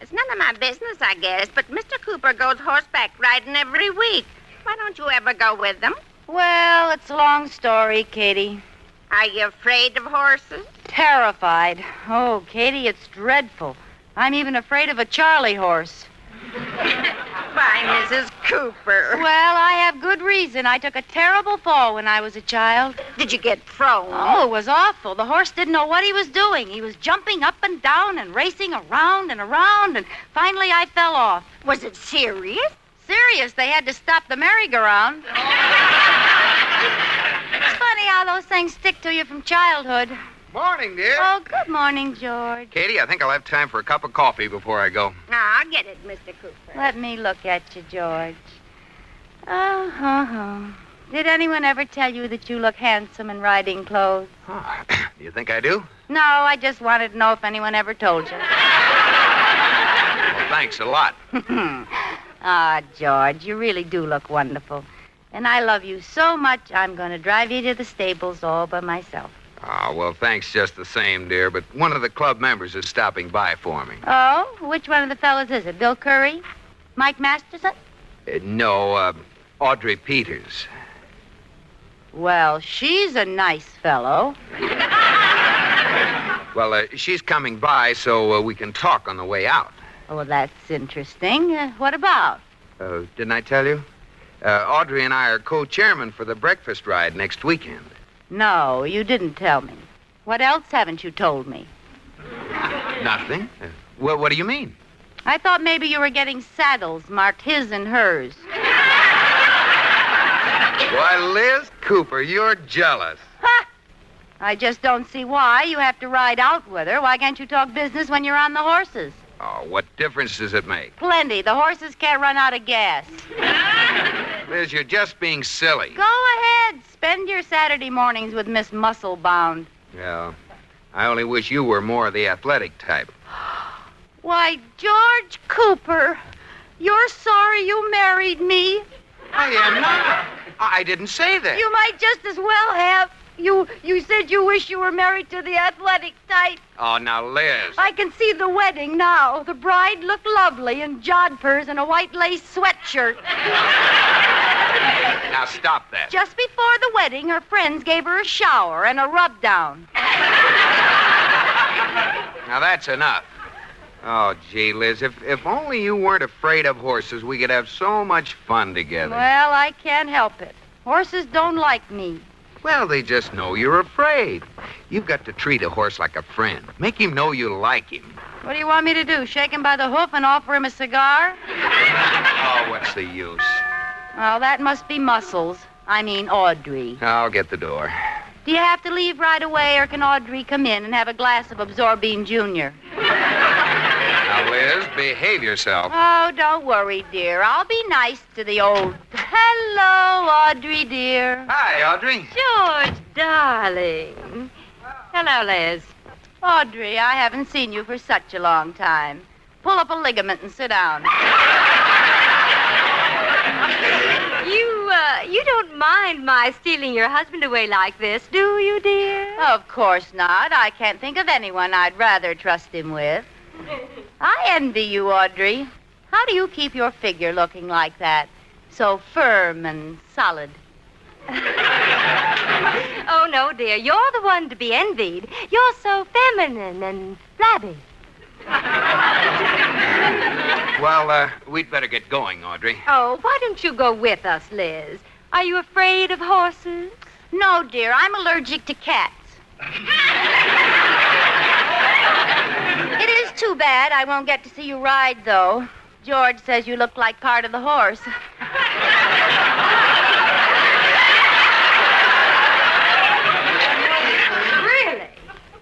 It's none of my business, I guess, but Mr. Cooper goes horseback riding every week. Why don't you ever go with them? Well, it's a long story, Katie. Are you afraid of horses? Terrified. Oh, Katie, it's dreadful. I'm even afraid of a Charlie horse. Why, Mrs. Cooper. Well, I have good reason. I took a terrible fall when I was a child. Did you get prone? Oh, it was awful. The horse didn't know what he was doing. He was jumping up and down and racing around and around, and finally I fell off. Was it serious? Serious. They had to stop the merry-go-round. It's funny how those things stick to you from childhood. Morning, dear. Oh, good morning, George. Katie, I think I'll have time for a cup of coffee before I go. I'll get it, Mr. Cooper. Let me look at you, George. Did anyone ever tell you that you look handsome in riding clothes? Oh, you think I do? No, I just wanted to know if anyone ever told you. Well, thanks a lot. George, you really do look wonderful. And I love you so much, I'm going to drive you to the stables all by myself. Oh, well, thanks just the same, dear, but one of the club members is stopping by for me. Oh? Which one of the fellas is it? Bill Curry? Mike Masterson? No, Audrey Peters. Well, she's a nice fellow. Well, she's coming by so we can talk on the way out. Oh, well, that's interesting. What about? Didn't I tell you? Audrey and I are co-chairmen for the breakfast ride next weekend. No, you didn't tell me. What else haven't you told me? Nothing. Well, what do you mean? I thought maybe you were getting saddles marked his and hers. Why, Liz Cooper, you're jealous. Ha! I just don't see why you have to ride out with her. Why can't you talk business when you're on the horses? Oh, what difference does it make? Plenty. The horses can't run out of gas. Liz, you're just being silly. Go ahead. Spend your Saturday mornings with Miss Musclebound. Yeah. I only wish you were more of the athletic type. Why, George Cooper, you're sorry you married me. I am not. I didn't say that. You might just as well have. You said you wish you were married to the athletic type. Oh, now, Liz. I can see the wedding now. The bride looked lovely in jodhpurs and a white lace sweatshirt. Now, stop that. Just before the wedding, her friends gave her a shower and a rub-down. Now, that's enough. Oh, gee, Liz, if only you weren't afraid of horses, we could have so much fun together. Well, I can't help it. Horses don't like me. Well, they just know you're afraid. You've got to treat a horse like a friend. Make him know you like him. What do you want me to do, shake him by the hoof and offer him a cigar? Oh, what's the use? Oh, that must be Muscles. I mean Audrey. I'll get the door. Do you have to leave right away, or can Audrey come in and have a glass of Absorbine Junior? Now, Liz, behave yourself. Oh, don't worry, dear. I'll be nice to the old... Hello, Audrey, dear. Hi, Audrey. George, darling. Hello, Liz. Audrey, I haven't seen you for such a long time. Pull up a ligament and sit down. You don't mind my stealing your husband away like this, do you, dear? Of course not. I can't think of anyone I'd rather trust him with. I envy you, Audrey. How do you keep your figure looking like that? So firm and solid. Oh, no, dear. You're the one to be envied. You're so feminine and flabby. Well, we'd better get going, Audrey. Oh, why don't you go with us, Liz? Are you afraid of horses? No, dear. I'm allergic to cats. It is too bad I won't get to see you ride, though. George says you look like part of the horse. Really?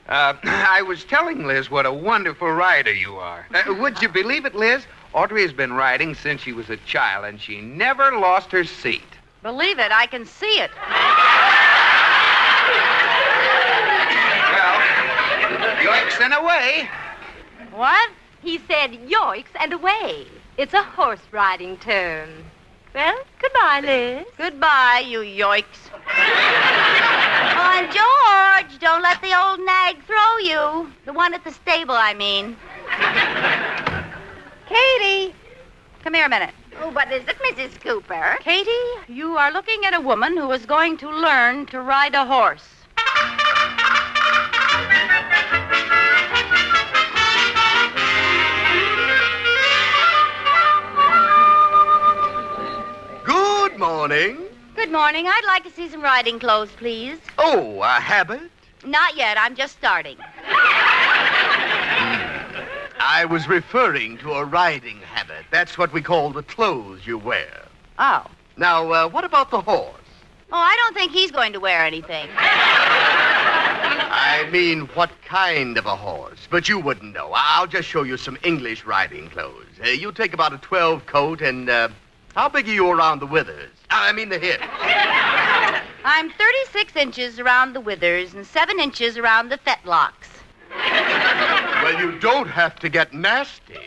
I was telling Liz what a wonderful rider you are. Would you believe it, Liz? Audrey has been riding since she was a child, and she never lost her seat. Believe it, I can see it. Well, yoicks and away. What? He said yoicks and away. It's a horse riding term. Well, goodbye, Liz. Goodbye, you yoicks. Oh, and George, don't let the old nag throw you. The one at the stable, I mean. Katie, come here a minute. Oh, what is it, Mrs. Cooper? Katie, you are looking at a woman who is going to learn to ride a horse. Good morning. Good morning. I'd like to see some riding clothes, please. Oh, a habit? Not yet. I'm just starting. I was referring to a riding habit. That's what we call the clothes you wear. Oh. Now, what about the horse? Oh, I don't think he's going to wear anything. I mean, what kind of a horse? But you wouldn't know. I'll just show you some English riding clothes. You take about a 12 coat and, how big are you around the withers? I mean the hips. I'm 36 inches around the withers and 7 inches around the fetlocks. Well, you don't have to get nasty.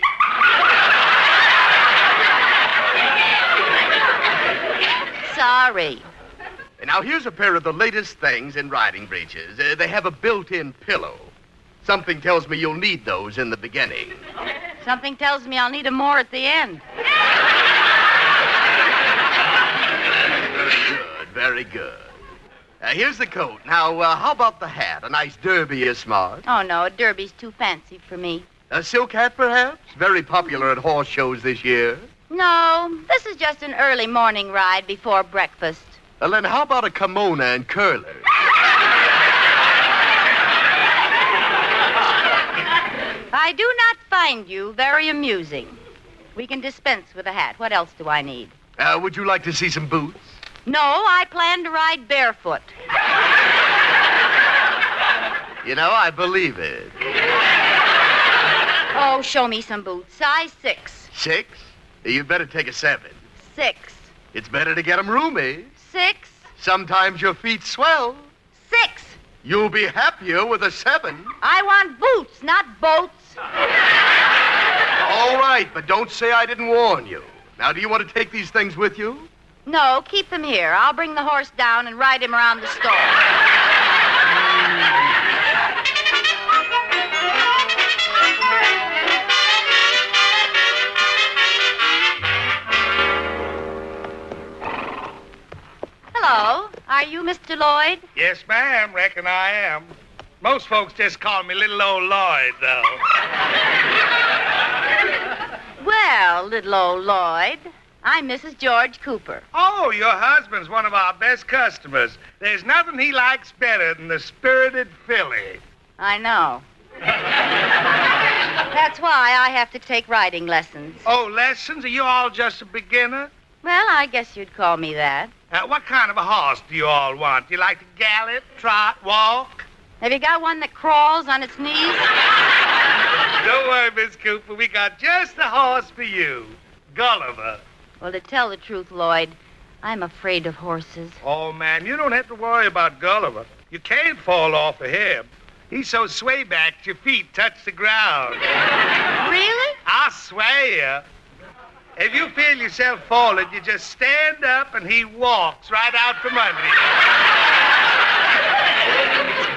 Sorry. Now, here's a pair of the latest things in riding breeches. They have a built-in pillow. Something tells me you'll need those in the beginning. Something tells me I'll need 'em more at the end. Very good, very good. Here's the coat. Now, how about the hat? A nice derby is smart. Oh, no, a derby's too fancy for me. A silk hat, perhaps? Very popular at horse shows this year. No, this is just an early morning ride before breakfast. Well, then how about a kimono and curler? I do not find you very amusing. We can dispense with a hat. What else do I need? Would you like to see some boots? No, I plan to ride barefoot. You know, I believe it. Oh, show me some boots. Size 6. 6? You'd better take a 7. 6. It's better to get 'em roomy. 6. Sometimes your feet swell. 6. You'll be happier with a 7. I want boots, not boats. All right, but don't say I didn't warn you. Now, do you want to take these things with you? No, keep them here. I'll bring the horse down and ride him around the store. Hello. Are you Mr. Lloyd? Yes, ma'am. Reckon I am. Most folks just call me little old Lloyd, though. Well, little old Lloyd, I'm Mrs. George Cooper. Oh, your husband's one of our best customers. There's nothing he likes better than the spirited filly. I know. That's why I have to take riding lessons. Oh, lessons? Are you all just a beginner? Well, I guess you'd call me that. What kind of a horse do you all want? Do you like to gallop, trot, walk? Have you got one that crawls on its knees? Don't worry, Miss Cooper. We got just the horse for you. Gulliver. Well, to tell the truth, Lloyd, I'm afraid of horses. Oh, man, you don't have to worry about Gulliver. You can't fall off of him. He's so sway-backed your feet touch the ground. Really? I swear. If you feel yourself falling, you just stand up and he walks right out from under you.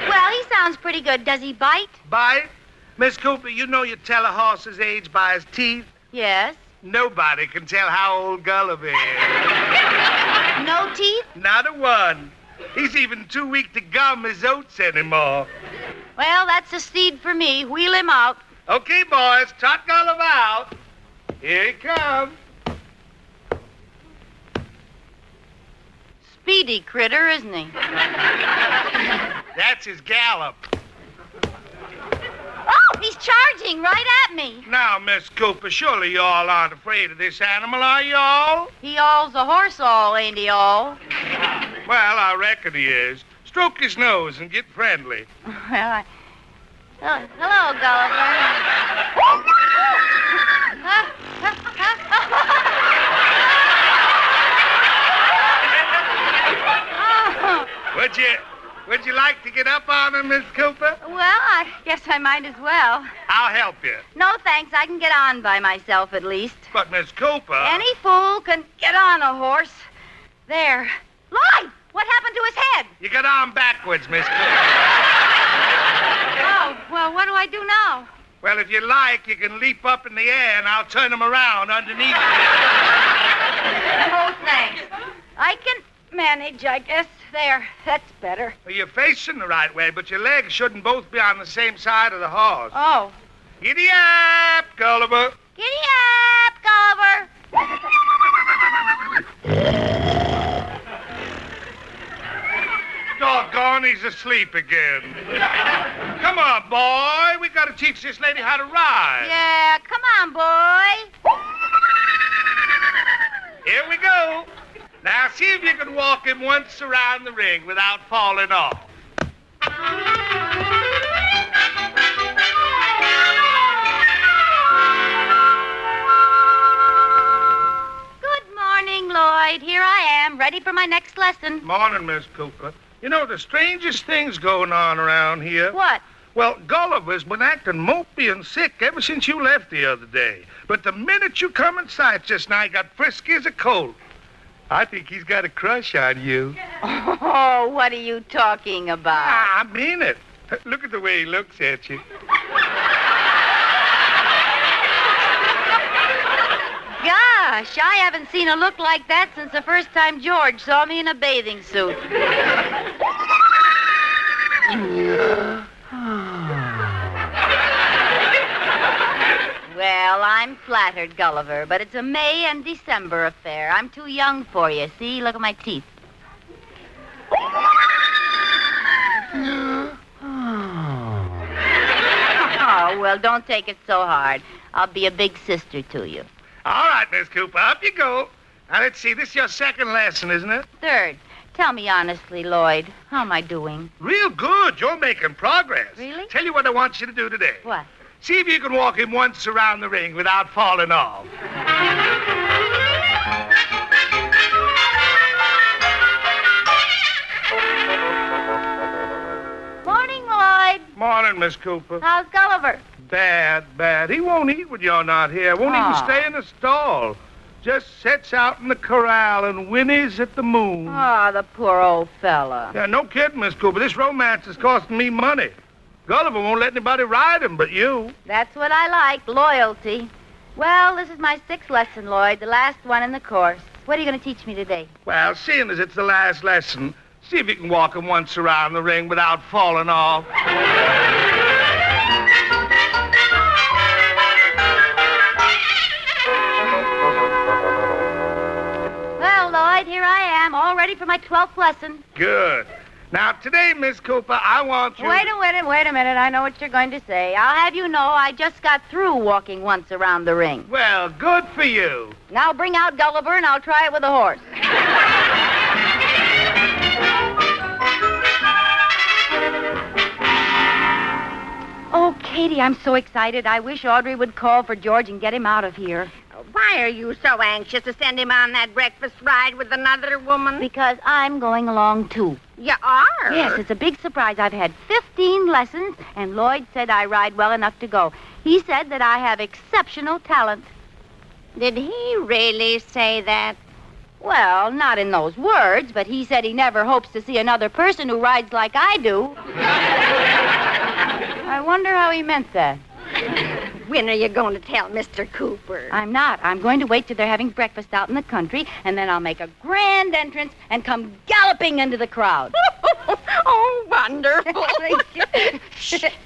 Well, he sounds pretty good. Does he bite? Bite? Miss Cooper, you know you tell a horse's age by his teeth? Yes. Nobody can tell how old Gulliver is. No teeth? Not a one. He's even too weak to gum his oats anymore. Well, that's a steed for me. Wheel him out. Okay, boys, trot Gulliver out. Here he comes. Speedy critter, isn't he? That's his gallop. Oh, he's charging right at me. Now, Miss Cooper, surely you all aren't afraid of this animal, are you all? He all's a horse all, ain't he all? Well, I reckon he is. Stroke his nose and get friendly. Well, hello, Gulliver. Would you like to get up on him, Miss Cooper? Well, I guess I might as well. I'll help you. No, thanks. I can get on by myself at least. But, Miss Cooper... Any fool can get on a horse. There. Lloyd! What happened to his head? You got on backwards, Miss Cooper. Oh, well, what do I do now? Well, if you like, you can leap up in the air and I'll turn him around underneath you. Oh, thanks. I can manage, I guess. There, that's better. Well, you're facing the right way, but your legs shouldn't both be on the same side of the horse. Oh. Giddy up, Gulliver. Giddy up, Gulliver. Doggone, he's asleep again. Come on, boy. We got to teach this lady how to ride. Yeah, come on, boy. Here we go. Now, see if you can walk him once around the ring without falling off. Good morning, Lloyd. Here I am, ready for my next lesson. Morning, Miss Cooper. You know, the strangest thing's going on around here. What? Well, Gulliver's been acting mopey and sick ever since you left the other day. But the minute you come in sight just now, he got frisky as a colt. I think he's got a crush on you. Oh, what are you talking about? I mean it. Look at the way he looks at you. Gosh, I haven't seen a look like that since the first time George saw me in a bathing suit. Well, I'm flattered, Gulliver, but it's a May and December affair. I'm too young for you. See, look at my teeth. Oh, well, don't take it so hard. I'll be a big sister to you. All right, Miss Cooper, up you go. Now, let's see. This is your second lesson, isn't it? Third. Tell me honestly, Lloyd, how am I doing? Real good. You're making progress. Really? Tell you what I want you to do today. What? See if you can walk him once around the ring without falling off. Morning, Lloyd. Morning, Miss Cooper. How's Gulliver? Bad. He won't eat when you're not here. Won't even stay in the stall. Just sits out in the corral and whinnies at the moon. Ah, the poor old fella. Yeah, no kidding, Miss Cooper. This romance is costing me money. Gulliver won't let anybody ride him but you. That's what I like, loyalty. Well, this is my sixth lesson, Lloyd, the last one in the course. What are you going to teach me today? Well, seeing as it's the last lesson, see if you can walk him once around the ring without falling off. Well, Lloyd, here I am, all ready for my 12th lesson. Good. Now, today, Miss Cooper, I want you... Wait a minute. I know what you're going to say. I'll have you know I just got through walking once around the ring. Well, good for you. Now bring out Gulliver and I'll try it with a horse. Oh, Katie, I'm so excited. I wish Audrey would call for George and get him out of here. Why are you so anxious to send him on that breakfast ride with another woman? Because I'm going along, too. You are? Yes, it's a big surprise. I've had 15 lessons, and Lloyd said I ride well enough to go. He said that I have exceptional talent. Did he really say that? Well, not in those words, but he said he never hopes to see another person who rides like I do. I wonder how he meant that. When are you going to tell Mr. Cooper? I'm not. I'm going to wait till they're having breakfast out in the country, and then I'll make a grand entrance and come galloping into the crowd. Oh, wonderful.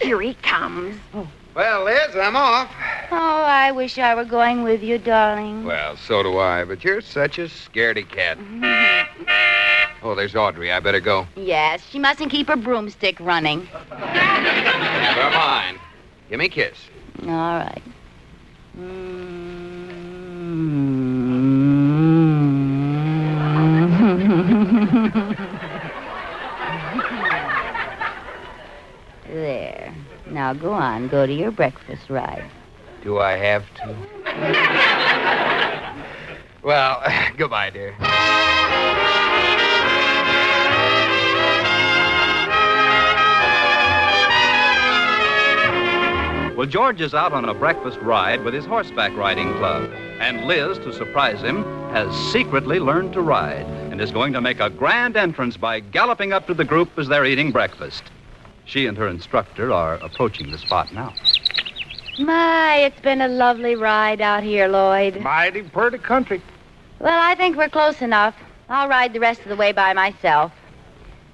Here he comes. Well, Liz, I'm off. Oh, I wish I were going with you, darling. Well, so do I, but you're such a scaredy cat. Oh, there's Audrey. I better go. Yes, she mustn't keep her broomstick running. Never mind. Give me a kiss. All right. There. Now go on. Go to your breakfast ride. Do I have to? Well, goodbye, dear. Well, George is out on a breakfast ride with his horseback riding club. And Liz, to surprise him, has secretly learned to ride and is going to make a grand entrance by galloping up to the group as they're eating breakfast. She and her instructor are approaching the spot now. My, it's been a lovely ride out here, Lloyd. Mighty pretty country. Well, I think we're close enough. I'll ride the rest of the way by myself.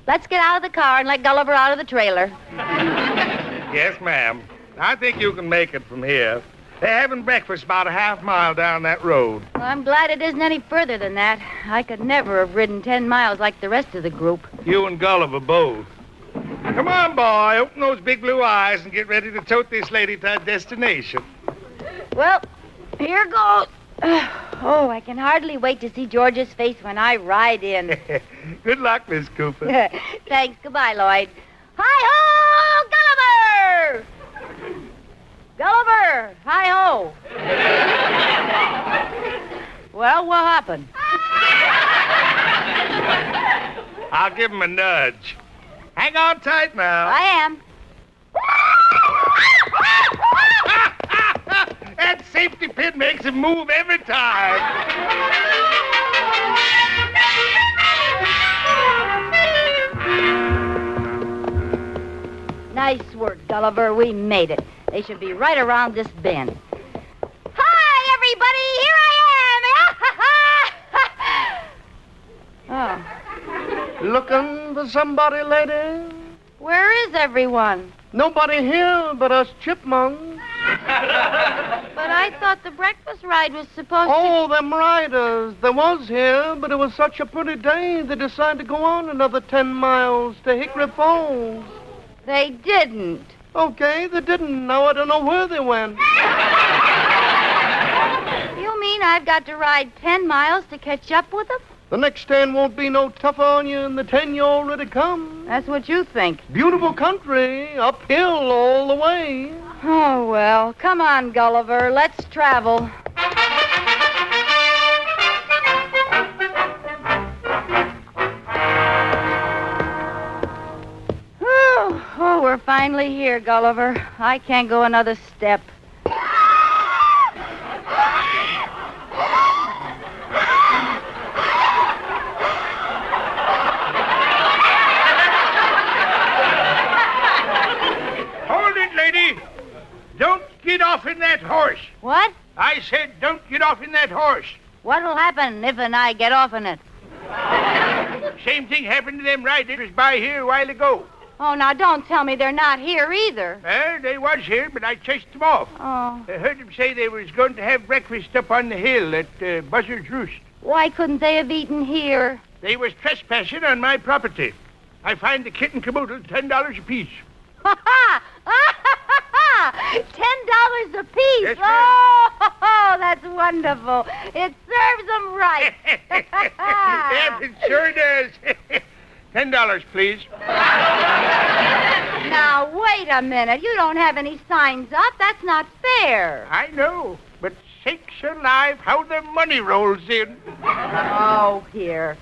Let's get out of the car and let Gulliver out of the trailer. Yes, ma'am. I think you can make it from here. They're having breakfast about a half mile down that road. Well, I'm glad it isn't any further than that. I could never have ridden 10 miles like the rest of the group. You and Gulliver both. Come on, boy. Open those big blue eyes and get ready to tote this lady to her destination. Well, here goes. Oh, I can hardly wait to see George's face when I ride in. Good luck, Miss Cooper. Thanks. Goodbye, Lloyd. Hi-ho, Gulliver! Gulliver, hi-ho. Well, what happened? I'll give him a nudge. Hang on tight now. I am. That safety pin makes him move every time. Nice work, Gulliver. We made it. They should be right around this bend. Hi, everybody. Here I am. Oh. Looking for somebody, lady? Where is everyone? Nobody here but us chipmunks. But I thought the breakfast ride was supposed Oh, them riders. They was here, but it was such a pretty day, they decided to go on another 10 miles to Hickory Falls. They didn't. Okay, they didn't. Now I don't know where they went. You mean I've got to ride 10 miles to catch up with them? The next 10 won't be no tougher on you than the 10 you already come. That's what you think. Beautiful country, uphill all the way. Oh, well, come on, Gulliver. Let's travel. Oh, we're finally here, Gulliver. I can't go another step. Hold it, lady. Don't get off in that horse. What? I said don't get off in that horse. What'll happen if and I get off in it? Same thing happened to them riders by here a while ago. Oh, now don't tell me they're not here either. They was here, but I chased them off. Oh. I heard them say they was going to have breakfast up on the hill at Buzzard's Roost. Why couldn't they have eaten here? They was trespassing on my property. I find the kit and caboodle $10 apiece. $10 a piece. Yes, oh, that's wonderful. It serves them right. Yes, it sure does. $10, please. Now, wait a minute. You don't have any signs up. That's not fair. I know, but sakes alive, how the money rolls in. Oh, here.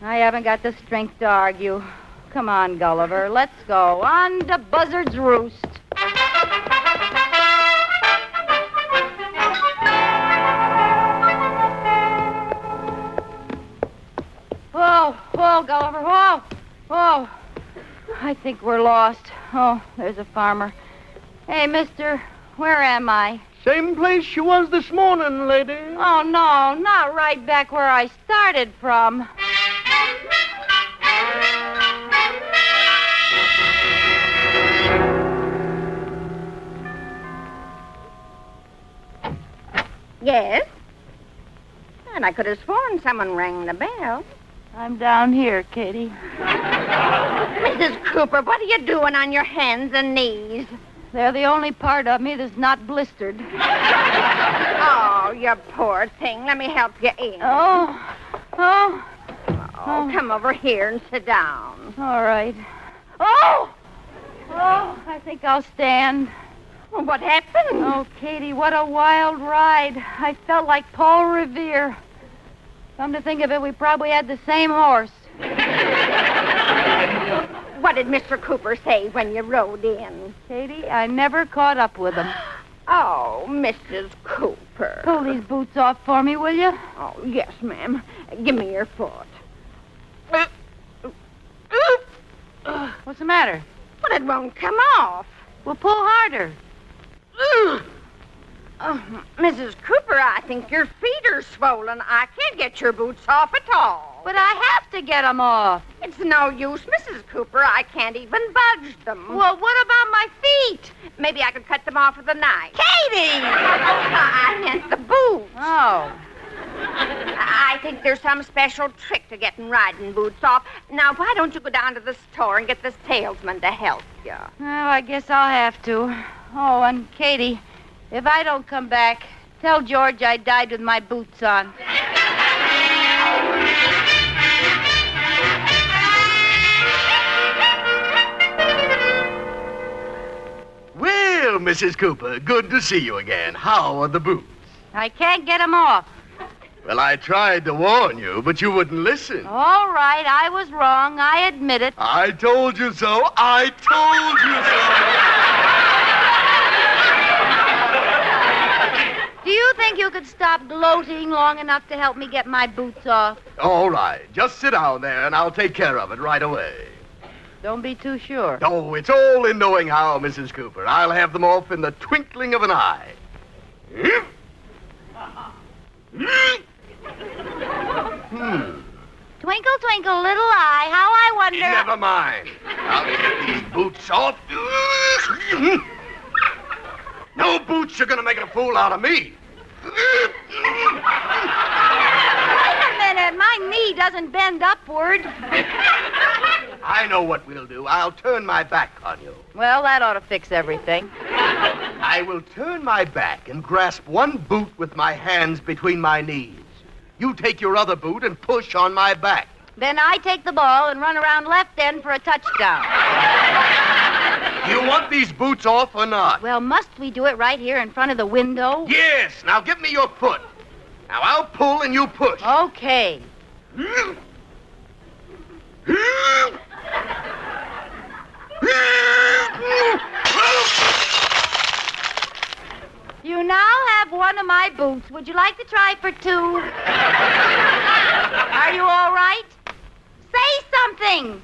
I haven't got the strength to argue. Come on, Gulliver. Let's go. On to Buzzard's Roost. Whoa, Gulliver. Whoa. I think we're lost. Oh, there's a farmer. Hey, mister, where am I? Same place you was this morning, lady. Oh, no, not right back where I started from. Yes? And I could have sworn someone rang the bell. I'm down here, Katie. Mrs. Cooper, what are you doing on your hands and knees? They're the only part of me that's not blistered. Oh, you poor thing. Let me help you in. Oh, come over here and sit down. All right. Oh, I think I'll stand. Well, what happened? Oh, Katie, what a wild ride. I felt like Paul Revere. Come to think of it, we probably had the same horse. What did Mr. Cooper say when you rode in? Katie, I never caught up with him. Oh, Mrs. Cooper. Pull these boots off for me, will you? Oh, yes, ma'am. Give me your foot. What's the matter? Well, it won't come off. Well, pull harder. Mrs. Cooper, I think your feet are swollen. I can't get your boots off at all. But I have to get them off. It's no use, Mrs. Cooper. I can't even budge them. Well, what about my feet? Maybe I could cut them off with a knife. Katie! I meant the boots. Oh. I think there's some special trick to getting riding boots off. Now, why don't you go down to the store and get the salesman to help you? Well, I guess I'll have to. Oh, and Katie, if I don't come back, tell George I died with my boots on. Well, Mrs. Cooper, good to see you again. How are the boots? I can't get them off. Well, I tried to warn you, but you wouldn't listen. All right, I was wrong. I admit it. I told you so. I told you so. Do you think you could stop gloating long enough to help me get my boots off? All right. Just sit down there, and I'll take care of it right away. Don't be too sure. Oh, it's all in knowing how, Mrs. Cooper. I'll have them off in the twinkling of an eye. Twinkle, twinkle, little eye, how I wonder... Never mind. I'll get these boots off. No boots are going to make a fool out of me. Wait a minute, my knee doesn't bend upward. I know what we'll do. I'll turn my back on you. Well, that ought to fix everything. I will turn my back and grasp one boot with my hands between my knees. You take your other boot and push on my back. Then I take the ball and run around left end for a touchdown. You want these boots off or not? Well, must we do it right here in front of the window? Yes. Now give me your foot. Now I'll pull and you push. Okay. You now have one of my boots. Would you like to try for two? Are you all right? Say something.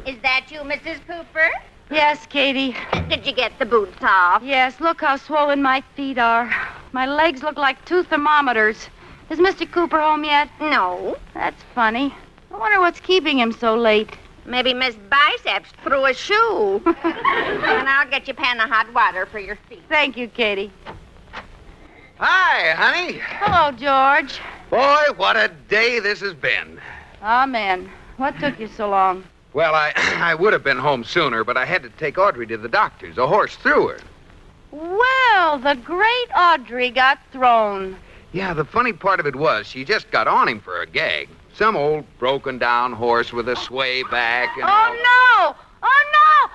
Is that you, Mrs. Cooper? Yes, Katie. Did you get the boots off? Yes, look how swollen my feet are. My legs look like two thermometers. Is Mr. Cooper home yet? No. That's funny. I wonder what's keeping him so late. Maybe Miss Biceps threw a shoe. And I'll get you a pan of hot water for your feet. Thank you, Katie. Hi, honey. Hello, George. Boy, what a day this has been. Amen. What took you so long? Well, I would have been home sooner, but I had to take Audrey to the doctor's. A horse threw her. Well, the great Audrey got thrown. Yeah, the funny part of it was she just got on him for a gag. Some old broken-down horse with a sway back and all. No! Oh, no!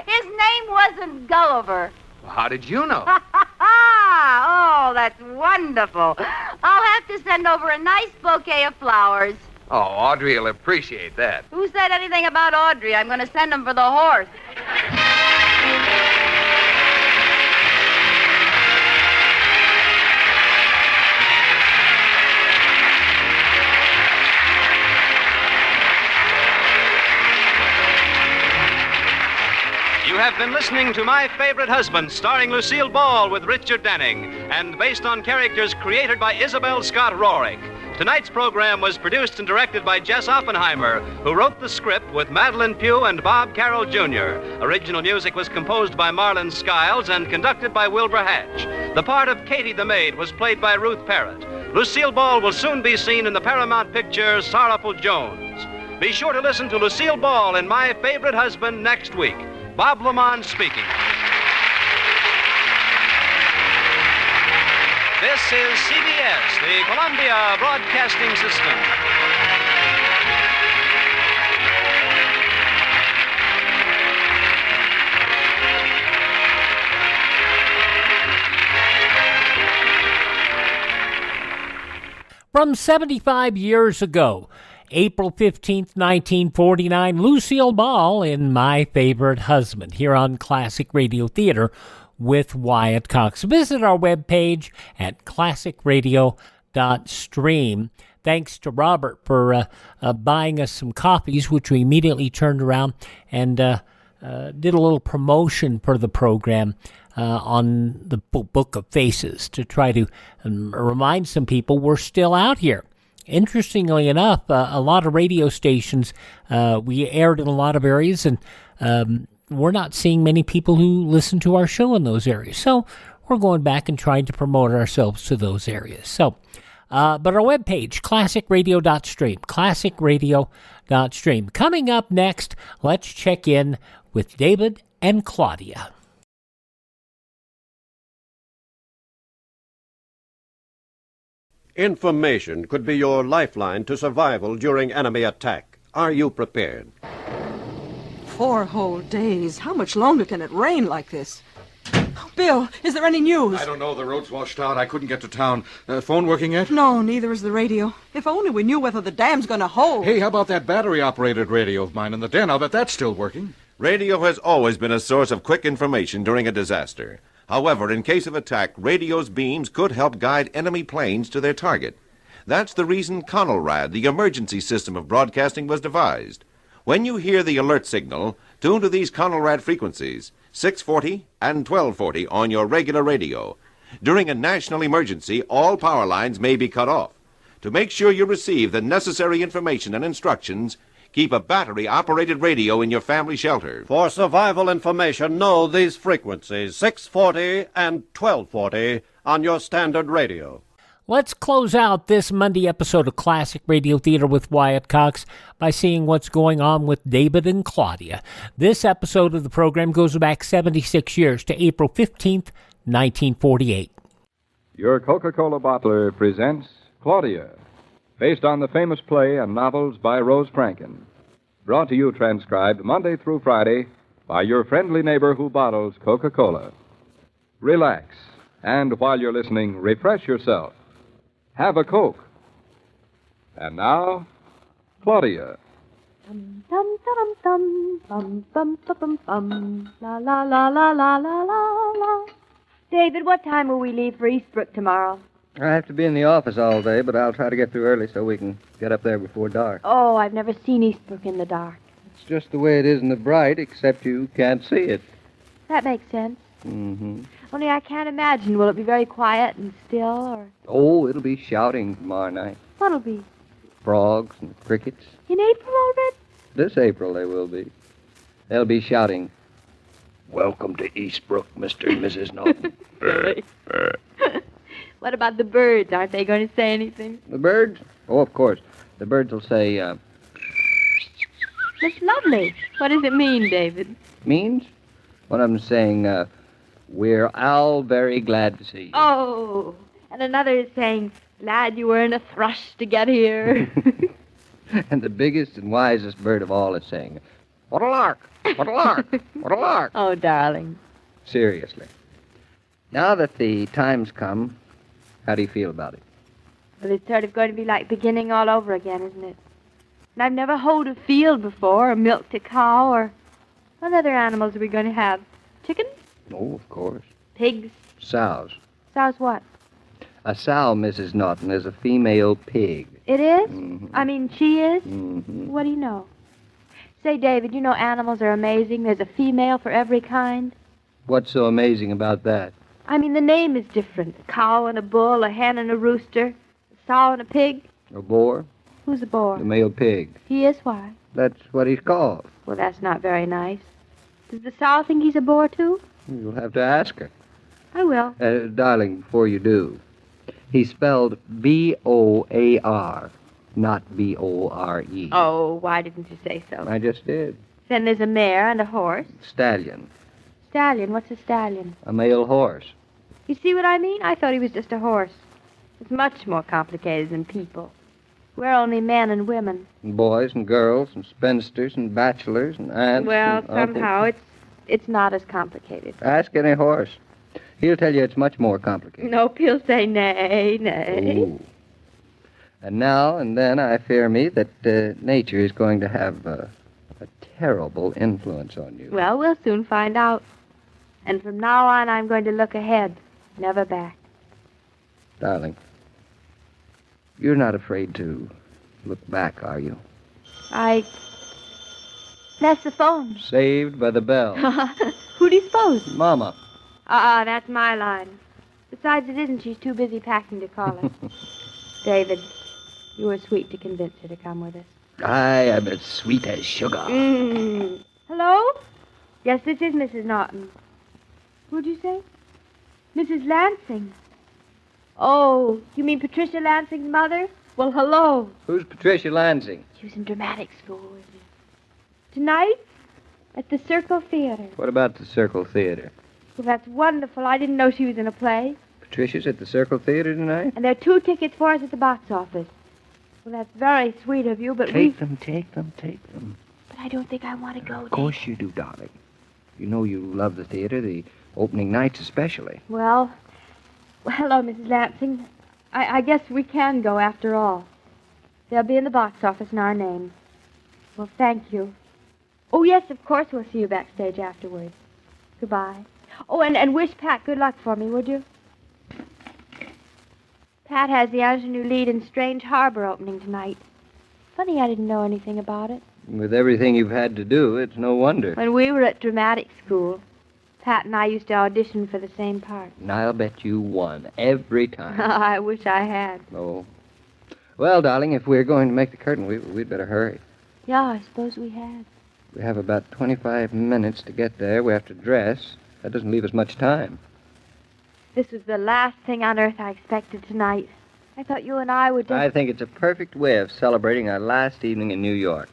His name wasn't Gulliver. How did you know? Oh, that's wonderful. I'll have to send over a nice bouquet of flowers. Oh, Audrey will appreciate that. Who said anything about Audrey? I'm going to send them for the horse. You have been listening to My Favorite Husband, starring Lucille Ball with Richard Denning, and based on characters created by Isabel Scott Rorick. Tonight's program was produced and directed by Jess Oppenheimer, who wrote the script with Madeline Pugh and Bob Carroll Jr. Original music was composed by Marlon Skiles and conducted by Wilbur Hatch. The part of Katie the Maid was played by Ruth Parrott. Lucille Ball will soon be seen in the Paramount picture Sorrowful Jones. Be sure to listen to Lucille Ball in My Favorite Husband next week. Bob Lamont speaking. This is CBS, the Columbia Broadcasting System. From 75 years ago, April 15th, 1949, Lucille Ball in My Favorite Husband, here on Classic Radio Theater with Wyatt Cox. Visit our webpage at classicradio.stream. Thanks to Robert for buying us some copies, which we immediately turned around and did a little promotion for the program on the Book of Faces to try to remind some people we're still out here. Interestingly enough, a lot of radio stations, we aired in a lot of areas, and we're not seeing many people who listen to our show in those areas. So we're going back and trying to promote ourselves to those areas. So, but our webpage, classicradio.stream, classicradio.stream. Coming up next, let's check in with David and Claudia. Information could be your lifeline to survival during enemy attack. Are you prepared? 4 whole days. How much longer can it rain like this? Bill, is there any news? I don't know. The road's washed out. I couldn't get to town. Phone working yet? No, neither is the radio. If only we knew whether the dam's going to hold. Hey, how about that battery-operated radio of mine in the den? I'll bet that's still working. Radio has always been a source of quick information during a disaster. However, in case of attack, radio's beams could help guide enemy planes to their target. That's the reason Conelrad, the emergency system of broadcasting, was devised. When you hear the alert signal, tune to these Conelrad frequencies, 640 and 1240 on your regular radio. During a national emergency, all power lines may be cut off. To make sure you receive the necessary information and instructions, keep a battery-operated radio in your family shelter. For survival information, know these frequencies, 640 and 1240 on your standard radio. Let's close out this Monday episode of Classic Radio Theater with Wyatt Cox by seeing what's going on with David and Claudia. This episode of the program goes back 76 years to April 15th, 1948. Your Coca-Cola bottler presents Claudia, based on the famous play and novels by Rose Franken. Brought to you transcribed Monday through Friday by your friendly neighbor who bottles Coca-Cola. Relax, and while you're listening, refresh yourself. Have a Coke. And now, Claudia. Dum dum dum dum bum bum bum bum la la la la la la la la. David, what time will we leave for Eastbrook tomorrow? I have to be in the office all day, but I'll try to get through early so we can get up there before dark. Oh, I've never seen Eastbrook in the dark. It's just the way it is in the bright, except you can't see it. That makes sense. Mm-hmm. Only I can't imagine. Will it be very quiet and still, or Oh, it'll be shouting tomorrow night. what'll be? frogs and crickets. In April already? This April they will be. They'll be shouting, "Welcome to Eastbrook, Mr. and Mrs. Norton." Silly. What about the birds? Aren't they going to say anything? The birds? Oh, of course. The birds will say, That's lovely. What does it mean, David? means? One of them saying, "We're all very glad to see you." Oh, and another is saying, glad you weren't a thrush to get here. And the biggest and wisest bird of all is saying, "What a lark! What a lark! What a lark!" Oh, darling. Seriously. Now that the time's come, how do you feel about it? Well, it's sort of going to be like beginning all over again, isn't it? And I've never hoed a field before, or milked a cow, or... What other animals are we going to have? Chickens? Oh, of course. Pigs? Sows. Sows what? A sow, Mrs. Norton, is a female pig. It is? Mm-hmm. I mean, she is? Mm-hmm. What do you know? Say, David, you know animals are amazing. There's a female for every kind. What's so amazing about that? I mean, the name is different. A cow and a bull, a hen and a rooster, a sow and a pig. A boar? Who's a boar? The male pig. He is why? That's what he's called. Well, that's not very nice. Does the sow think he's a boar, too? You'll have to ask her. I will. Darling, before you do, he spelled B-O-A-R, not B-O-R-E. Oh, why didn't you say so? I just did. Then there's a mare and a horse. Stallion. Stallion? What's a stallion? A male horse. You see what I mean? I thought he was just a horse. It's much more complicated than people. We're only men and women. And boys and girls and spinsters and bachelors and aunts. Well, and uncles. somehow it's not as complicated. Ask any horse. He'll tell you it's much more complicated. Nope, he'll say nay, nay. Ooh. And now and then I fear me that nature is going to have a terrible influence on you. Well, we'll soon find out. And from now on, I'm going to look ahead, never back. Darling, you're not afraid to look back, are you? That's the phone. Saved by the bell. Who do you suppose? Mama. That's my line. Besides, it isn't. She's too busy packing to call her. David, you were sweet to convince her to come with us. I am as sweet as sugar. Hello? Yes, this is Mrs. Norton. Who'd you say? Mrs. Lansing. Oh, you mean Patricia Lansing's mother? Well, hello. Who's Patricia Lansing? She was in dramatic school with me. Tonight? At the Circle Theater. What about the Circle Theater? Well, that's wonderful. I didn't know she was in a play. Patricia's at the Circle Theater tonight? And there are 2 tickets for us at the box office. Well, that's very sweet of you, but Take them. But I don't think I want to go. Of course you do, darling. You know you love the theater, the opening nights especially. Well, hello, Mrs. Lansing. I guess we can go after all. They'll be in the box office in our name. Well, thank you. Oh, yes, of course we'll see you backstage afterwards. Goodbye. Oh, and wish Pat good luck for me, would you? Pat has the ingenue lead in Strange Harbor opening tonight. Funny I didn't know anything about it. With everything you've had to do, it's no wonder. When we were at dramatic school, Pat and I used to audition for the same part. And I'll bet you won every time. I wish I had. Oh. Well, darling, if we're going to make the curtain, we'd better hurry. Yeah, I suppose we had. We have about 25 minutes to get there. We have to dress. That doesn't leave us much time. This was the last thing on earth I expected tonight. I thought you and I would just... I think it's a perfect way of celebrating our last evening in New York.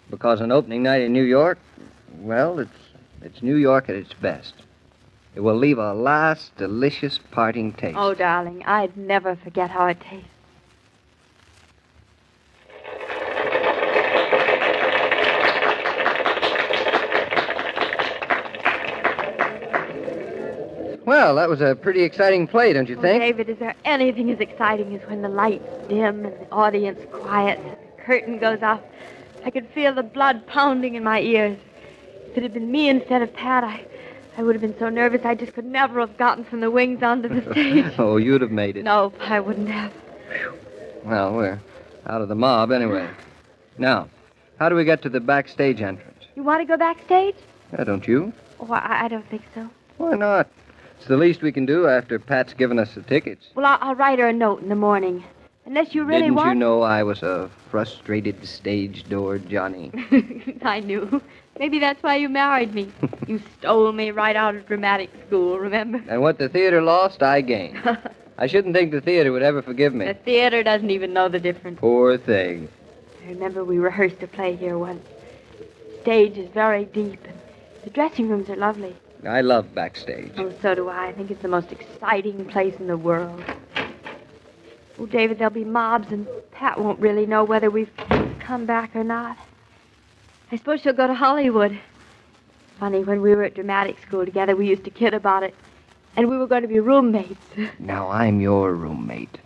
Because an opening night in New York, well, it's New York at its best. It will leave a last delicious parting taste. Oh, darling, I'd never forget how it tastes. Well, that was a pretty exciting play, don't you think? David, is there anything as exciting as when the lights dim and the audience quiet, the curtain goes up? I could feel the blood pounding in my ears. If it had been me instead of Pat, I would have been so nervous I just could never have gotten from the wings onto the stage. Oh, you'd have made it. No, I wouldn't have. Well, we're out of the mob anyway. Now, how do we get to the backstage entrance? You want to go backstage? Don't you? Oh, I don't think so. Why not? It's the least we can do after Pat's given us the tickets. Well, I'll write her a note in the morning. Unless you really Didn't want... you know I was a frustrated stage door Johnny? I knew. Maybe that's why you married me. You stole me right out of dramatic school, remember? And what the theater lost, I gained. I shouldn't think the theater would ever forgive me. The theater doesn't even know the difference. Poor thing. I remember we rehearsed a play here once. The stage is very deep, and the dressing rooms are lovely. I love backstage. Oh, so do I. I think it's the most exciting place in the world. Oh, David, there'll be mobs, and Pat won't really know whether we've come back or not. I suppose she'll go to Hollywood. Funny, when we were at dramatic school together, we used to kid about it. And we were going to be roommates. Now I'm your roommate,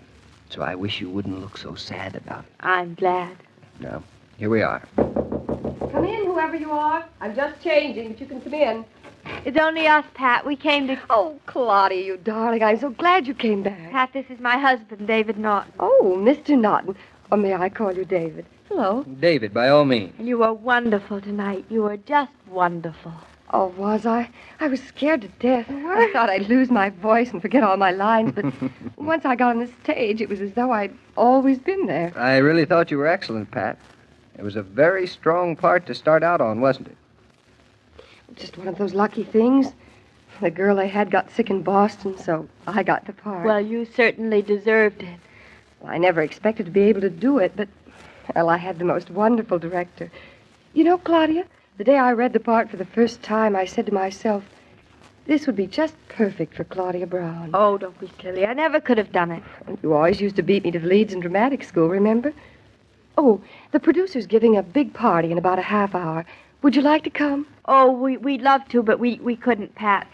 so I wish you wouldn't look so sad about it. I'm glad. Now, here we are. Come in, whoever you are. I'm just changing, but you can come in. It's only us, Pat. We came to... Oh, Claudia, you darling. I'm so glad you came back. Pat, this is my husband, David Norton. Oh, Mr. Norton. Or may I call you David? Hello. David, by all means. And you were wonderful tonight. You were just wonderful. Oh, was I? I was scared to death. I thought I'd lose my voice and forget all my lines, but once I got on the stage, it was as though I'd always been there. I really thought you were excellent, Pat. It was a very strong part to start out on, wasn't it? Just one of those lucky things. The girl I had got sick in Boston, so I got the part. Well, you certainly deserved it. Well, I never expected to be able to do it, but, well, I had the most wonderful director. You know, Claudia, the day I read the part for the first time, I said to myself, this would be just perfect for Claudia Brown. Oh, don't be silly. I never could have done it. You always used to beat me to the leads in dramatic school, remember? Oh, the producer's giving a big party in about a half hour. Would you like to come? Oh, we'd love to, but we couldn't, Pat.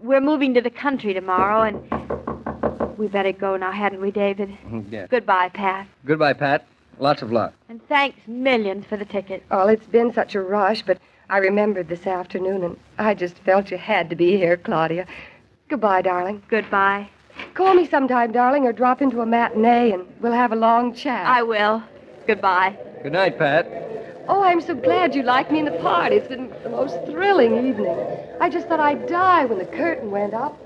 We're moving to the country tomorrow, and we better go now, hadn't we, David? Yeah. Goodbye, Pat. Goodbye, Pat. Lots of luck. And thanks millions for the ticket. Oh, it's been such a rush, but I remembered this afternoon, and I just felt you had to be here, Claudia. Goodbye, darling. Goodbye. Call me sometime, darling, or drop into a matinee, and we'll have a long chat. I will. Goodbye. Good night, Pat. Oh, I'm so glad you liked me in the part. It's been the most thrilling evening. I just thought I'd die when the curtain went up.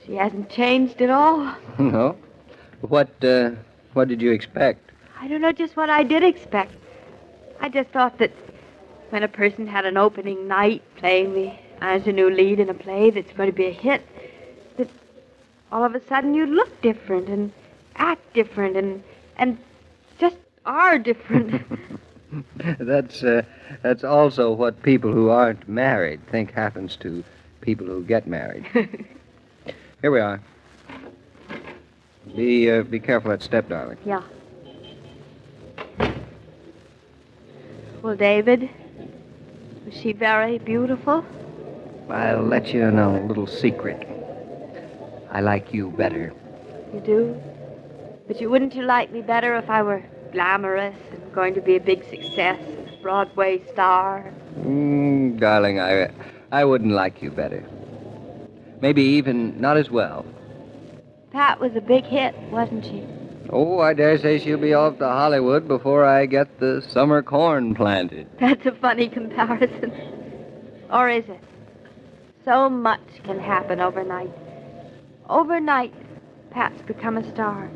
She hasn't changed at all. No? What did you expect? I don't know just what I did expect. I just thought that when a person had an opening night playing the ingenue lead in a play that's going to be a hit, that all of a sudden you look different and act different and just are different. That's also what people who aren't married think happens to people who get married. Here we are. Be careful that step, darling. Yeah. Well, David, was she very beautiful? I'll let you know a little secret. I like you better. You do? But wouldn't you like me better if I were glamorous and going to be a big success, a Broadway star? Darling, I wouldn't like you better. Maybe even not as well. Pat was a big hit, wasn't she? Oh, I dare say she'll be off to Hollywood before I get the summer corn planted. That's a funny comparison. Or is it? So much can happen overnight. Overnight, Pat's become a star.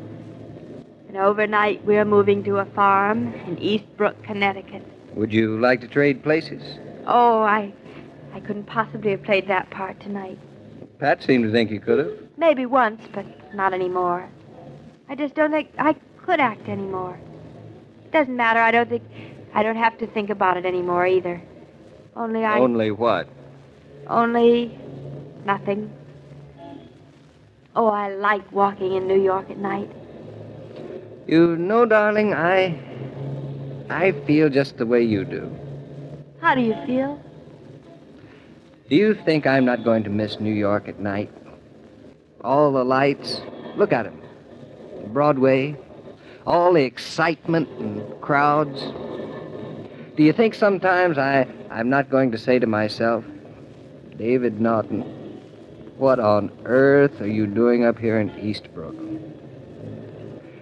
And overnight, we're moving to a farm in Eastbrook, Connecticut. Would you like to trade places? Oh, I couldn't possibly have played that part tonight. Pat seemed to think you could have. Maybe once, but not anymore. I just don't think I could act anymore. It doesn't matter. I don't have to think about it anymore either. Only what? Only nothing. Oh, I like walking in New York at night. You know, darling, I feel just the way you do. How do you feel? Do you think I'm not going to miss New York at night? All the lights. Look at them. Broadway. All the excitement and crowds. Do you think sometimes I'm not going to say to myself, David Norton, what on earth are you doing up here in Eastbrook?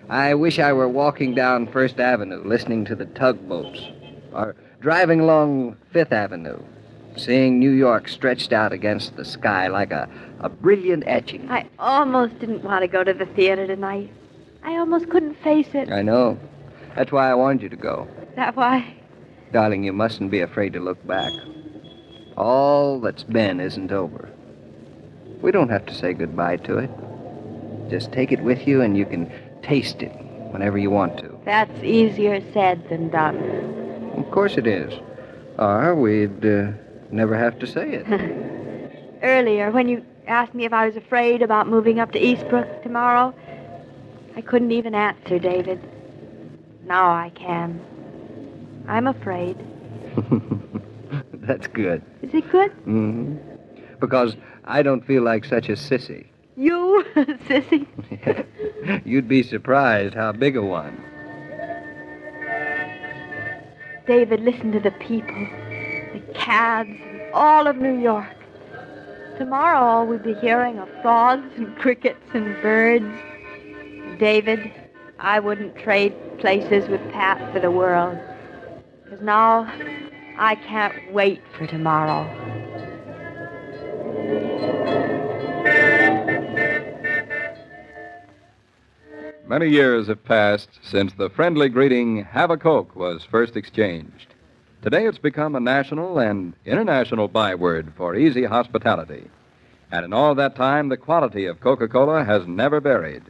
I wish I were walking down First Avenue listening to the tugboats, or driving along Fifth Avenue, seeing New York stretched out against the sky like a brilliant etching. I almost didn't want to go to the theater tonight. I almost couldn't face it. I know. That's why I wanted you to go. That why? Darling, you mustn't be afraid to look back. All that's been isn't over. We don't have to say goodbye to it. Just take it with you and you can taste it whenever you want to. That's easier said than done. Of course it is. Or we'd never have to say it. Earlier, when you asked me if I was afraid about moving up to Eastbrook tomorrow, I couldn't even answer, David. Now I can. I'm afraid. That's good. Is it good? Mm-hmm. Because I don't feel like such a sissy. You, sissy? You'd be surprised how big a one. David, listen to the people, the cabs, all of New York. Tomorrow all we'll be hearing are frogs and crickets and birds. David, I wouldn't trade places with Pat for the world. Because now I can't wait for tomorrow. Many years have passed since the friendly greeting, "Have a Coke," was first exchanged. Today it's become a national and international byword for easy hospitality. And in all that time, the quality of Coca-Cola has never varied.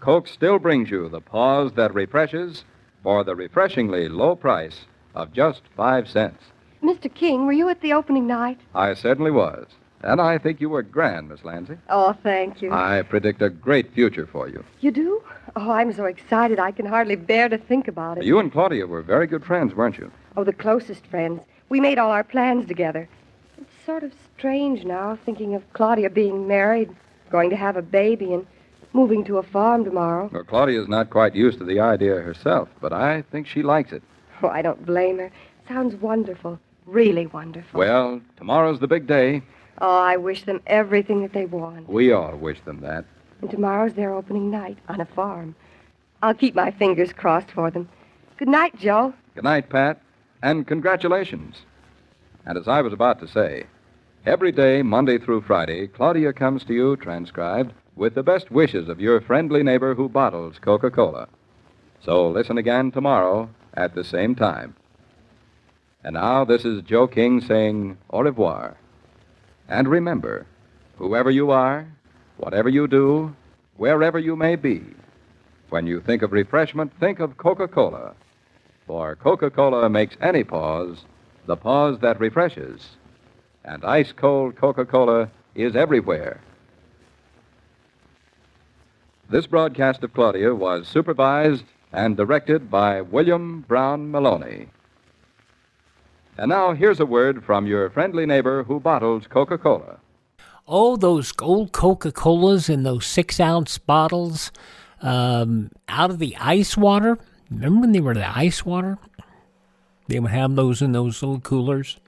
Coke still brings you the pause that refreshes for the refreshingly low price of just 5 cents. Mr. King, were you at the opening night? I certainly was. And I think you were grand, Miss Lansing. Oh, thank you. I predict a great future for you. You do? Oh, I'm so excited I can hardly bear to think about it. You and Claudia were very good friends, weren't you? Oh, the closest friends. We made all our plans together. It's sort of strange now, thinking of Claudia being married, going to have a baby, and moving to a farm tomorrow. Well, Claudia's not quite used to the idea herself, but I think she likes it. Oh, I don't blame her. Sounds wonderful. Really wonderful. Well, tomorrow's the big day. Oh, I wish them everything that they want. We all wish them that. And tomorrow's their opening night on a farm. I'll keep my fingers crossed for them. Good night, Joe. Good night, Pat, and congratulations. And as I was about to say, every day, Monday through Friday, Claudia comes to you, transcribed, with the best wishes of your friendly neighbor who bottles Coca-Cola. So listen again tomorrow at the same time. And now this is Joe King saying au revoir. And remember, whoever you are, whatever you do, wherever you may be, when you think of refreshment, think of Coca-Cola. For Coca-Cola makes any pause the pause that refreshes. And ice-cold Coca-Cola is everywhere. This broadcast of Claudia was supervised and directed by William Brown Maloney. And now here's a word from your friendly neighbor who bottles Coca-Cola. Oh, those old Coca-Colas in those 6-ounce bottles out of the ice water. Remember when they were the ice water? They would have those in those little coolers.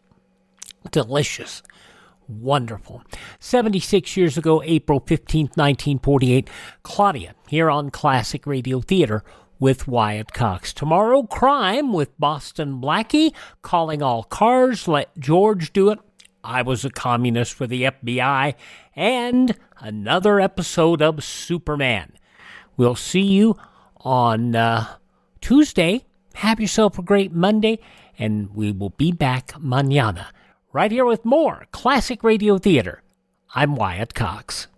Delicious. Wonderful. 76 years ago, April 15th, 1948, Claudia, here on Classic Radio Theater with Wyatt Cox. Tomorrow, crime with Boston Blackie, calling all cars, let George do it. I was a communist for the FBI, and another episode of Superman. We'll see you on Tuesday. Have yourself a great Monday, and we will be back mañana. Right here with more Classic Radio Theater. I'm Wyatt Cox.